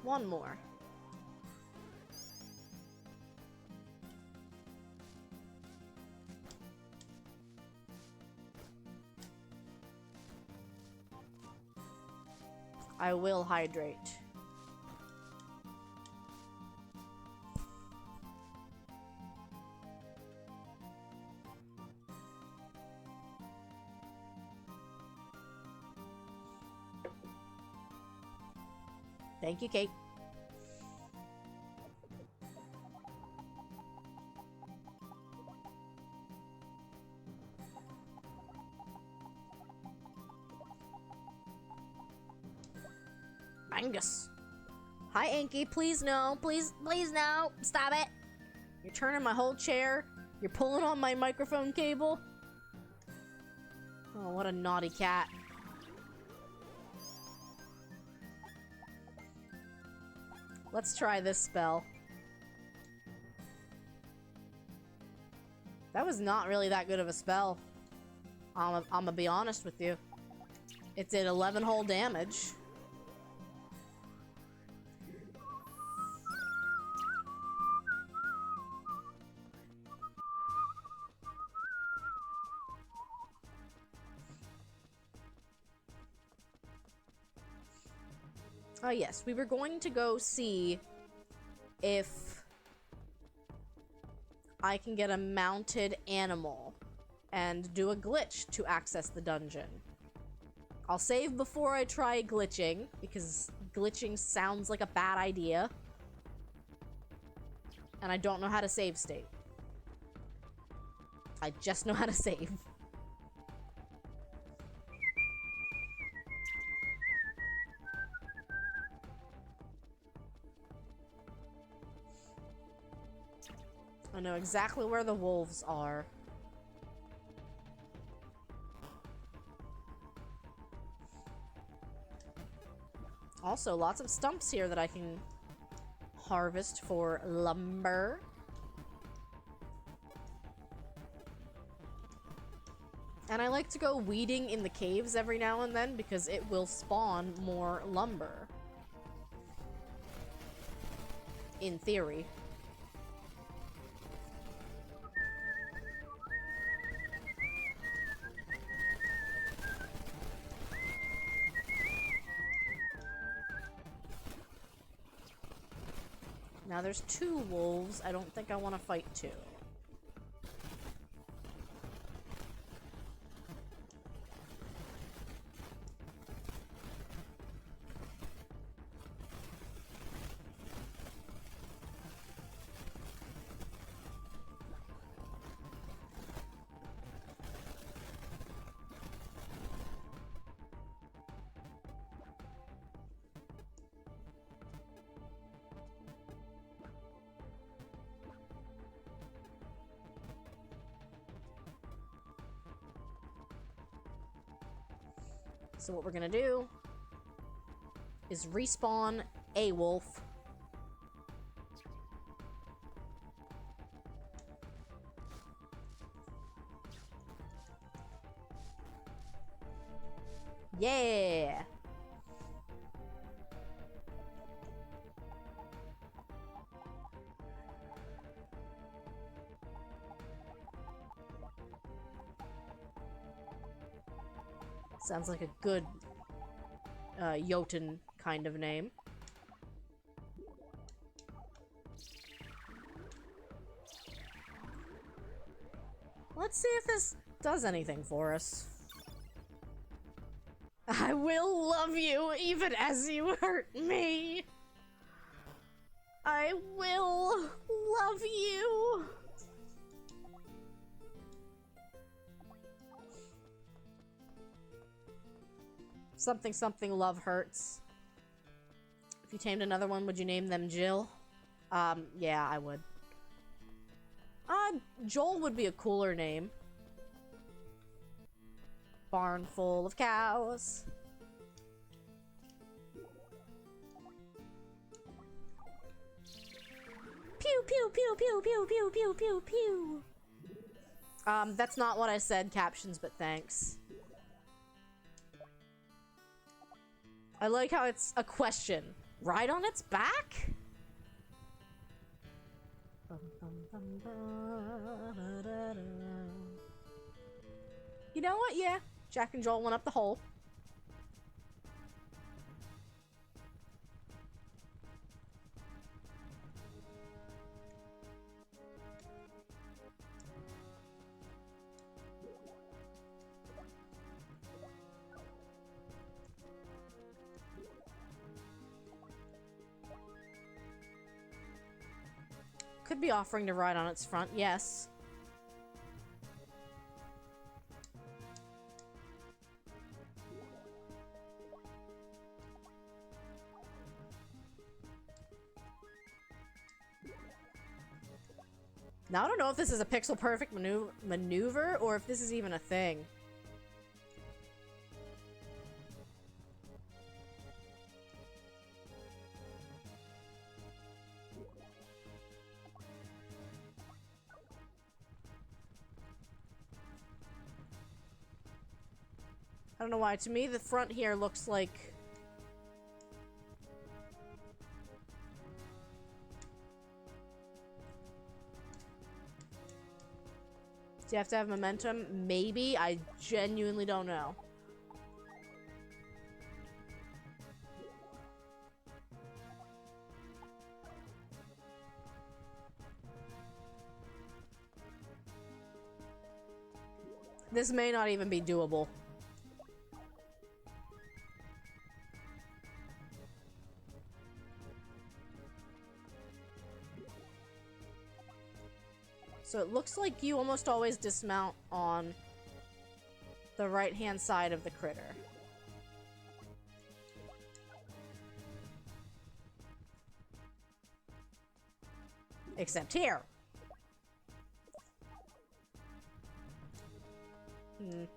One more. I will hydrate. Thank you, Kate. Angus. Hi, Anky. Please no. Please no. Stop it. You're turning my whole chair. You're pulling on my microphone cable. Oh, what a naughty cat. Let's try this spell. That was not really that good of a spell. I'm gonna be honest with you. It did 11 whole damage. Oh yes, we were going to go see if I can get a mounted animal and do a glitch to access the dungeon. I'll save before I try glitching, because glitching sounds like a bad idea. And I don't know how to save state. I just know how to save. I know exactly where the wolves are. Also, lots of stumps here that I can harvest for lumber. And I like to go weeding in the caves every now and then because it will spawn more lumber. In theory. Now there's 2 wolves. I don't think I want to fight 2. So what we're gonna do is respawn a wolf. Yeah! Sounds like a good Jotun kind of name. Let's see if this does anything for us. I will love you even as you hurt me. I will love you. Something something love hurts. If you tamed another one, would you name them Jill? Yeah, I would. Joel would be a cooler name. barn full of cows. Pew, pew, pew, pew, pew, pew, pew, pew, pew. That's not what I said, captions, but thanks. I like how it's a question. Ride on its back? You know what? Yeah. Jack and Joel went up the hole. Could be offering to ride on its front, yes. Now, I don't know if this is a pixel perfect maneuver or if this is even a thing. I don't know why. To me, the front here looks like... Do you have to have momentum? Maybe. I genuinely don't know. This may not even be doable. So it looks like you almost always dismount on the right-hand side of the critter. Except here.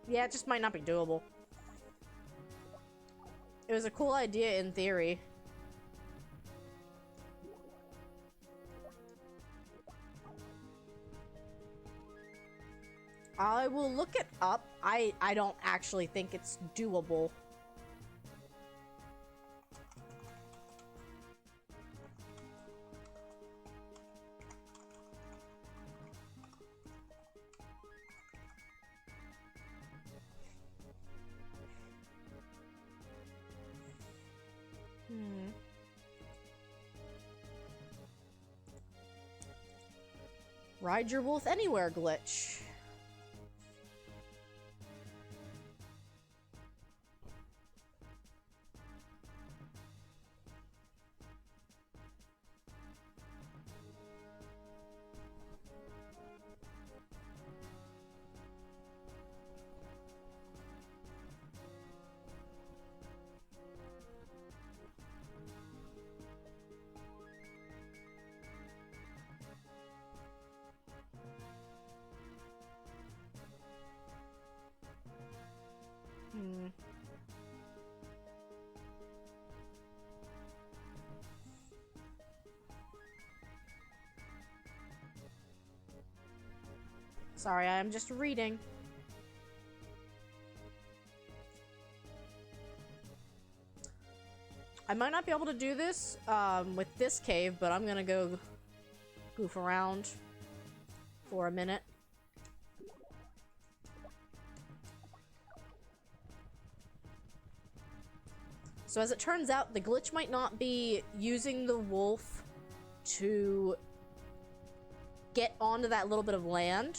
Yeah, it just might not be doable. It was a cool idea in theory. I will look it up. I don't actually think it's doable. Ride your wolf anywhere glitch. Sorry, I'm just reading. I might not be able to do this with this cave, but I'm gonna go goof around for a minute. So as it turns out, the glitch might not be using the wolf to get onto that little bit of land.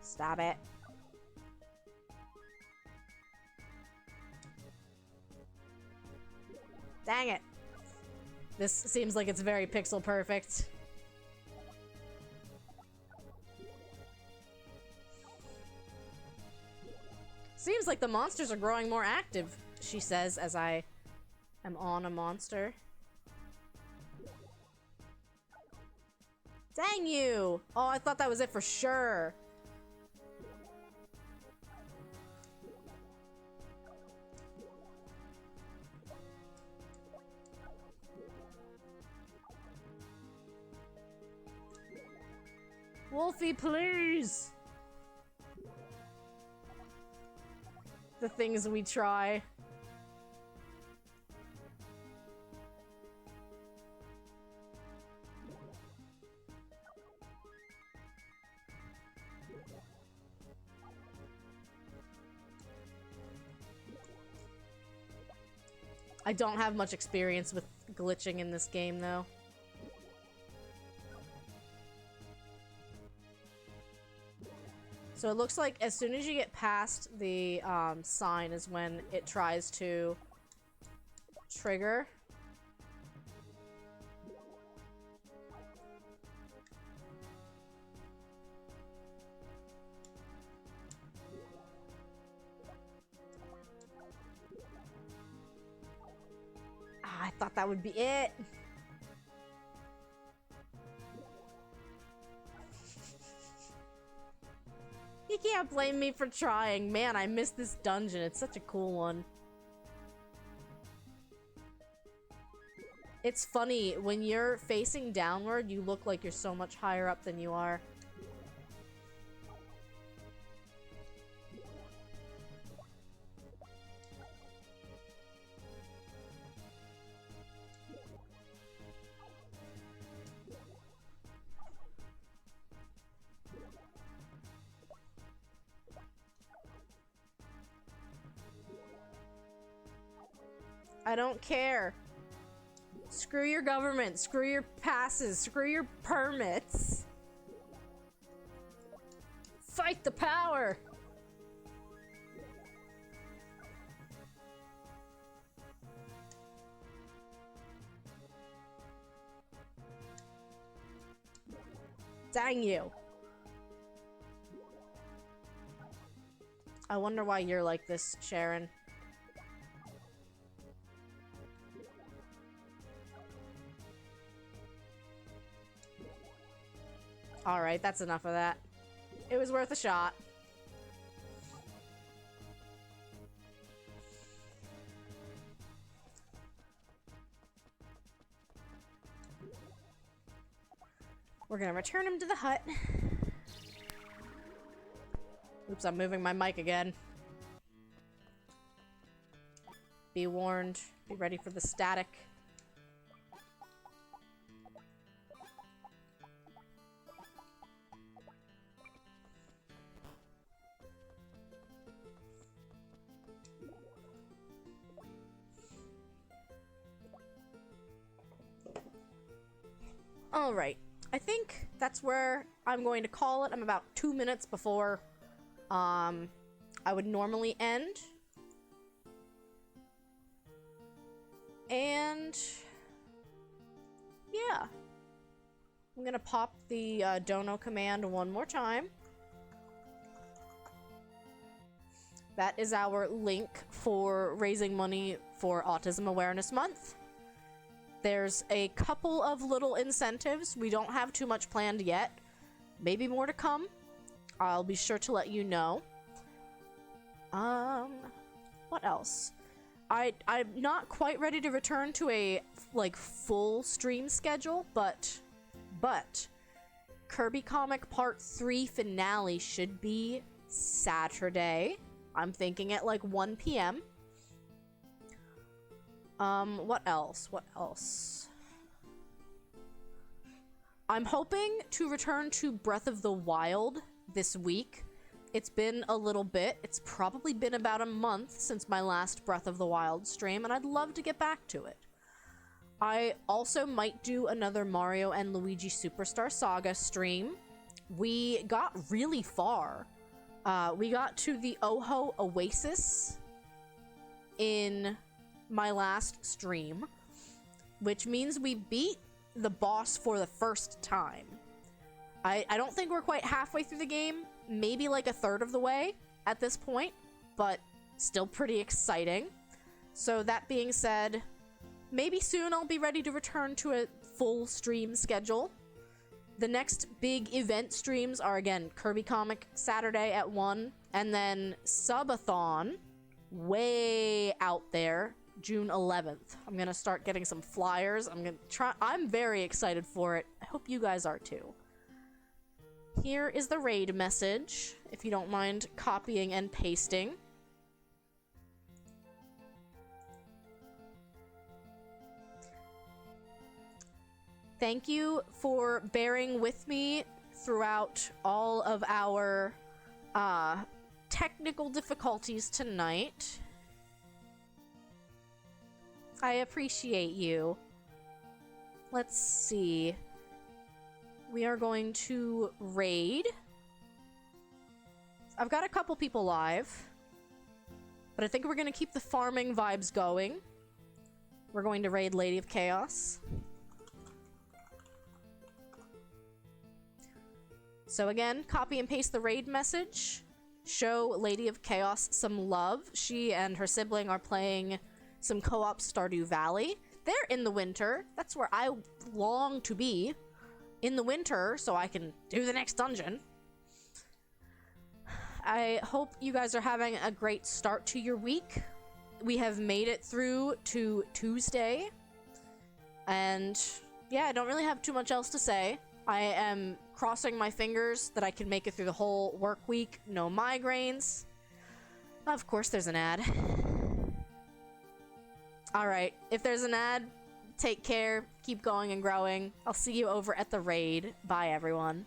Stop it. Dang it. This seems like it's very pixel perfect. Seems like the monsters are growing more active, she says as I am on a monster. Dang you! Oh, I thought that was it for sure. Wolfie, please! The things we try. I don't have much experience with glitching in this game, though. So it looks like as soon as you get past the sign is when it tries to trigger. Ah, I thought that would be it. You can't blame me for trying. Man, I missed this dungeon. It's such a cool one. It's funny, when you're facing downward, you look like you're so much higher up than you are. I don't care. Screw your government. Screw your passes. Screw your permits. Fight the power. Dang you. I wonder why you're like this, Sharon. Alright, that's enough of that. It was worth a shot. We're gonna return him to the hut. Oops, I'm moving my mic again. Be warned. Be ready for the static. Alright, I think that's where I'm going to call it. I'm about 2 minutes before I would normally end. And yeah, I'm gonna pop the dono command one more time. That is our link for raising money for Autism Awareness Month. There's a couple of little incentives. We don't have too much planned yet. Maybe more to come. I'll be sure to let you know. What else? I'm not quite ready to return to a full stream schedule, but Kirby Comic Part 3 finale should be Saturday. I'm thinking at 1 p.m. What else? What else? I'm hoping to return to Breath of the Wild this week. It's been a little bit. It's probably been about a month since my last Breath of the Wild stream, and I'd love to get back to it. I also might do another Mario and Luigi Superstar Saga stream. We got really far. We got to the Oho Oasis in my last stream, which means we beat the boss for the first time. I don't think we're quite halfway through the game, maybe a third of the way at this point, but still pretty exciting. So that being said, maybe soon I'll be ready to return to a full stream schedule. The next big event streams are, again, Kirby Comic Saturday at 1, and then Subathon, way out there, June 11th. I'm gonna start getting some flyers. I'm very excited for it. I hope you guys are too. Here is the raid message, if you don't mind copying and pasting. Thank you for bearing with me throughout all of our technical difficulties tonight. I appreciate you. Let's see. We are going to raid. I've got a couple people live, but I think we're going to keep the farming vibes going. We're going to raid Lady of Chaos. So again, copy and paste the raid message. Show Lady of Chaos some love. She and her sibling are playing some co-op Stardew Valley. They're in the winter. That's where I long to be. In the winter, so I can do the next dungeon. I hope you guys are having a great start to your week. We have made it through to Tuesday. And yeah, I don't really have too much else to say. I am crossing my fingers that I can make it through the whole work week. No migraines. Of course there's an ad. Alright, if there's an ad, take care, keep going and growing. I'll see you over at the raid. Bye, everyone.